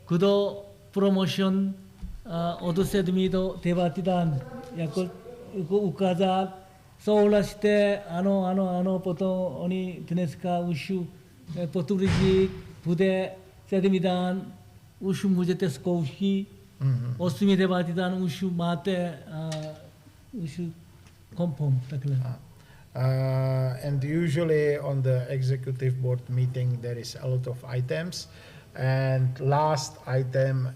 kdo promotion od 7 do 9 dan, jako ukázat, souhlasíte, ano, potom oni dneska už potvrdí, bude 7 dán, už můžete zkoušet, 8, 9 dán už máte už kompom, takhle. And usually on the executive board meeting there is a lot of items, and last item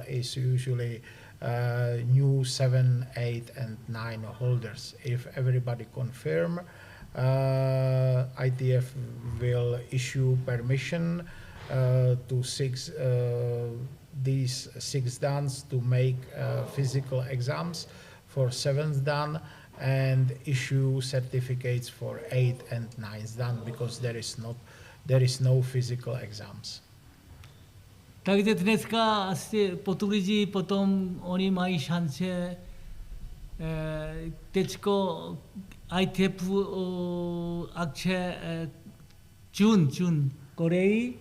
is usually new 7, 8, and 9 holders. If everybody confirm, ITF will issue permission to these 6 dans to make physical exams for 7th dan, and issue certificates for 8 and 9th dan, because there is no physical exams. Takže dneska asi potvrdí, potom oni mají šance teďko ITF akce June Koreji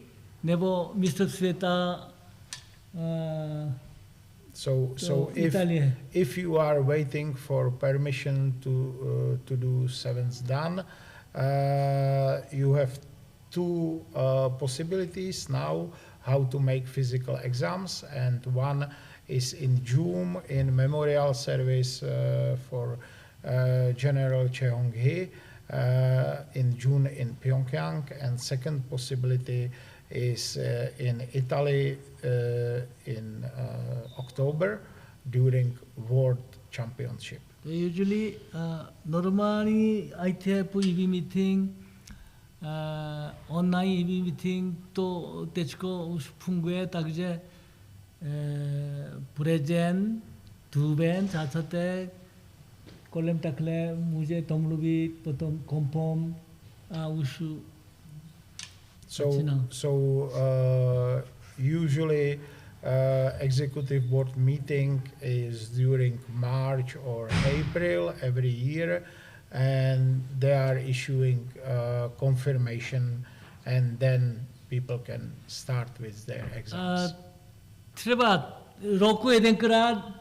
nebo mistrovství světa So if you are waiting for permission to do 7th dan, you have 2 possibilities now how to make physical exams, and one is in June in memorial service for General Cheong-hee in June in Pyongyang, and second possibility is in Italy in October during World Championship. Usually, normally ITF EV meeting, online EV meeting to teďko už funguje, takže prezent, duben, zásadek, kolem takhle může to mluvit, potom kompom a už usually executive board meeting is during March or April every year, and they are issuing confirmation, and then people can start with their exams. Třeba roku jedenkrát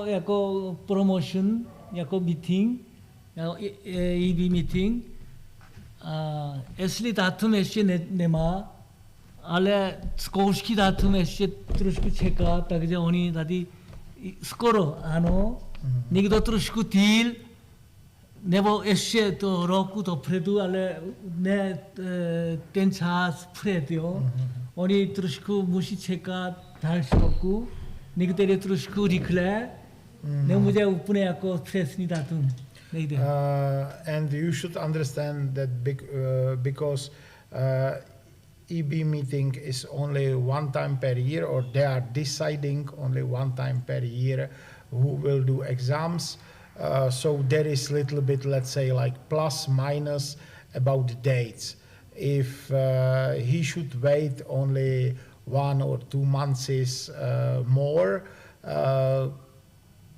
jako promotion, jako meeting, EB meeting, jestli datum ještě nemá, ale zkoušky datum ještě trošku čeká, takže oni tady skoro ano, někdo trošku díl, nebo ještě to roku dopředu, ale ne ten čas před, jo. Oni trošku musí čekat další roku, některé trošku rychle, nemůže úplně jako přesný datum. And you should understand that because EB meeting is only one time per year, or they are deciding only one time per year who will do exams. So there is little bit, let's say, like plus minus about the dates. If he should wait only 1 or 2 months more,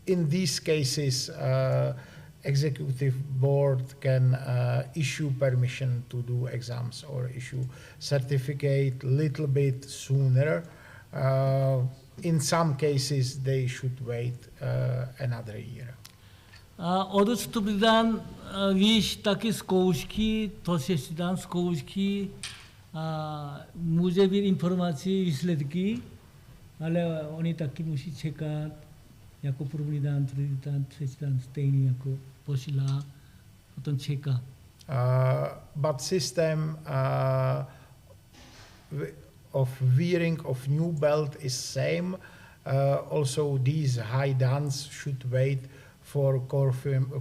in these cases, executive board can issue permission to do exams or issue certificate little bit sooner. In some cases, they should wait another year. Od vstupu dan víš taky zkoušky, to se dan zkoušky, může být informací, výsledky, ale oni taky musí čekat jako první dan, druhý dan, třetí dan, stejný jako posílá, potom čeká. But system of wearing of new belt is same. Also, these high dans should wait for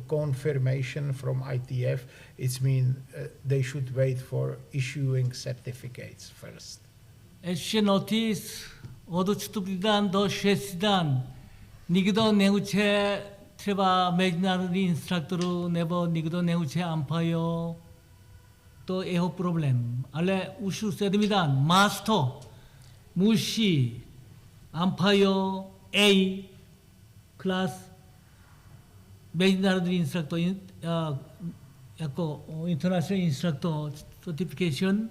confirmation from ITF. It means they should wait for issuing certificates first. Ještě notice od vstupu dan do 6 dan. Nikdo neuče třeba mezinárodní instruktorů nebo nikdo neuče umpire, to je jeho problém. Ale už 7 dan master musí umpire A class mezinárodní instruktor jako International Instructor certification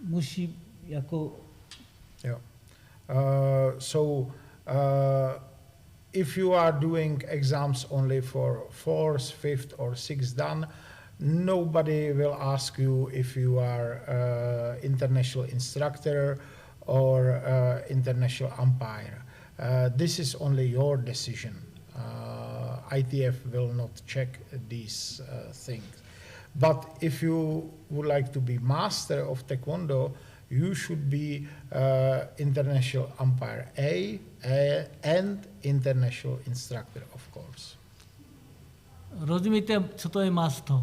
musí jako if you are doing exams only for 4th, 5th, or 6th dan, nobody will ask you if you are international instructor or international umpire. This is only your decision. ITF will not check these things. But if you would like to be master of Taekwondo, you should be international umpire A and international instructor, of course. Rozumíte, co to je master?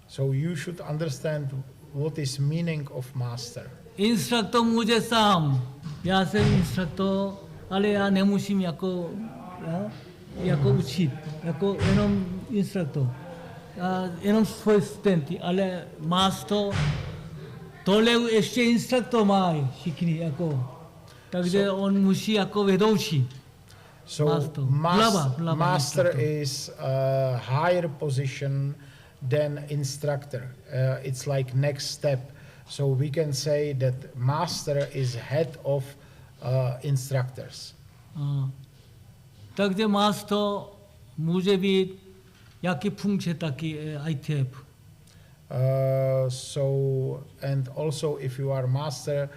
So you should understand what is meaning of master. Instructor मुझे sám, já jsem instructor, ale já nemusím jako učit, jako jenom instructor. Jenom svoje studenty, ale master, tohle ještě instructor mají všichni, jako. Takže on musí jako vedoucí. So master is a higher position than instructor. It's like next step. So we can say that master is head of instructors. Takže master může být jaký funkce taky ITF. So and also if you are master,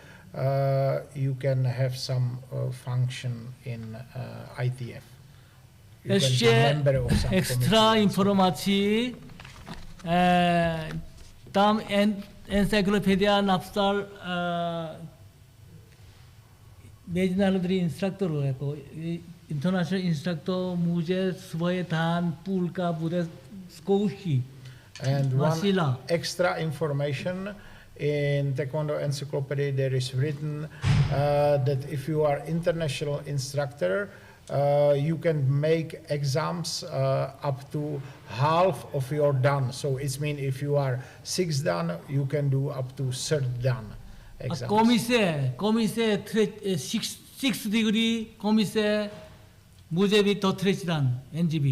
you can have some function in ITF. You Ještě extra informací, tam encyclopedia napsal mezinárodní instruktor, jako international instructor může svoje tán půlka bude zkoušet. And one extra information in Taekwondo Encyclopedia, there is written that if you are international instructor, you can make exams up to half of your dan. So it means if you are 6th dan, you can do up to 3rd dan exams. Komise 6th degree komise může být to 3rd dan NGB.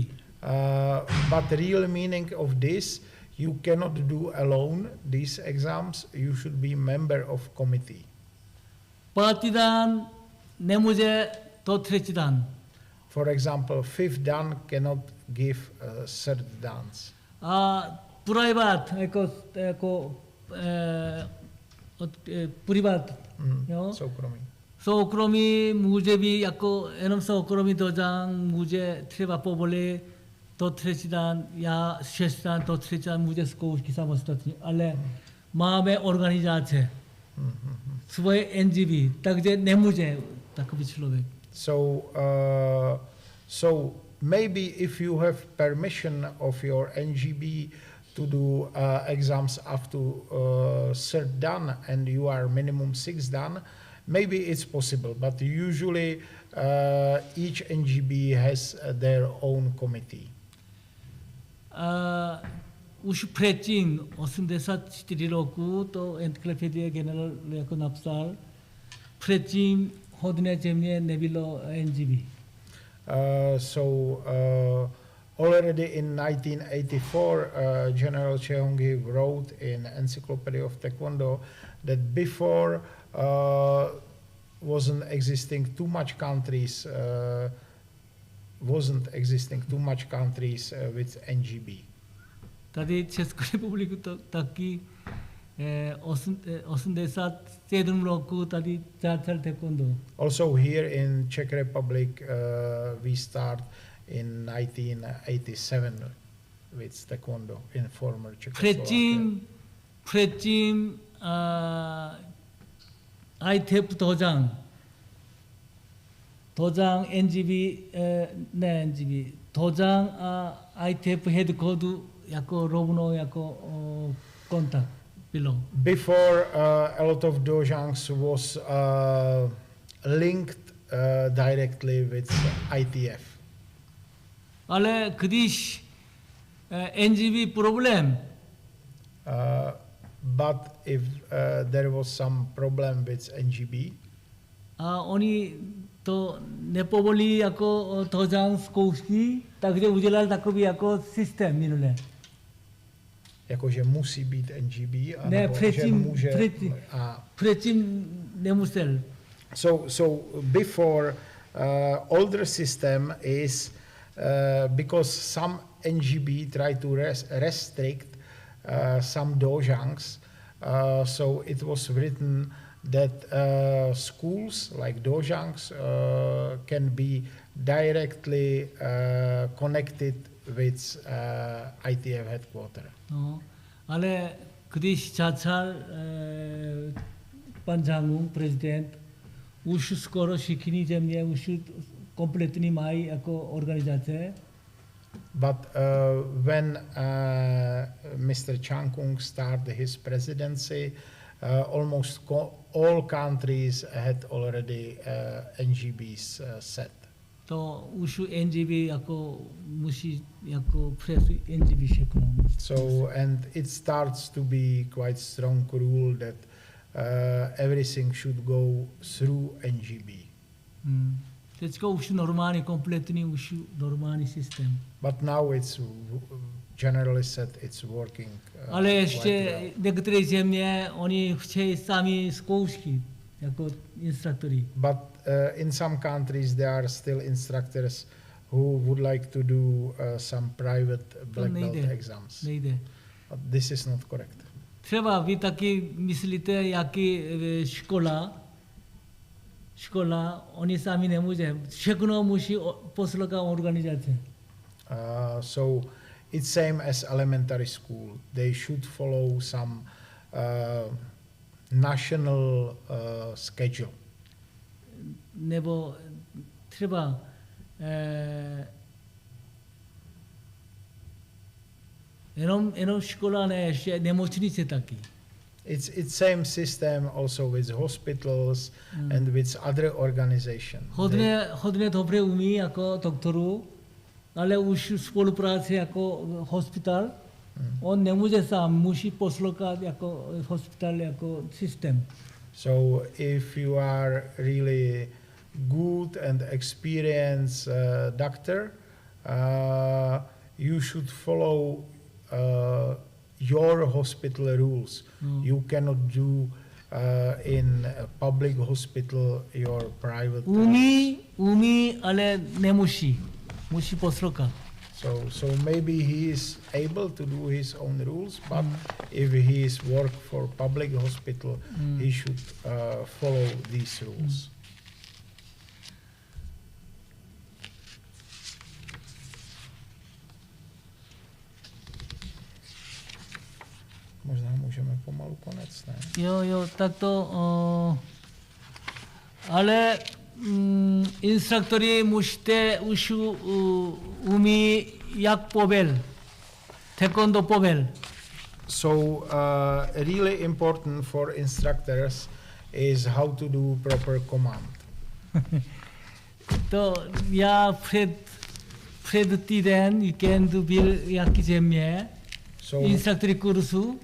But the real meaning of this, you cannot do alone these exams. You should be member of committee. 5th dan nemůže to 3rd dan. For example, 5th dan cannot give 3rd dans. Private, jako privát, jo? Soukromí může být jako jenom soukromý dojang může třeba povolit to 3rd dan, já 6th dan, to 3rd dan může zkoušky samostatně, ale máme organizace, svoje NGB, takže nemůže takový člověk. So maybe if you have permission of your NGB to do exams up to 3rd dan and you are minimum 6th dan, maybe it's possible, but usually each NGB has their own committee. Už předtím 84 roku to Encyclopedia General jako napsal, předtím hodně země nebylo NGB. Already in 1984, General Cheonggi wrote in Encyclopedia of Taekwondo that before wasn't existing too much countries with NGB. Tady Českou republiku to taky 87 roku tady začal taekwondo. Also here in Czech Republic we start in 1987 with taekwondo in former Czechoslovakia. předtím ITF 도장 NGB 네 NGB 도장 ITF headquarters jako rovno jako contact below. Before a lot of dojangs was linked directly with ITF. Ale když NGB problem, but if there was some problem with NGB, oni to nepovolí jako dojan zkoušky, takže udělali takový jako systém minulé. Jakože musí být NGB, ne, předtím nemusel. So before older system is because some NGB try to restrict some dojangs. So it was written that schools like dojangs can be directly connected with ITF headquarters. No, ale když začal pan Jang-un, prezident, už skoro všichni země už kompletní mají jako organizace. But when Mr. Chang-un started his presidency, almost all countries had already NGBs set. To už NGB jako musí jako přes NGB všechno. So, and it starts to be quite strong rule that everything should go through NGB. Teďka už normální, kompletní, už normální systém. But now it's generally said it's working. Ale ještě quite well. některé země, oni chtějí sami zkoušky, jako instruktory. But in some countries there are still instructors who would like to do some private black belt exams. Nejde. But this is not correct. Třeba vy taky myslíte, jaký škola, oni sami nemůže. Všechno musí poslouchat organizace. So it's same as elementary school. They should follow some national schedule. Nebo třeba jenom škola, ne, ještě nemocnice taky. It's same system also with hospitals and with other organizations. Hodně dobře umí jako doktoru, ale už spolupráce jako hospital, on nemůže sám, musí poslouchat jako hospital jako systém. So if you are really good and experienced doctor, you should follow your hospital rules. You cannot do in a public hospital your private Umí, ale nemusí. Musí poslouchat. So maybe he is able to do his own rules, but if he is work for public hospital, he should follow these rules. Možná můžeme pomalu konec, ne? Jo, tak to, ale instruktory musíte už umí jak povel, Taekwondo povel. So really important for instructors is how to do proper command. To já před týden víkendu byl jaký země, instruktory kursu.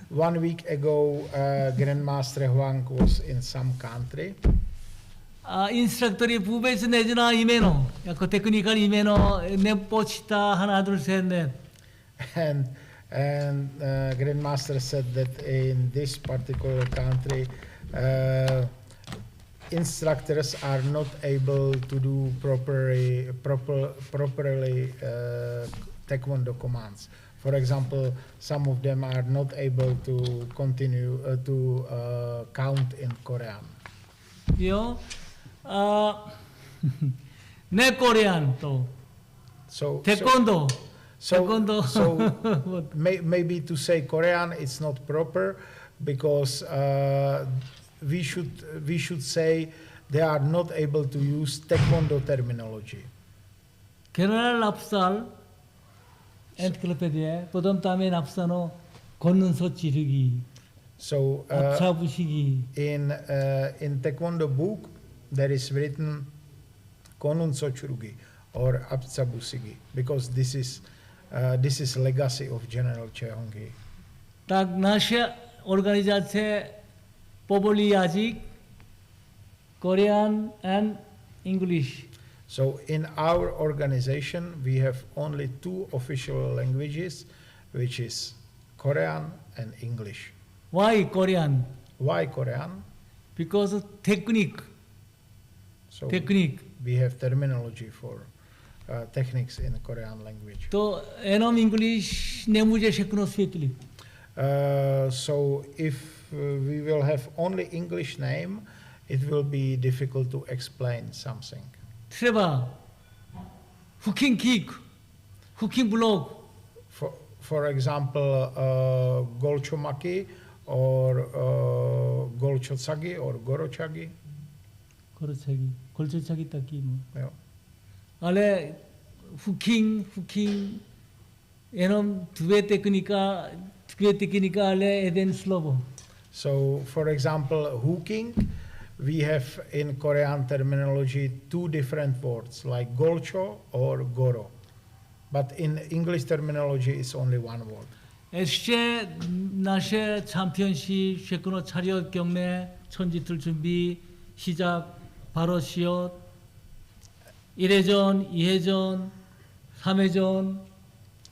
1 week ago, Grandmaster Huang was in some country. A instruktory vůbec nezná jméno, jako technical jméno, nepočítá hana družstevné. And Grandmaster said that in this particular country, instructors are not able to do properly Taekwondo commands. For example, some of them are not able to continue to count in Korean. Jo, ne Korean to. Taekwondo. So maybe to say Korean it's not proper because we should say they are not able to use Taekwondo terminology. General napsal encyclopedia, potom tam je napsáno 걷는 소 찌르기. So in Taekwondo book there is written konun sochurugi or abtsabusigi because this is legacy of General Chae-hong-hee. Tak naše organizace povolí jazyk Korean and English. So in our organization we have only 2 official languages, which is Korean and English. Why Korean? Why Korean? Because of technique. So technique. we have terminology for techniques in Korean language. तो annum English ने मुझे शेखनो स्वीतली So if we will have only English name, it will be difficult to explain something. 트레바 후킹 킥 후킹 블록 For example, Golchomaki or Golchotsagi or Gorochagi. 거르차기 골초차기 딱기 뭐 Yeah. 알레 후킹 에놈 두에 테크니까 알레 에덴 슬로보 So, for example, hooking, we have in Korean terminology two different words, like golcho or goro. But in English terminology, it's only one word. 에쉐 나셰 챔피언십 쉐크노 차리엇 경매 천지틀 준비 시작 바로 시옷 1회전, 2회전, 3회전,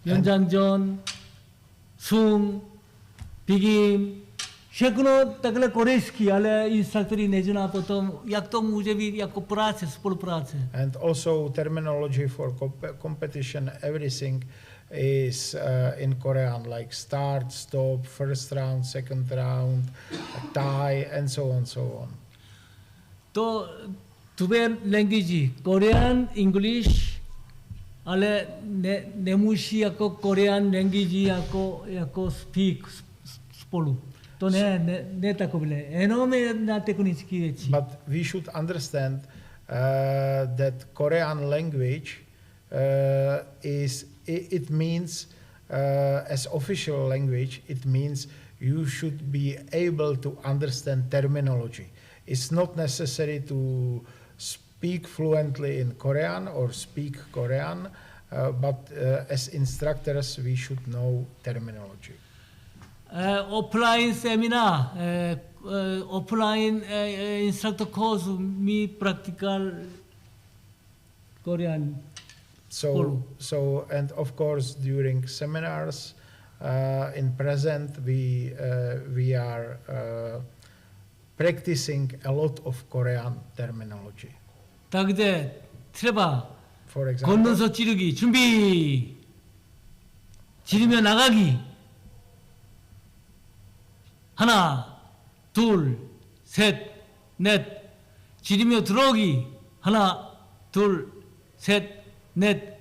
연장전, 승, 비김 쉐크노 딱래 코레스키 알레 인스트럭터이 내주나 보통 약동 무제비 약고 프라체 스포르 프라체 And also terminology for competition, everything is in Korean, like start, stop, first round, second round, tie, and so on, so on. 또 두배 랭귀지 코리안 잉글리시 알레 네무시 약고 코리안 랭귀지 약고 스피크 스폴루 또네 타코블레 에노메 나 테크니스키 에치 But we should understand that Korean language it means as official language, it means you should be able to understand terminology. It's not necessary to speak fluently in Korean or speak Korean, but as instructors we should know terminology. 오프라인 세미나 오프라인 인스트럭터 코스 미 프랙티컬 코리안 So and of course during seminars in present we are practicing a lot of Korean terminology. 다그제 트레바 For example, 건너서 찌르기 준비 지르며 나가기 하나 둘셋넷 지르며 들어오기 하나 둘셋넷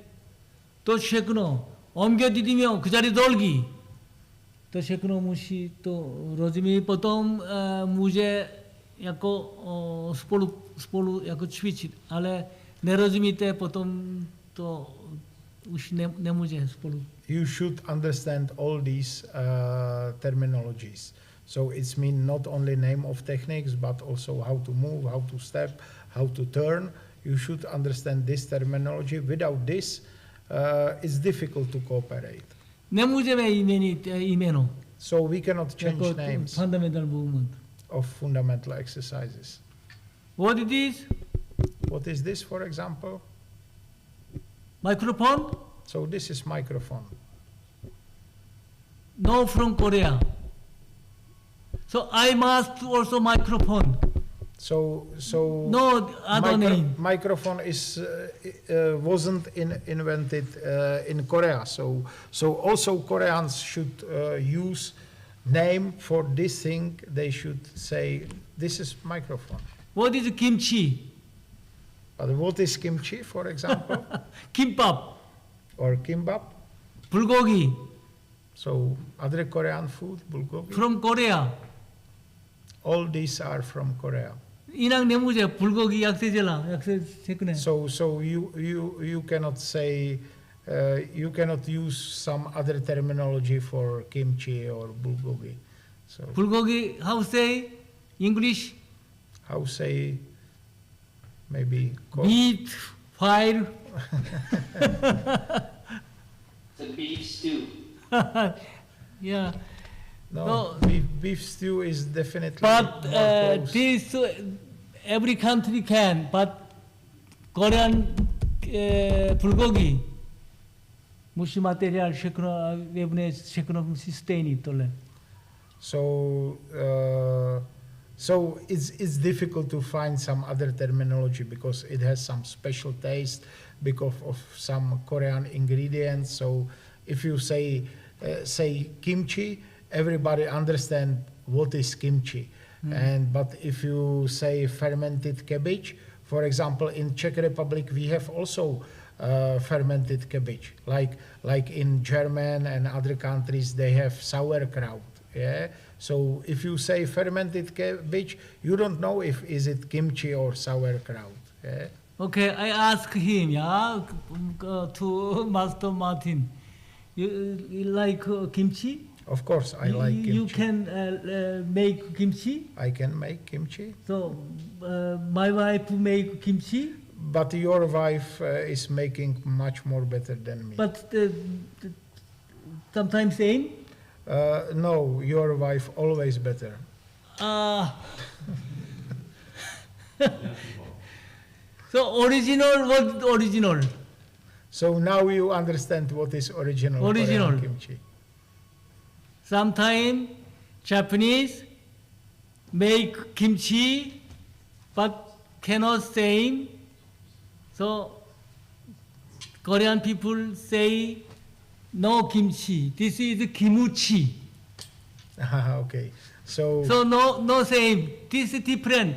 또 쉐크노 옮겨디디며 그 자리 돌기 또 쉐크노 무시 또 로즈미 보통 무제 약고 스폴루 약고 취치 알레 네로즈미 때 보통 또 우시 네무제 스폴루 you should understand all these terminologies. So it's mean not only name of techniques, but also how to move, how to step, how to turn. You should understand this terminology. Without this, it's difficult to cooperate. 네무제의 이메노 So we cannot change names fundamental movement. of fundamental exercises. What it is? What is this, for example? Microphone? So this is microphone. No, from Korea. So I must also microphone. So No other name. microphone is wasn't invented in Korea. So also Koreans should use name for this thing. They should say this is microphone. What is kimchi? But what is kimchi, for example, Kimbap, or kimbap? 불고기 So other Korean food, bulgogi. from Korea. All these are from Korea. 인왕 내무제 불고기 약세jel라 약세 세크네. So you cannot say you cannot use some other terminology for kimchi or bulgogi. So 불고기 how say English? how say maybe Meat, fire. The beef stew. Yeah. no, No. beef stew is definitely But more close. this every country can. But Korean 불고기 무시 마테리얼 쉐크노 외분의 쉐크노 시스테인이 있돌래. So So it's difficult to find some other terminology because it has some special taste because of some Korean ingredients. So if you say kimchi, everybody understand what is kimchi. But if you say fermented cabbage, for example, in Czech Republic we have also fermented cabbage. Like in German and other countries they have sauerkraut. Yeah. So if you say fermented cabbage, you don't know if is it kimchi or sauerkraut. Yeah. Okay, I ask him, to Master Martin. You like kimchi? Of course, I like kimchi. You can make kimchi. I can make kimchi. So my wife make kimchi. But your wife is making much more better than me. But sometimes same. No, your wife always better. So original, what original? So now you understand what is original Original. Korean kimchi. Sometimes Japanese make kimchi, but cannot same. So Korean people say no kimchi. This is kimuchi. Okay. So So no same. This is different.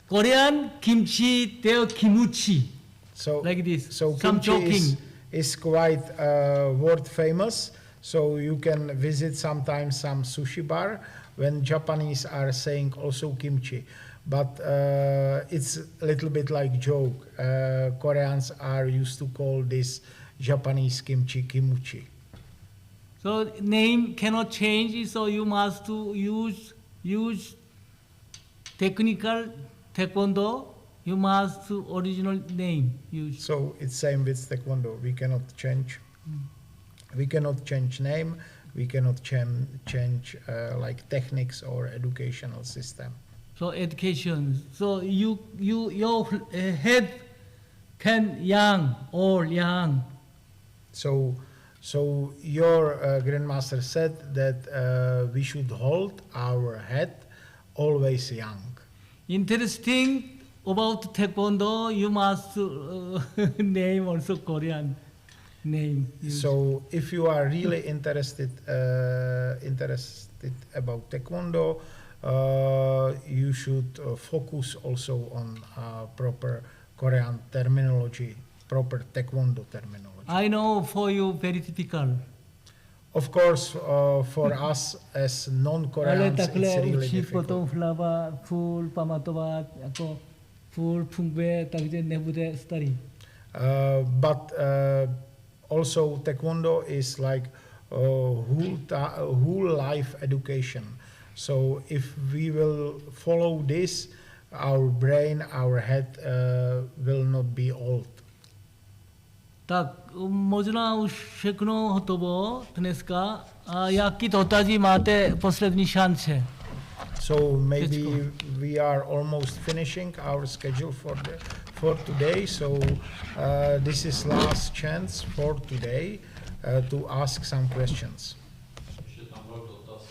Korean kimchi, their kimuchi. so Like this. So Some kimchi joking. is quite world famous. So you can visit sometimes some sushi bar when Japanese are saying also kimchi. But it's a little bit like joke. Koreans are used to call this Japanese kimchi kimuchi. So name cannot change. So you must to use technical Taekwondo. You must to original name use. So it's same with Taekwondo. We cannot change. We cannot change name. We cannot change like techniques or educational system. So education. So your head can young or young. So your grandmaster said that we should hold our head always young. Interesting about Taekwondo. You must name also Korean name. use. So if you are really interested about Taekwondo, you should focus also on proper Korean terminology, proper Taekwondo terminology. I know for you very difficult. Of course, for us as Ale non-Koreans, it's takhle really uči difficult. potom hlava full pamatovat jako full funguje, takže nebude starý. But also Taekwondo is like whole life education. So if we will follow this, our brain, our head will not be old. Tak možná už všechno hotovo dneska. A jaký dotazy máte poslední šance? So maybe we are almost finishing our schedule for today. So this is last chance for today to ask some questions. Ještě tam byl dotaz,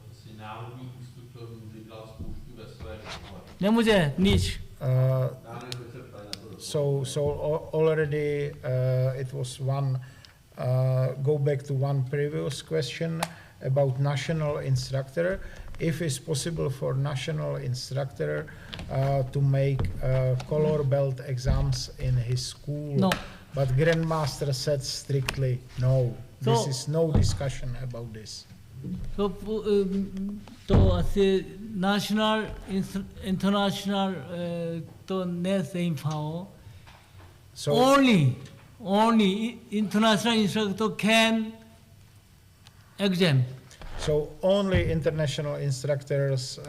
jestli národní instruktor může dělat zkoušky ve své škole. Nemůže nic. So already it was one. Go back to one previous question about national instructor. If it's possible for national instructor to make color belt exams in his school, No. but grandmaster said strictly no. So- This is no discussion about this. So to asi national, international to ne same power. So Only international instructor can exam. So only international instructors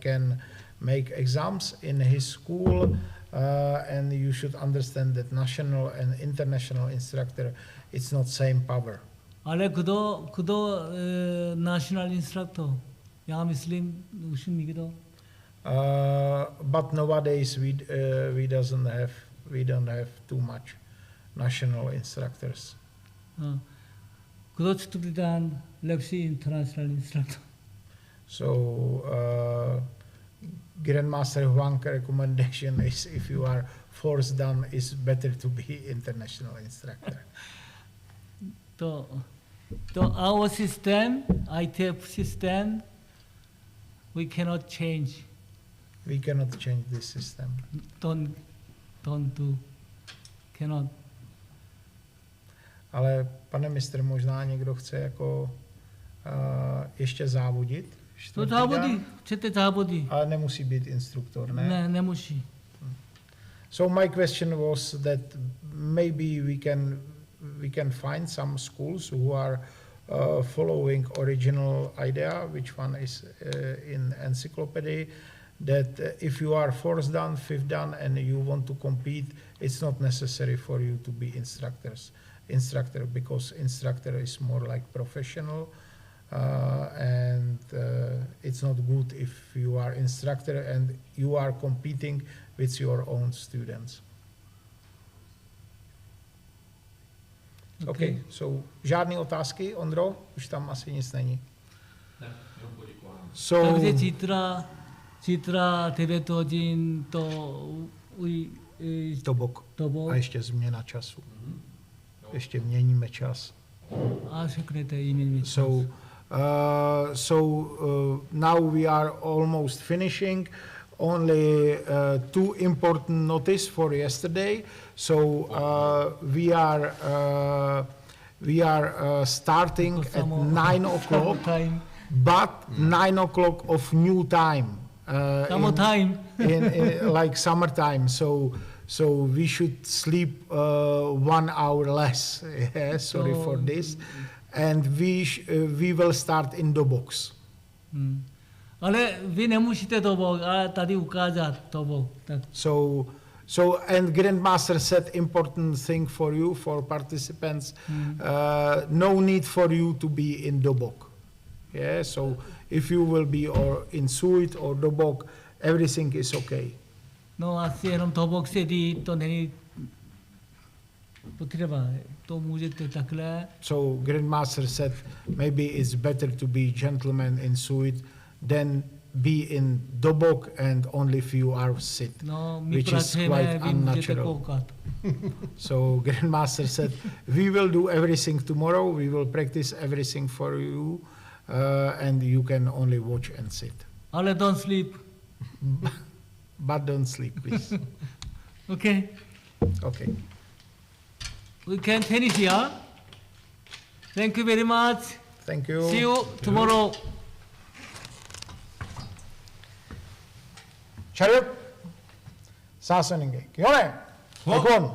can make exams in his school, and you should understand that national and international instructor, it's not same power. Ale kdo national instructor? Já myslím, už nikdo. But nowadays we don't have too much national instructors. Kdo student lepší international instructor? So Grandmaster Huang's recommendation is if you are force done, it's better to be international instructor. So our system, ITF system, we cannot change. We cannot change this system. Don't do. Cannot. Ale pane mistr, možná někdo chce jako ještě závodit. To závodí, chcete závodí. Ale nemusí být instruktor, ne? Ne, nemusí. So my question was that maybe we can find some schools who are following original idea, which one is in encyclopedia, that if you are fourth dan, fifth dan, and you want to compete, it's not necessary for you to be instructor, because instructor is more like professional, and it's not good if you are instructor and you are competing with your own students. Okay, so žádné otázky, Ondro? Už tam asi nic není. So, Takže zítra 9 hodin Tobok. A ještě změna času. Ještě měníme čas. A řeknete jméno. So now we are almost finishing. Only two important notice for yesterday. So we are starting at 9 o'clock, but 9 o'clock of new time. in like summertime. So we should sleep 1 hour less. Yeah, sorry for this. And we will start in the box. Ale vy nemusíte dobok, ale tady ukázat dobok. So and Grandmaster said important thing for you, for participants, no need for you to be in dobok. Yeah, so if you will be or in suit or dobok, everything is okay. No asi jenom dobok sedí, to není potřeba, to můžete takhle. So Grandmaster said maybe it's better to be gentleman in suit than be in dobok and only few hours sit, No, my which is quite unnatural. So Grandmaster said, we will do everything tomorrow, we will practice everything for you, and you can only watch and sit. Ale don't sleep. But don't sleep, please. Okay. Okay. We can finish here. Thank you very much. Thank you. See you tomorrow. Chariot. Sasaninge. Yone. Taekwon.